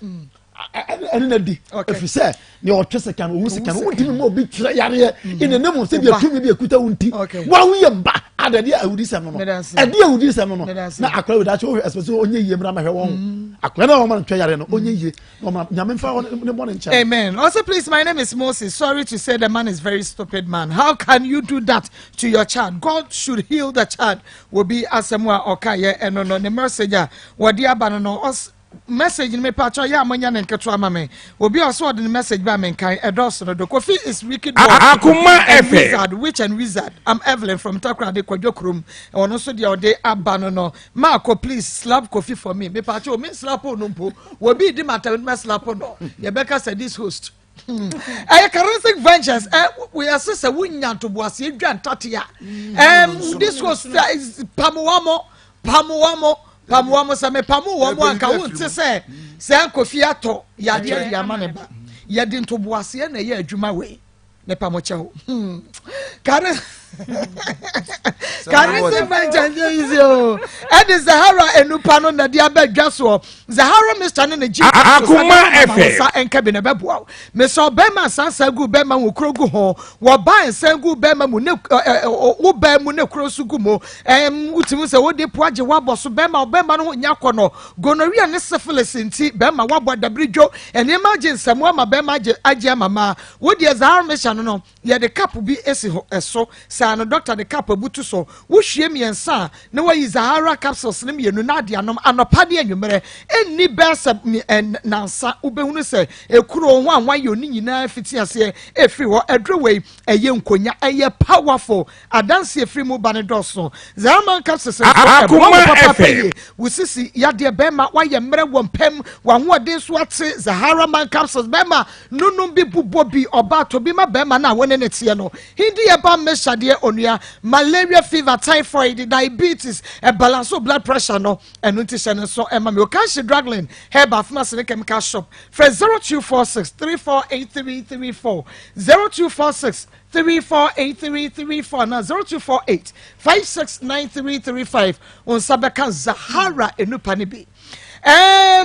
ene na di efise ni o twese kan o wusi kan o di mo obi twere yare ine ne mo se bi atumi bi ekuta wunti wa wo ye ba adade awudi sem no ade awudi sem no na akwa we da cho especially onye yie mra ma hwe won akwa na o ma twere yare no onye yie o ma nyame fa ne mo ne ncha. Amen. Also please, my name is Moses. Sorry to say the man is very stupid man. How can you do that to your child? God should heal the child. Will be asemwa okaye eno no ne message wodi aba no us message in me patcho ya amanya na nketo ama me obi also the message ba me kan edos no do Kofi is wicked Akoma FM witch and wizard. I'm Evelyn from Takrade Kwadwokrum e wono so dia ode aba no Maa Akos, please slap Kofi for me patcho me slap no mpo obi di matter me slap no ye beka say this host Charismatic Ventures we are sister wunya to boase edwan tatia this host is pamuwamo sa me pamuwamo anka wonte se Kofi ato yade ya maneba yade ntoboase na ye adwuma we ne pamocheho Charismatic Ventures easy and Zahara enupa no na dia badwa so Zahara Mr. ne ji Akoma FM enka bi na beboa me so be ma sansa gu be ma wokrogu ho wo ban sangu be ma mu ne wo ba mu ne krosu gu mo utimu se wo de poaje wo aboso be ma no nya kono gonorrhea ne syphilis nti be ma wo dabridwo ene emergency mo ma be ma age mama wo de Zahara Mr. no ye de cap bi esi ho eso sa no doctor de cap abutu so wo hwie miensa na wo yi Zahara capsules ne mienu na de anom anopa de anwumere enni besa nansa ubehunu se ekuro ho anwan yo ni nyina fiti ase efri ho edrowei eye nkonya eye powerful adanse efri mu bane doso Zahara capsules Akoma FM wusisi yade bema wa ye mere wompem wa ho ode so ate Zahara man capsules bema nunum bi bubo bi oba to bi ma bema na wone ne tie no hindi ye ba meshade onua malaria fever typhoid diabetes balance blood pressure no enu ti se ne so ema me o kan she struggling herba pharmacy chemical shop for 0246 348334 0246 348334 na 0248 569335 on sabeka Zahara enupa ne bi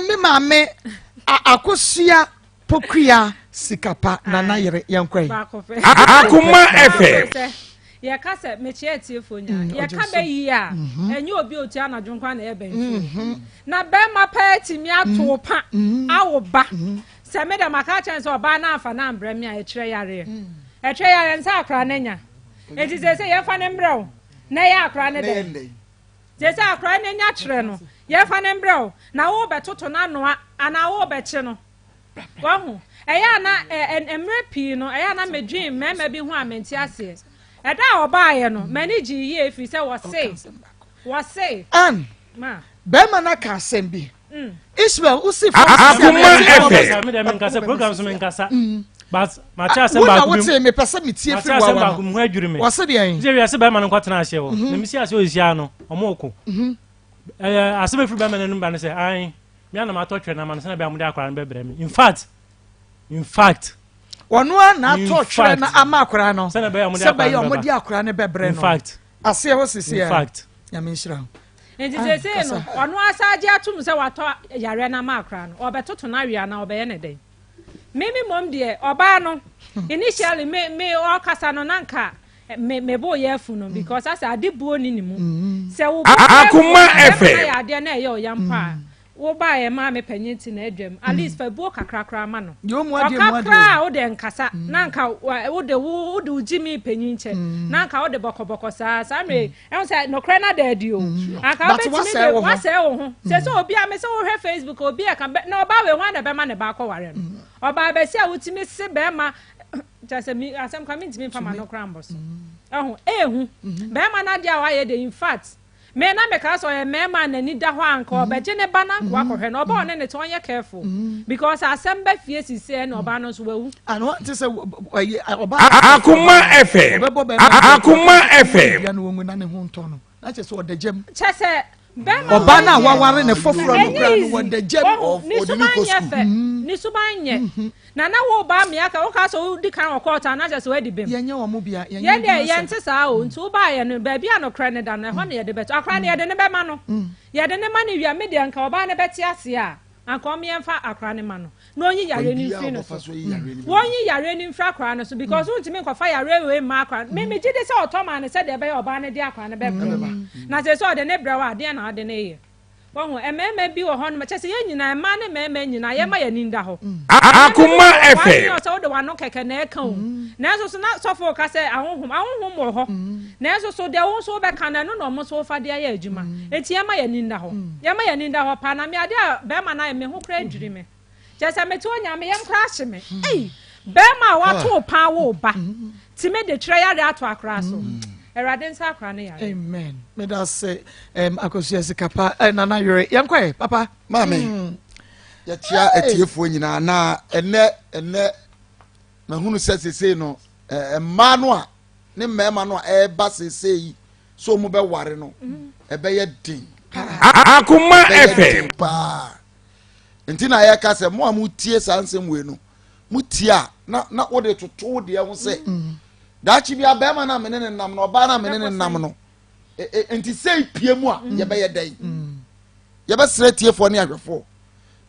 me mame akosia pokua sikapa na nayere yankwai Akoma FM ye ka se me che tiefo nya ye ka be yi a enye obi otu anadwo nkwa na ye ben na be ma party mi ato pa awo ba se me da maka chance oba na afa na ambre mi a e kire yare nsa akra na nya enti se ye fa ne mbrɛ na ye akra ne de se akra ne nya kire no ye fa ne mbrɛ na wo betoto na noa ana wo be kye no wa hu eya na emre pi no eya na medwin mema bi hu amenti ase eda obaye no manage ye efi se wo say ma be na ka asem bi Israel usi for Akoma FM me dem nkasa program so me nkasa but ma cha asem ba ku me pesa me tie fi wa wa mu adwuri me wo se de yen je wi ase be ma no kwatena ahye wo na mi si ase ozia no omoko ase be fi be ma no ba no se ai me ana ma to twe na ma no se na be amude akwara no be bre me in fact ono na to twe na ama akwara no se be amudi akwara ne be bre no in fact ase ho sisi in fact ya me nshira enti se no ono asaje atum se wato yare na ma akwara no obetoto na wi na obeye ne den mimi mom de oba no initially me o kasa no nanka me bo ye fu no because as ade buo ni mu se wo Akoma FM ya ade na ye o yampa wo ba ye ma me panyinti na adwam at least fa buo kakrakra ma no yo mu ade mu ade o de nkasa nanka wo de ujimi panyinche nanka wo de bokoboko sa me e say no kra na da di o anka wo betimi me wa say wo ho se obi a me se wo hwe Facebook obi e kan na oba we ho na be ma ne ba ko ware no oba be se a wutimi se be ma just me asem come into me for my no crambos ehu be ma na dia wa ye de in fact me na me ka so ye me ma na ni da ho anka obeje ne ba na kwa kohwe no oba one ne to onye careful because asem ba fie sise na oba no so wawu and what to say oba Akoma FM Akoma FM ya no wongu na ne ho nto no na che so odagem chese oba na waware ne foforo no kra no wodagem ni subanye na wo ba me aka wo ka so di kan okota na just we di bem yenye wo mu bia ye de ye nte sa o ntu ba ye no ba bia no kra ne da na ho ne ye de beto akra ne ye de ne be ma no ye de ne ma ne wia me de anka oba ne beti ase a anka o me emfa akra ne ma no na onyi yare ni fi no so wonyi yare ni mfa akra no so because untimi nkofa yare we ma akra me gide se otoma ne se de be oba ne de akra ne be na se so de ne brewa de na de ne ye wohu ememe bi wo ho no chese ye nyina ma ne meme nyina ye ma ye ninda ho Akoma FM so de wano keke na e kan na so na sofo ka se ahonhom wo ho na so de wo so be kan na no mo so fa de ya adwuma enti ye ma ye ninda ho pa na me ade be ma na me ho kra dwiri me chese me to nya me yem kra hye me be ma wa to pa wo ba ti me de tre ya de ato akra so Eraden sakra ne ya. Amen. Me da say akosia sikapa nana yore. Yankwe papa. Mami. Ya tia etiefo nyina na ene na hunu sesese no emma no a ne mema no a eba sese yi so mu be ware no ebe ye din. Akoma FM. Nti na ya ka se mo amutie sansem we no. Mutia na wo de toto de ho se. Dachi bia bema na menene nam no ba na menene nam no enti sei pie mu a ye be ye dai ye be sre tiefo ne ahwefo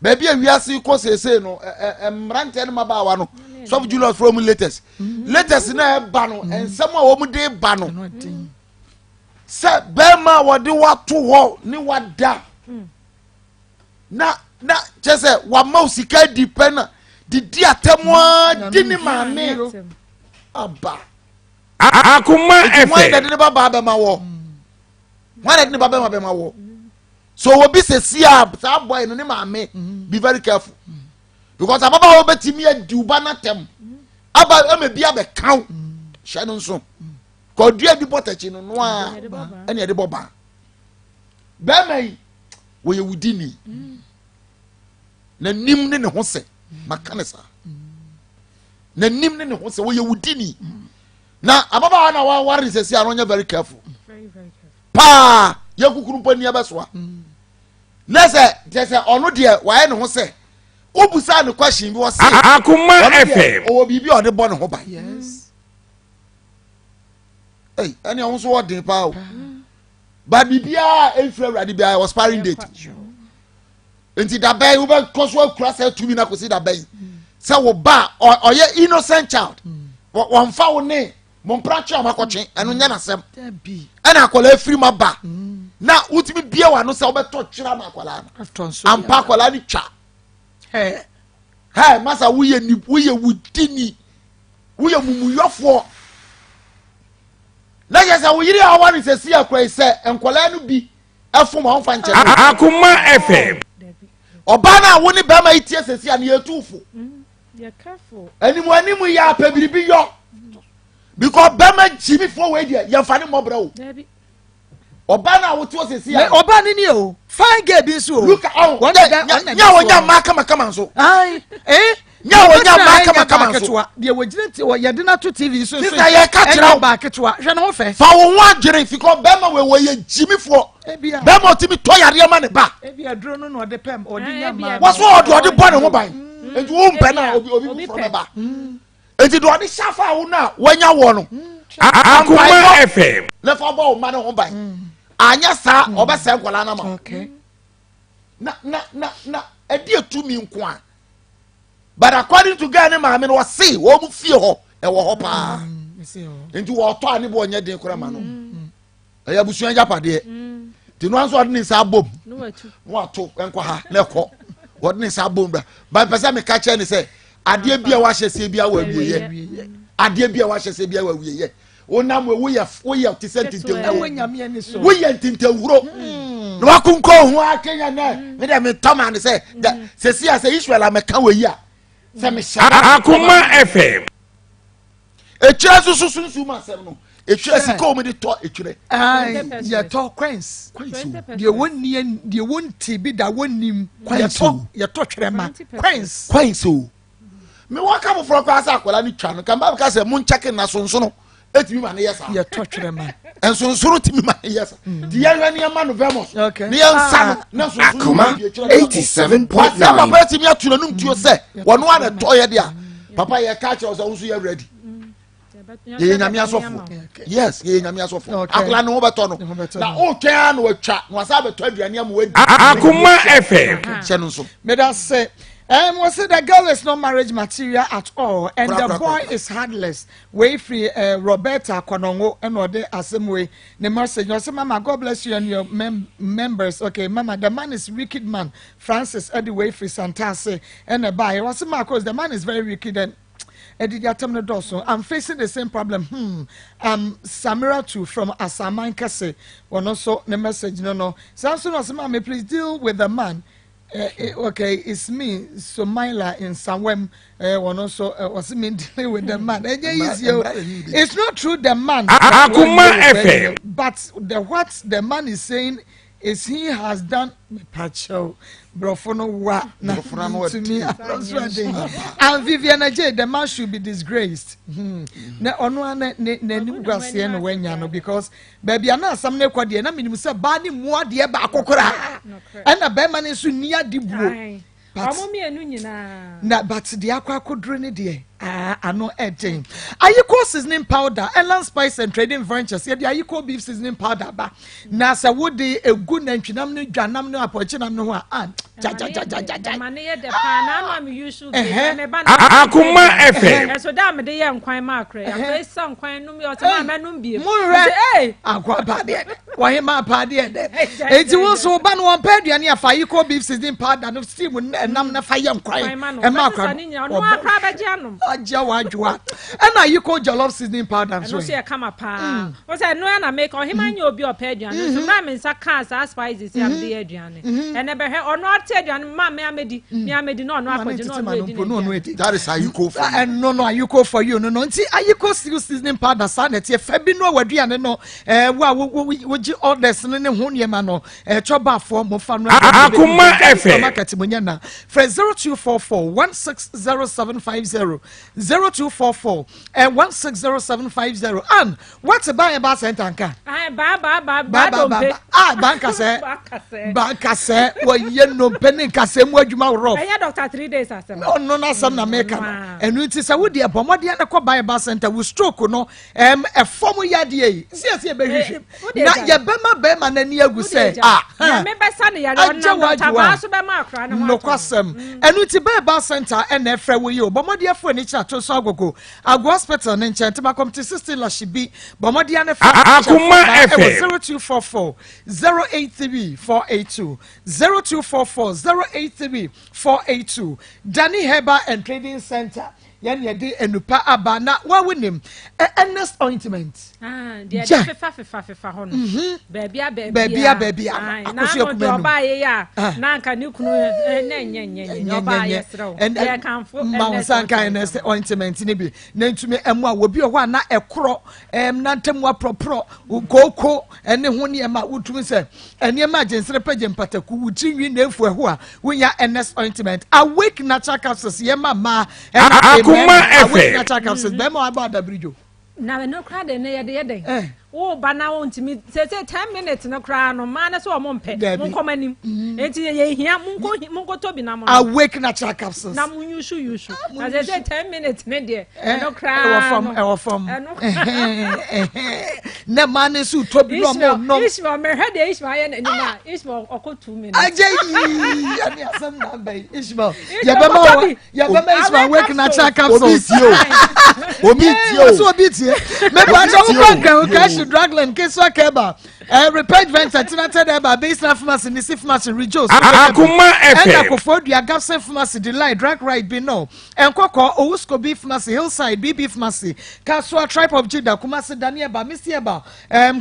ba bia wiase ko sese no mrante ne mabawa no so Julius from latest na e ba no ensem a wo mu de ba no se bema wo de wato ho ni wada na chese wa mausika dipena di atemwa di ni mame aba Akoma FM. Why did the baba be ma wo? Why did the baba be ma wo? So obi se sia that boy no ne maame be very careful. Because ababa wo betimi adi uba na tem. Aba e me bia be kan. Hye no nso. Ko dua di potachi no no a ene e de boba. Be mai wo ye wudini. Na nim ne ho se makanesa. Na nim ne ho se wo ye wudini. Na ababa na wa worry sesi anonya very careful. Very careful. Pa ye kukuru pani abesoa. Nese tese onu de wa ne ho se. Obusa ne question bi wo se. Akoma FM. O bibi o de bo ne ho ba. Yes. Hey, any on so what pa o. Ba bibia enfra urade bia was sparring date. Enti da bay wo be koso akura se tumi na kosi da bay. Se wo ba oye innocent child. Wo mfa wo ne mo mprache amakotwe eno nya na sem ena akola afiri maba na utimi bia wa no se obeto twira na akola na ampa akola ni twa masa wuye wudini wuye mumuyofo na yesa wo yiri awani se sia kwai se enkola no bi afom honfa nche Akoma FM oba na wo ni be ma itie se sia na yetufo ya careful animu ya pebiribi yo because bema jimi for we dia ya fani mobra o oba na wo to sesi ya oba ni o fine girl bi so look out nya wonya maka so ai nya wonya maka so dia wogire ti wo yede na to TV so sister ya ka kira ba ketwa hwe no fe fa wo wa gire because bema we ye jimi for bema otimi to yare ma ne ba bia duro no no de pem odi nya ma wo so odi bo ne ho ban enti wo mpe na obi from ba enti do odi shafa wo na wanya wo no Akoma FM le fa bo ma ne ho ban anya sa obese nkola na ma okay na edi etumi nko a but according to Ghana maame no say wo mu fie ho e wo ho pa enti wo to ani bo onye den kora ma no ya busuan japade ti no anso odni sa bom no ato enko ha na ekọ odni sa bom ba pesa me ka che ni say ade bia wa hyese bia wa wiye ade bia wa hyese bia wa wiye onam we ye ti sentintewu we ye ntintewuro no akunko ho akenya na me de me toma ne say se sia se Israel ameka we yi a se me sha Akoma FM etwa susu ma sem no etwa sika o me de to etwire ya to queens de wonti bi da wonim ya to twere ma queens o me waka mo fro kwa sa akola ni twa no kan ba ka se mun check na sonso no etimi ma ne yesa ya to twere ma ensonsoro timi ma ne yesa di ya hwani ya ma no vemos ne ya nsa na sonso Akoma 87.9 sa ba etimi atuna num tuo se wono ana to ye dia papa ye ka che o so nso ye ready ye nyame asofo yes ye nyame asofo akola no beto no na o twa no atwa no asa beto aduane am wadi Akoma FM che no so me da say we say the girl is not marriage material at all, and the boy is heartless. Way free, Roberta Konongo, and or the same way. The message, you say, Mama, God bless you and your members. Okay, Mama, the man is wicked man. Francis, Eddie Wayfree, Santase, and a buyer. What's the Marcos? The man is very wicked and. I'm facing the same problem. Samira too from Asaman Kase. One also the message. No. Samson was Mama, please deal with the man. Okay, it's me, Somaila in Sawem. One also was me dealing with the man. It's not true, the man. Akoma FM. But what the man is saying is he has done. Pacho, Brofono wa to me. And Viviana J, the man should be disgraced. Because baby, I know some nequadia, and I mean, Mr. Barney more dear Bakokora, and a bearman is near the blue. But the aqua could drain it. I know editing. Ayuko seasoning powder, Ellen Spice and Trading Ventures. Yeah, the Ayuko beef seasoning powder. Ba Nasa would a good name. Chinamno, Janamno, Apochinam no aunt. Akoma FM. So damn the young quine macre. I some quine numbi. Aqua party. Why my party? It was so ban one pedi and your Ayuko beef seasoning powder and steam and Namna Fayam crime and Macra. Jawajua. And now you call jollof seasoning powder. So say come up. What's I know and I make on him and you'll be a pedian. So I'm in Sakas as spices the Adrian. And never heard or not said and mamma made no that is how you go for and no you go for you no see you go seasoning powder sanity Fabino Wadian no would you order sending Hunyamano choba for Mofan Akoma FM market Munyana Fred 0244 160750 0244 and 160750 and what's a buy bar center banka say well you know penny kase mu adwuma rough I doctor 3 days asem no na some na make and it is a would dear bomodi na ko buy bar center we stroke no a form yade yi see be hwehwe na ye bema na ni agu say me be sane ya no doctor so be ma akra na no kwasem and it be bar center and e frɛ wo yi bomodi afo ni cha to so agogo agwo hospital ne nche tema come to 16 la shibi bomodi na Akoma FM 0244 083 482 0244 083 482 Danny Herbal and Trading Center yan yedi enupa aba na wa winim Ernest ointment fa hono baby akoso kumenu ba ye ya na nka ni kunu nye ba ye srew e kanfo ma sanka Ernest ointment ni bi na ntumi emu a wobi ho na ekro na ntemu apropro koko ene ho ne ma wutumi se ene ma agensere page mpataku wutinwi na efu ho a wonya Ernest ointment awake natural capsules ye ma Akoma FM natural capsules be ma about the bridge na no crowd na ye de wo ba na won timi say 10 minutes no kra no ma na so o mo mpe mo komanim enti ye hia munko to bi na mo awake natural capsules na mun you na say 10 minutes ne de no kra e wo fam na ma na so to bi no Ishmael me head Ishmael ye na ni ma Ishmael oko 2 minutes ajeyi ani asam na bay Ishmael ya be ma Ishmael awake natural capsules obi tie me ba jo ko kan Dragland Keswa Keba repair vent atinated eba baseline pharmacy Nisi pharmacy Rejoice Akoma FM and Akofodua Gapsen pharmacy Delight Drag Right Bino Enkoko Owusko Beef Pharmacy Hillside BB Pharmacy Kaswa Tribe of Judah Kumasi Danieba Misieba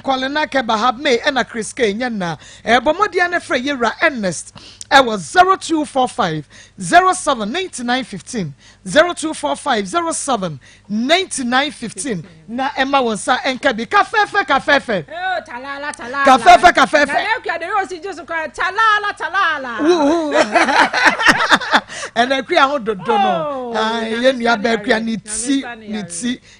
Kolena Keba Habme and a Chris K Nyana Bomodiane Frey Yera Ernest was 0245 07 9915 0245 07 9915 na Emma Wonsa Enkabi kafefe talala kafefe na ekwa de rosi just kwa talala and ekwa ho dodo no ye nua ba ekwa ni ti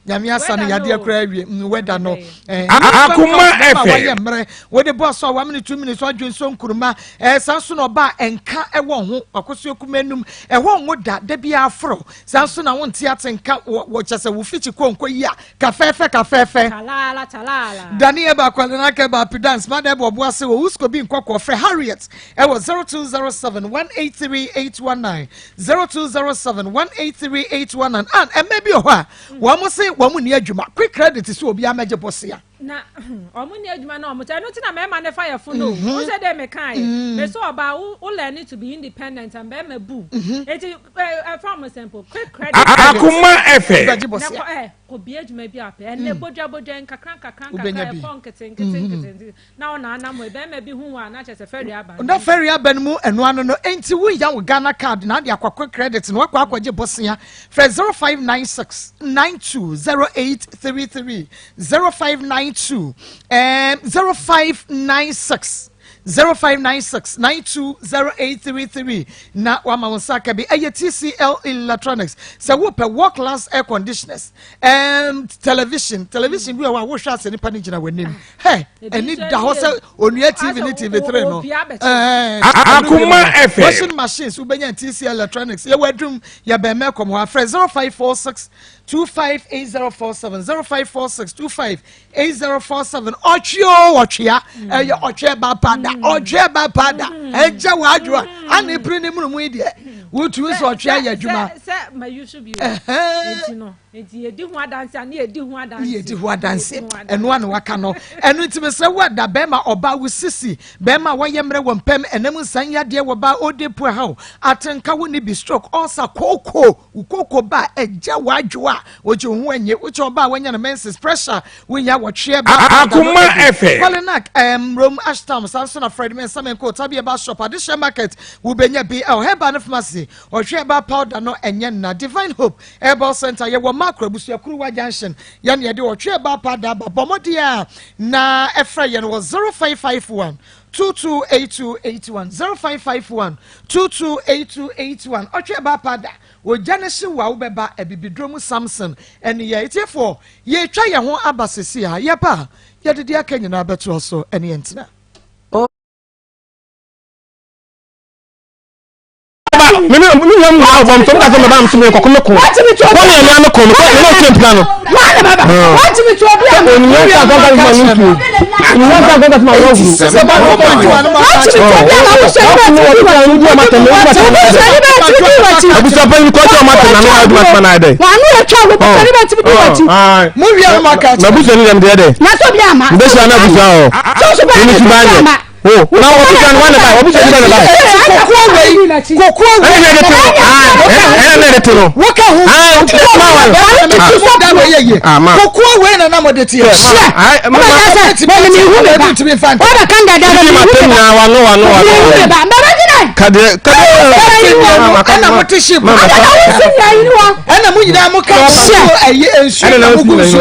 nyame asa ne yade ekwa awie weda no Akoma FM we the boss so 1 minute 2 minutes adwen so nkuruma sanso no ba enka ewo ho akoso kumanum ewo ngo da bia afro sanso na won ti atenka wo chese wo fichi konko ya kafefe talala Daniel ba kwalena ke ba pidance ma de bobo ase wo usko bi nkokọ fre Harriet e was 0207 183819 0207 183819 and maybe ho a wo mo se wo mo ni adwuma quick credit so obi amaje bosia na omuni adwuma na omo no tina me ma ne fire funo o se de me kan me so oba wo learn to be independent and be ma bu eti from simple quick credit Akoma FM na ko bi adwuma bi ape en ne bodwa nkakran e pon na ona na mo be ma bi hu wa na chese ferry aba na ferry aba mu eno ano no enti wo ya wo Ghana card na de akwa credit no akwa bosia for 0596 920833 0592 0596 0596 920833 na wama wonsaka bi TCL Electronics so wo pe world class air conditioners television bi wa wo hwa se ni pani gina wanim eni da ho se onua TV ni TV3 no Akoma FM washing machines ubenya TCL Electronics ye wadum ya be me kom ho 0546 258047 0546 258047 ochia ochia ba pada eja wadwa ani prini mu ide wotu so ochia ya dwuma se ma yusu bi no enti edi hu adanse ani edi hu adanse eno anu waka no eno ntime se wada be ma oba wusisi be ma woyemre wompem enam nsan yade wo ba odepu ha atenka wo ni bi stroke osa koko ba eja wadwa woju hu enye wocho ba wanya na menses pressure wonya wohwe ba Akoma FM Kolinak Rome Ashtam Samson Fred men Samen ko tabi ba shop addition market wo benya bi heba na pharmacy wohwe ba powder no enye na Divine Hope Herbal Center ye wo makro busuakuru junction ya ne de wohwe ba powder ba bomodia na efra ye no 0551 228281 0551 228281 ochwe ba pada wo janesi wa wo beba ebibidromu Samson eni ye itifo ye twa ye ho abasesi ha ye ba ye de aka nyina beto so eni entina Mimi yam na bom to ka so madam so ko ko ko what me to ko ya na ko no plan no what me to obi am ni ya ka ga ma ni tu ni ya ka ga ma wo so ba ko ko ni wa what me to obi am wo so ba ti ni wa mata abu so pa ni ko to mata na na adu mata na dai wa nu e twa wo so ba ti bi wati mu wi am maka na bu so ni dem de dai na so bi ama be so na bu so ni ba ni oh na wo bi kan wana ba wo bi so ni ba kokwa we ne de tiro waka hu kokwa we na mo de tie ma ni hu be ba to be fan o da kan da wa no ba jina kade ana mo tiship ana mo nyina mo ka ayi ensu na mo gu so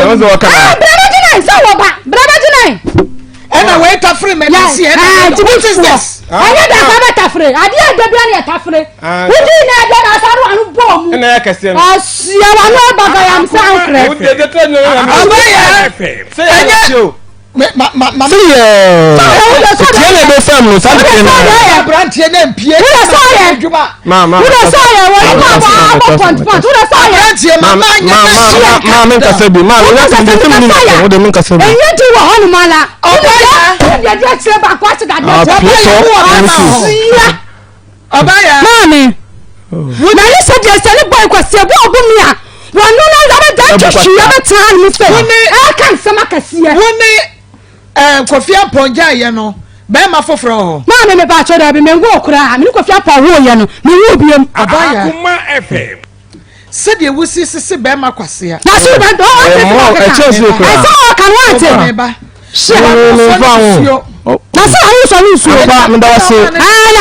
brother jina ana we ta free me this year what is this anya da ka beta free ade adabia na ta free wuji na da na saru anu bom na ya kase no asia wa no baga yam san free wo de to no abaya say ya show ma see tiene be fam no sa de na brantie na mpie ma men ka se bi ma na se de temi ni o de men ka se bi enye ti wo honu mala o ya de tire ba kwa ti da Obaya mami na ni se de se ni boy kwase bo ogumi a wonu na da ba da tshi ya betan mi se e kan sama kasiye woni Kofi Aponja ye no be ma foforo ho mami me ba cho da bi me ngo okura mi Kofi Aponja wo ye no me wo biem Obaya Akoma FM se de wusi sisi be ma kwase ya na so ba do e chose ko e so kan wante se na sa ayi so ni so ba me da wase na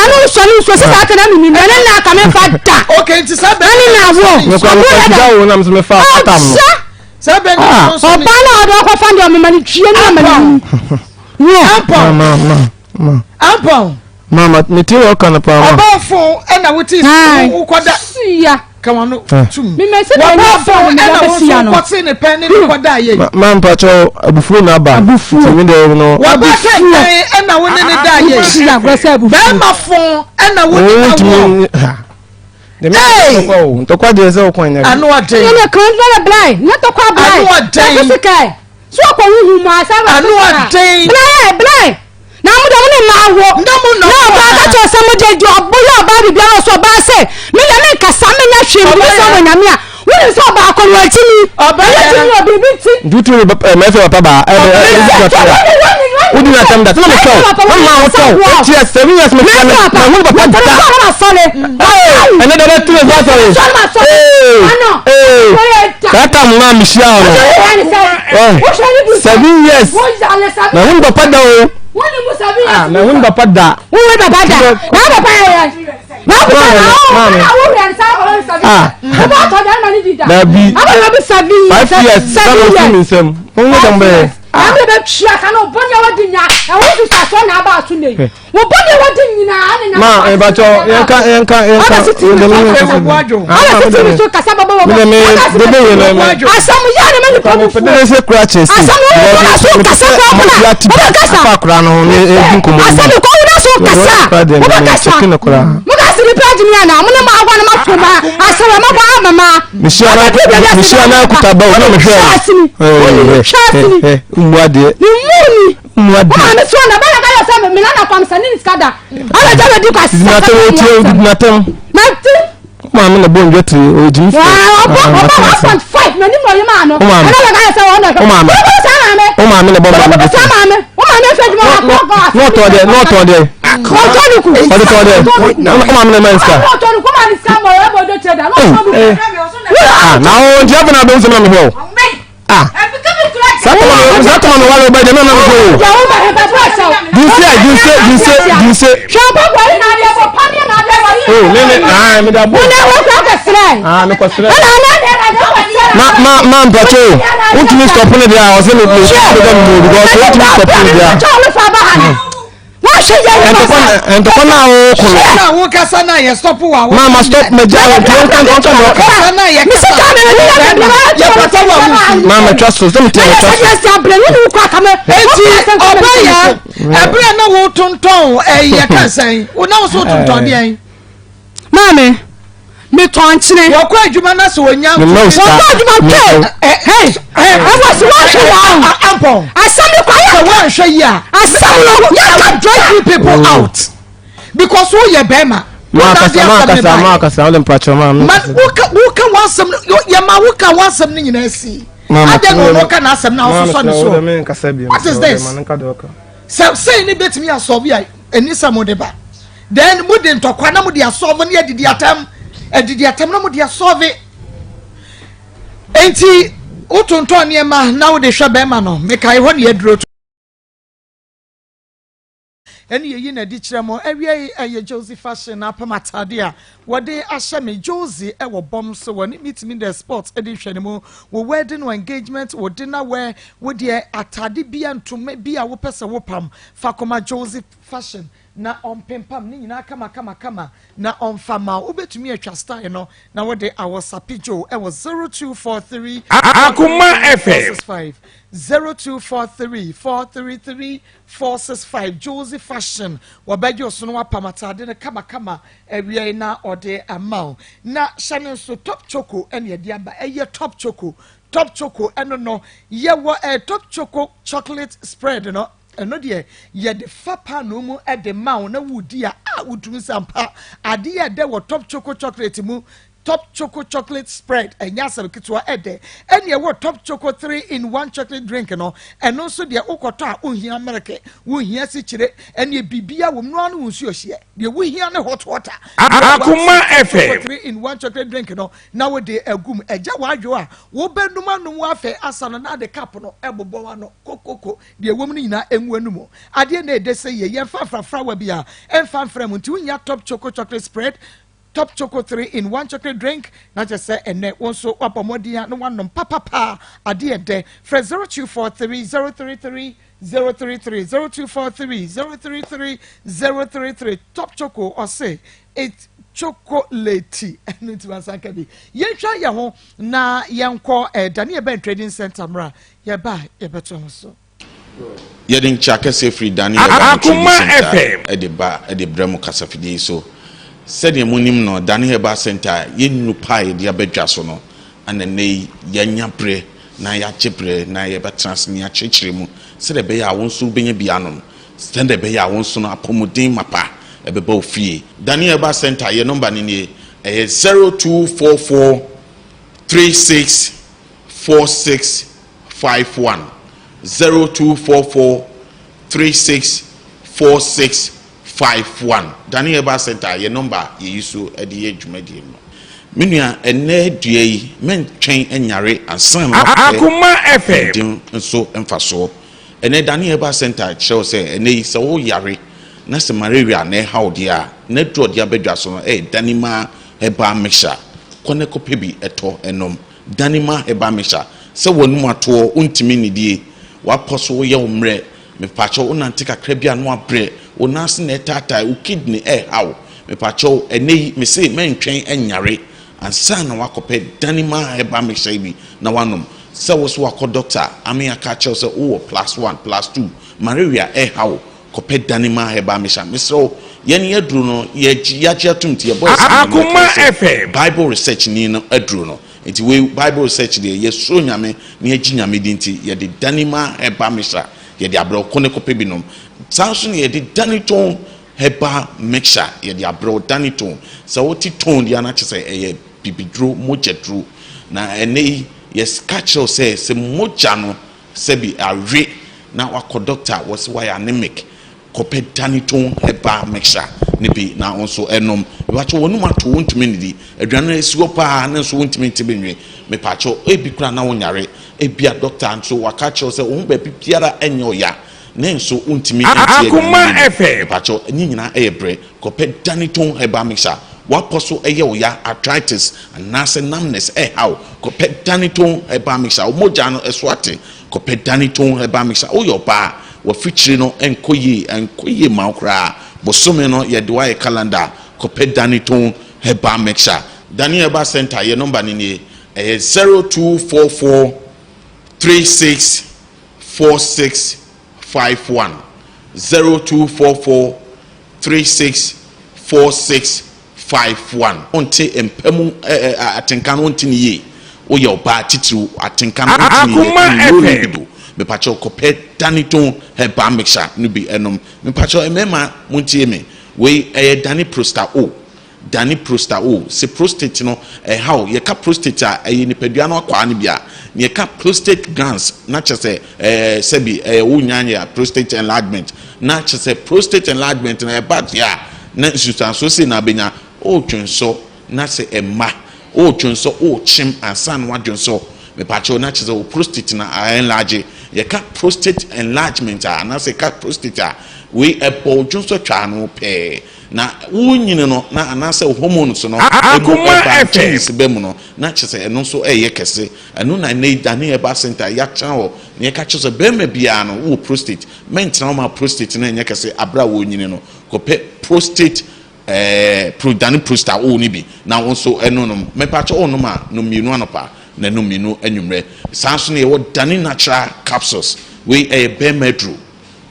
no so ni so sisa ka na mi na na ka me fa da okay nti sa be ni na wo me ko da wo na me fa atam sa be ni so o ba na do ko fa ndi o me mani twie ni mani Mama, me tell you can pa. About phone and I would see who could that. Come on, me me say na phone and I see no. What's in the penny for die? Man pacho abufu na ba. Me dey no. What ba say and I won any die. Be my phone and I won. Hey, to kwa dey say okwan na. Anu ade. You can very blind. Not to kwa blind. Anu ade. So ko hu ma sa ba. Anu ade. Blind. Na mu da mu ni ma wo. Na ba ka cho se mu de jo bo yo ba bi bia no so ba se. Me le me ka sa me nya hwe mi so mo nya me a. Wo ni so ba ko wa ti ni. Oba ya ti ni obi bi ti. Du tu me fe papa ba. Udi na tam da. Na me show. Ma wo show. Yes, 7 years me show. Na wo papa da. Na so le. Ene da tu e za so le. Kata mu na mi shia o. 7 years. Na wo papa da o. Wọ́n mú sabi yẹn. Na hun papa da. Wọ́n papa da. Na papa yẹn. Na papa na o. Na wo rẹ̀ nsa ko sabi. Ko ba to da ma ni di da. Da bi. Aba na bi sabi. 5 years. Sa mo fi mi nsem. Wọ́n mo dan be. Ami be twa ka no boni wa di nya. E wo fi sa so na ba su ne. Wo boni wa di nyina ani na. Ma e ba cho yenka. Ala si ti so kasa baba wo. Me de be ye na. Asamu ya na me Mo pe de se kura chesi. Asamu ya so kasa ko na. Kasa kura no e din ko mo. Asamu ko na so kasa. Mo ba kasa. Mo ka siri page mi ana. Mo na ma agwa na ma to ba. Asamu ma ba mama. Mishana kutaba o na me hwe. Mwade. Ni Mwade. Wa me so na ba na ka yo se me na kwam sani ni skada. Ala ja be di kwasa. Na te o ti na tem. Na ti. Ma me na bon jeti o jimi. Wa obo 1.5 na ni mo yi ma no. Ala la ka yo se wo na. O ma me. O ma me na bon ba. O ma me fe juma ko. No to there. Ko to ni ku. O to there. O ma me na menska. O to ni ku ma ni ska mo e bo do cheda. Na o ntia na be nso na me ho. Sakoma no wale by the man of go. You say. Oh, me da bo. Me ko sre. Ma mpacho. Untimi stop ne dia, o se me because untimi stop ne dia. And the corner o ko. Na wo kasa na ye stop wa. Mama stop me jaw. Don't kasa na ye. Mama trust us. Don't tell trust. Enti obaya ebere na wo tonton ye kansan. Wo na wo so tonton de an. Mama me ton chine. Wo kwa adwuma na so onya. Wo kwa adwuma ke. Hey. I was watching now. Ampon. Asami kwa ya. Wo hwe yi a. Asami no. You can drive people out. Because who ye bema. Ma kasa ole mpacho ma. Ma wo ka wansam ye ma wo ka wansam ni nyina si. Ade no wo ka na asam na wo so ne so. What is this? Say ni betimi asolve ya enisa mo de ba. Then mo de ntokwa na mo de asolve na edidi atam na mo de asolve. Enti utonton ne ma na wo de hwe bema no me kai ho ne aduro. Eni ye na di kiremo awie eye Josie fashion na pamatade a wode ahye me Josie e wo bom so woni meet me the sports edi hwenemu wo wedding or engagement wo dinner wear wo de atade bia ntome bia wo pese wo pam Akoma Josie fashion na ɔmpempam ne nyinaa kama na ɔmfama wobɛtumi atwa style no na wode awɔsapijo ɛwɔ 0243 Akoma FM 0243 433 465 Josie Fashion wabɛgye ɔso no wapamatade no kama awie na ɔde amao na hyɛne nso top choco ɛne ɛde aba ɛyɛ top choco ɛno no yɛwɔ top choco chocolate spread no ɛno deɛ yɛde fa paano mu ɛde mao na wudi a wotumi sampa ade yɛ dɛ wɔ top choco chocolate mu top choco chocolate spread ɛnya asɛm ketewa ɛdɛ ɛne ɛwɔ top choco 3-in-1 chocolate drink no ɛno nso deɛ wokɔtɔ a wohia mmereke wohia sikyire ɛne bibia wɔ mu no nsuo hyeɛ deɛ wohia ne hot water Akoma FM 3-in-1 chocolate drink no na wode agum ɛgya wadwo a wobɛnum anom afɛ asa no na de cap no ɛbobɔ wa no kokoko deɛ wɔm no nyinaa ɛngu anumu adeɛ na ɛde sɛ yɛ yɛmfa frafrawa bi a ɛmfa mfrɛ mu nti wonya top choco chocolate spread top choco 3-in-1 chocolate drink na just say ene wonso wapomodia no wanom papa ade ede fra 0243 033 033 0243 033 033 top choco or say it chocolate enu ti wasanka bi yentwa ye ho na yenko Daniel Ben Trading Center mra ye ba ye beto so yedin chaka se free Daniel Akoma FM e de bremo kasafide so said the monim no Daniel Bar Center yen pie the abedwa so no and ne yanya pre na ya chepre na ye betrans ne achechire mu said the be ya wonso benya bianom stand the be ya wonso no apomodin mapa e be ba ofie Daniel Bar Center ye number ne 0244 364651 0244 364651 Daniel Bar Center ye number ye yusu e de adwumadi no menua ene dua yi men twen anyare ansan no Akoma FM nso emfaso ene Daniel Bar Center show say ene yi se wo yare na se malaria na how dia na dro dia bedwa so no danima eba mixture kone ko pebi eto enom danima eba mixture se wonu ato untimi nidie wa poso ye umre me pacho unante kakra bia no abre onase na tata u kidney how me pacho ene me say men twen anyare ansa na wakope danima eba mixture bi na wanom se wo so wakọ doctor ame aka che se o +1 +2 malaria how kope danima eba mixture me so yen yadru no ye atumti ye boys Akoma FM Bible research ni no adru no enti we Bible research de ye so nyame na agi nyame dinti ye de danima eba mixture ye de abro kone kope binom sanso ye de daniton eba mixture ye de abro daniton so woti ton dia na chese ye bibidro mojedro na ene yes catch say se moja no se bi awe na wakọ doctor was why anemic kope daniton eba mixture ne bi na onso enom wacho wonum ato wontumi nidi aduane esiwo pa na so wontumi ntibenwe me pacho ebi kura na wonyare ebia doctor nso waka che say wo ba biara enye oya na nso wontumi ntie Akoma FM pacho nyina eyebre kope daniton eba mixture waposo eye oya arthritis anase numbness how kope daniton eba mixture moja no eswate kope daniton eba mixture oyo ba wa feature no enkoye maukra bosome no ye de wa calendar kope daniton eba mixture Daniel Bar Center ye number ni 0244 364651 0244 364651 onte empemu atenkan onti ni ye o ye oba titiru atenkan onti ni ye me pacho kope daniton heba mixture no bi enom me pacho emema montie me we dani prosta o se prostate no how ye ka prostate a ni padua no akwa ne bia ye ka prostate glands na chese sebi wo nyanya prostate enlargement na chese prostate enlargement na bad ya na substance so na benya o twonso na se emma o twonso o chim ansan wa twonso me pacho na chese o prostate na enlarge ye ka prostate enlargement na se ka prostate we ebo twonso twa no pe na wunyine no na anase hormones no Akoma FM be mu no na chese eno so eye kese eno na ne Daniel Bar Center ya chawo ne ka chese be me bia no wo prostate mentina ma prostate na enye kese abra wo nyine no kope prostate dani prostate o ni bi na wonso enonom me pa cho onom a no mienu anopa na no mienu anwumre sanso ne wo dani natural capsules we bema edru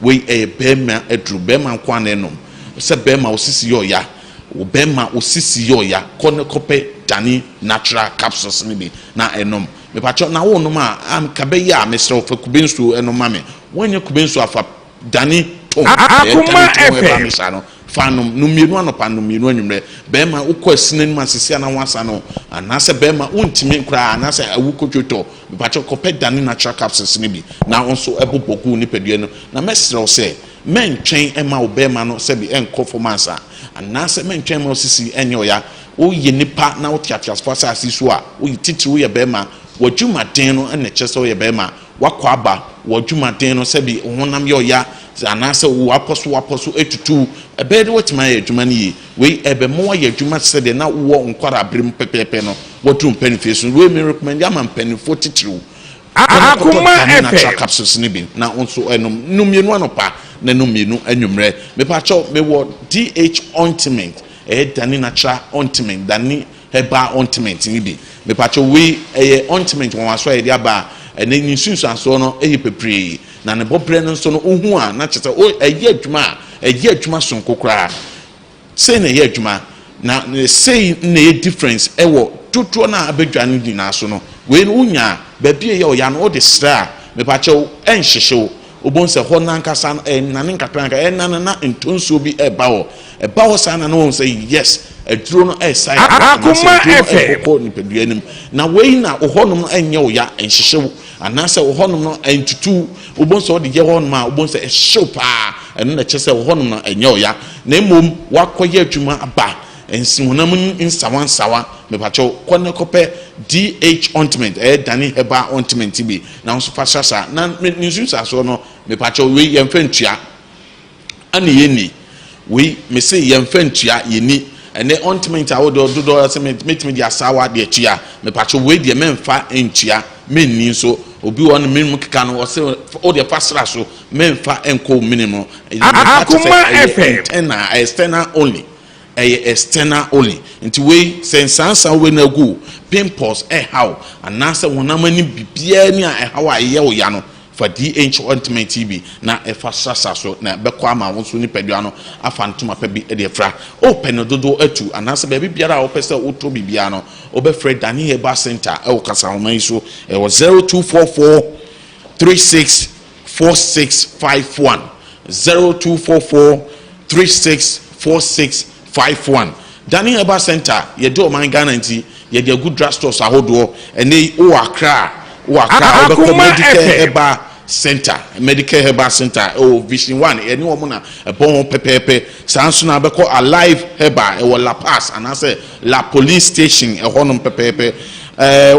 we bema edru bema kwa na enom se bema osisi yo ya wo bema osisi yo ya kope dani natural capsules ni bi na enom me pa cho na wo onom a am kabe ya mesro fa kubensu enom mame wonye kubensu afa dani tom Akoma FM fanum no mienu anopa no mienu anwumre bema ukọ asinen masisi na wansa no anase bema untimi nkra anase awukotwoto bipacho kope dani natural capsules ni bi na onso ebobogu ni pedue no na mesrɛ se mentwen ema wo bema no se bi enko formansa anase mentwen ma osisi enye oya wo ye nipa na wo tiatiasfo asisi a wo titiri wo ye bema wadwumaden no ene kyese wo ye bema wakɔ aba wadwumaden no se bi honam ye oya anase wo aposo etutu ebe de wetima ye adwuma ne yi we ebe mo ye adwuma se de na wo nkwara abrim pepepe no wotu mpanifeso we me recommend am mpanifo titiriw Akoma FM capsules ni bi na onso enum numienu anopa na numienu anwumre me pa cho me wo DH ointment dani natural ointment dani herbal ointment ni bi me pa cho we ointment won aso ye dia ba ene nsunsu aso no pepre na ne bobre no so no ohu a na chete o eye adwuma sonko kra say na eye adwuma na say na difference ewo tutuo na abedwane di na so no we no unya ba bie ye o ya no o de sra me pa che enhyehye obon se ho na nkasa na ne nkakra nka na ntonso bi eba ho sana no say yes aduro no sai Akoma FM ko ni peduanim na we na ohonom enye o ya enhyehye anase ohonom no entutu obon so de je honom a obon se ehyew pa eno na kyese ohonom no enye o ya na emom wakoye adwuma aba ensinwonam insawansawa me pacho kone kope DH ointment dani heba ointment bi na so fasasa na nsunsa so no me pacho we yemfentua ani yeni we me say yemfentua yeni ene ointment a wodo dodo se metimi dia sawa de atua me pacho we de memfa entua menni so obi won minimum kika no se o de fasara so memfa enko minimum Akoma FM and external only external only nti we sensansa we na go pimples how anasa wonamani bibia ni how aye o ya no for DH ointment TB na efasasa so na bekọ ama wonso ni padua no afantoma pa bi de fra open dodo atu anasa ba bibiara o pese oto bibia no obefred Dani Heba Center e o kasa homan so e 0244 364651 0244 364651 Dani Heba Center ye do man Ghana nti ye de good drugstores ahodo ene o Accra obeko medical Heba Center Vision 1 ene wo na bon pepepe sanso na beko Alive Heba e wo La Paz anase La Police Station e honom pepepe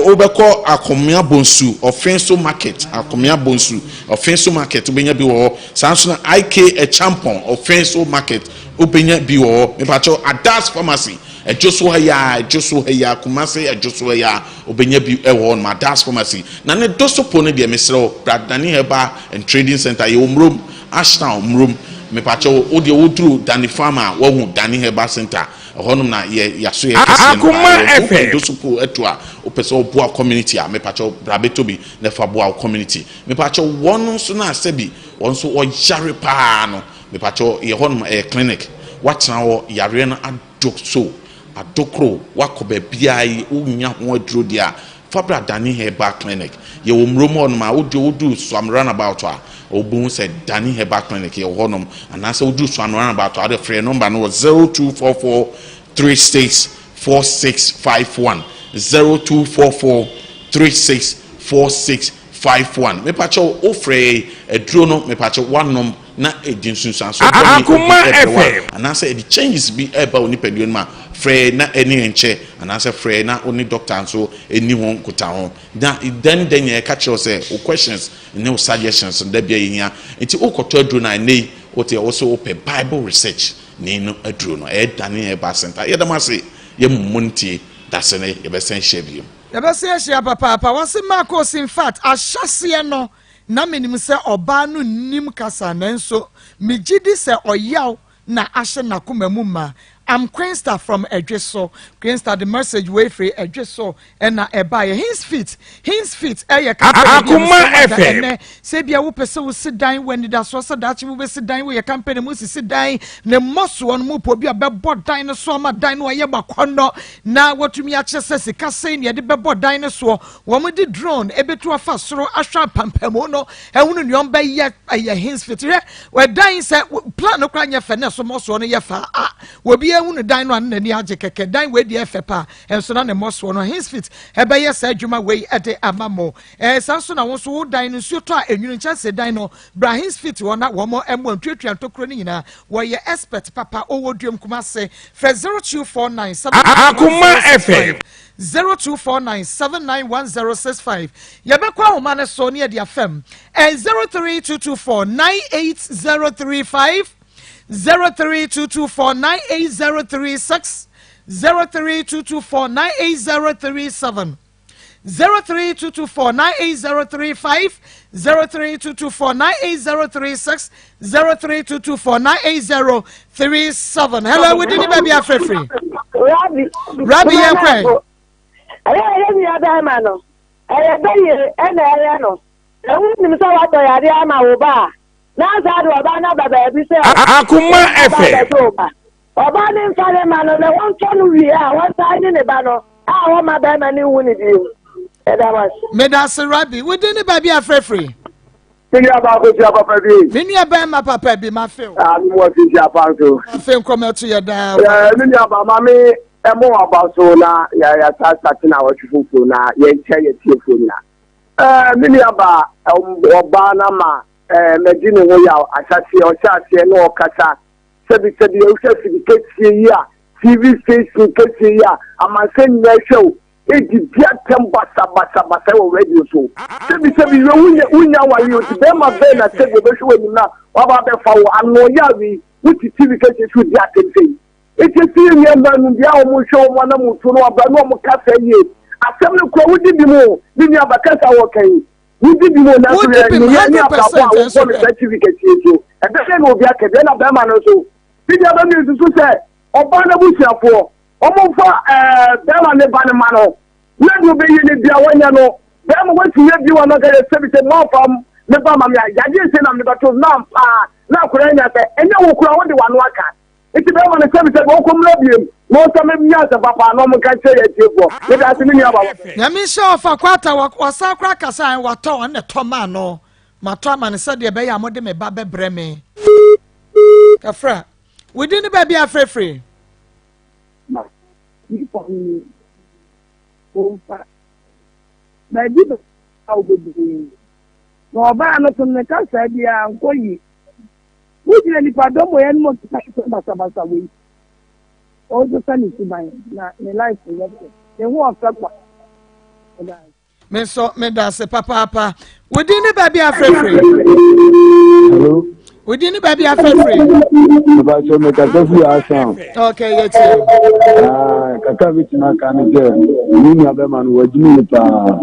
obeko Akoma Bonsu Offenso Market Akoma Bonsu Offenso Market obenya bi wo sanso na IK a Champion Offenso Market obenya bi wo me pacho Adas Pharmacy ejoso ya kumase ejoso ya obenya bi ewo na Adas Pharmacy na ne dosopo ne de mesro Dani Heba and Trading Center ye omrom ashna omrom me pacho odi wodru Dani Farmer wo hu Dani Heba Center honum na ye yaso ye Akoma FM dosopo eto a opese oboa community a me pacho brabeto bi ne fa boa community me pacho won so na asebi won so o yare pa no me pacho ye honum clinic watena wo yare na adokro wakobe biai unya ho aduro dia fabra Dani Heba Clinic ye wo mrom honum a wodu swam runabout a obun said Dani Heba Clinic ye honum anase wodu swam runabout a de free number no 0244 364651 0244 364651 me pacho ofre aduro no me pacho wanom na edinsunsan so Akoma FM anase edi changes bi eba oni peduan ma frɛ na eni enche anase frɛ na oni doctor so eni won kuta ho na then ye catch us say questions no suggestions and there be hia enti okoto aduro na nei wote also open Bible research ni no aduro no Dani Heba Center ye dama say ye mmuntie dasene ye besen hye share papa wase Maa Akos in fact ahyase no na menim se oba no nim kasa nanso megidi se oyaw na ashe na kuma mu ma I'm Queensta from Edgeso. Queensta the message way free Edgeso and na eba his feet Akoma FM say bia wo pese wo sit down when da so that you will sit down with your company mu sit down ne moso on mu po bia be board dinosaur ma dino ye bakono na watumi a chese sika sei ne de be board dinosaur wo mo di drone ebetu afa soro ahwa pampamo no ehunu ne on be ye his feet we dan say plan no kra nya fe ne so moso no ye fa wo bi ehunu dan no an na ni age keke dan we di efe pa enso na ne moso no his feet ebe ye sa adwuma we ede amamo sanso na wo so wo dan no nsuo to a enwunu chance dan no bra his feet wo na wo mo emo ntwetwa ntokro ni nyina wo ye expert papa owo duam kuma se fe 0249 Akoma FM 0249791065 yebekwa homa ne so ne dia fam 03224980035 03224980036 03224980037 03224980035 03224980036 03224980037 hello we didn't baby free Rabbi yakwe mi ada ma no baye ena no ewu ni so wa to yare ama wo ba na za do ba na baba bi se Akoma FM oba ni mfare ma no le won tonu wi a won sa ni ne ba no a wo ma ba ma ni wu ni bi Medas Rabbi, we didn't baby a free. Mini abako ti papa bi. Mini aba ma papa bi ma feel. Mi mo ti ti apanto. Feel come to your da. Mini aba ma me e mo about so na ya start na wa chufu na ye nche ye tie fo na. Mini aba oba na ma medini ho ya asase o sase na o kasa. Sebi o certificate ya TV station kesi ya amasen na show. Edi dia tembasa basa wo radio so sebi we unya wa you ti be ma be na sebi be hwe ni na wa ba be fa wo anoya wi wuti TV kesi su dia tempe eti ti ni amba nu dia o mu hwe mo na mu to no aba no mo ka fa ye asem ne ko wudi bi mo bi ni abakasa wo kan wudi bi mo na so ni aba kwa wo ko me TV kesi so e be se no obi akebe na be ma no so bi dia ba mi su se oba na busiafo omofa bema ne bane mano na do be yini bia wanya no bema wati ye bi wa no ga sebi se mo fam ne ba ma ya ya se na me bato na na kura nya se enye wo kura wo de wano aka iti bema ne sebi se ko mla biem mo to me nya se papa no mo kan che ye tiefo ne da se ni aba ya mi sha ofa kwata wa sa kura kasa wa to ne to ma no ma to ma ne se de be ya mo de me ba be bre me kafra we didn't baby a free Baby, how good be? No, but I'm not from the castle, dear, and call you. Would you any pardon or any more to take Basa away? All the sun is to mine, not in life, they won't stop. Me so me da se papa. We didn't baby a free. Hello. We didn't baby a free. About your make a coffee awesome. Okay, yes. Kaka bit na kan je. Ni na be man wo jini pa.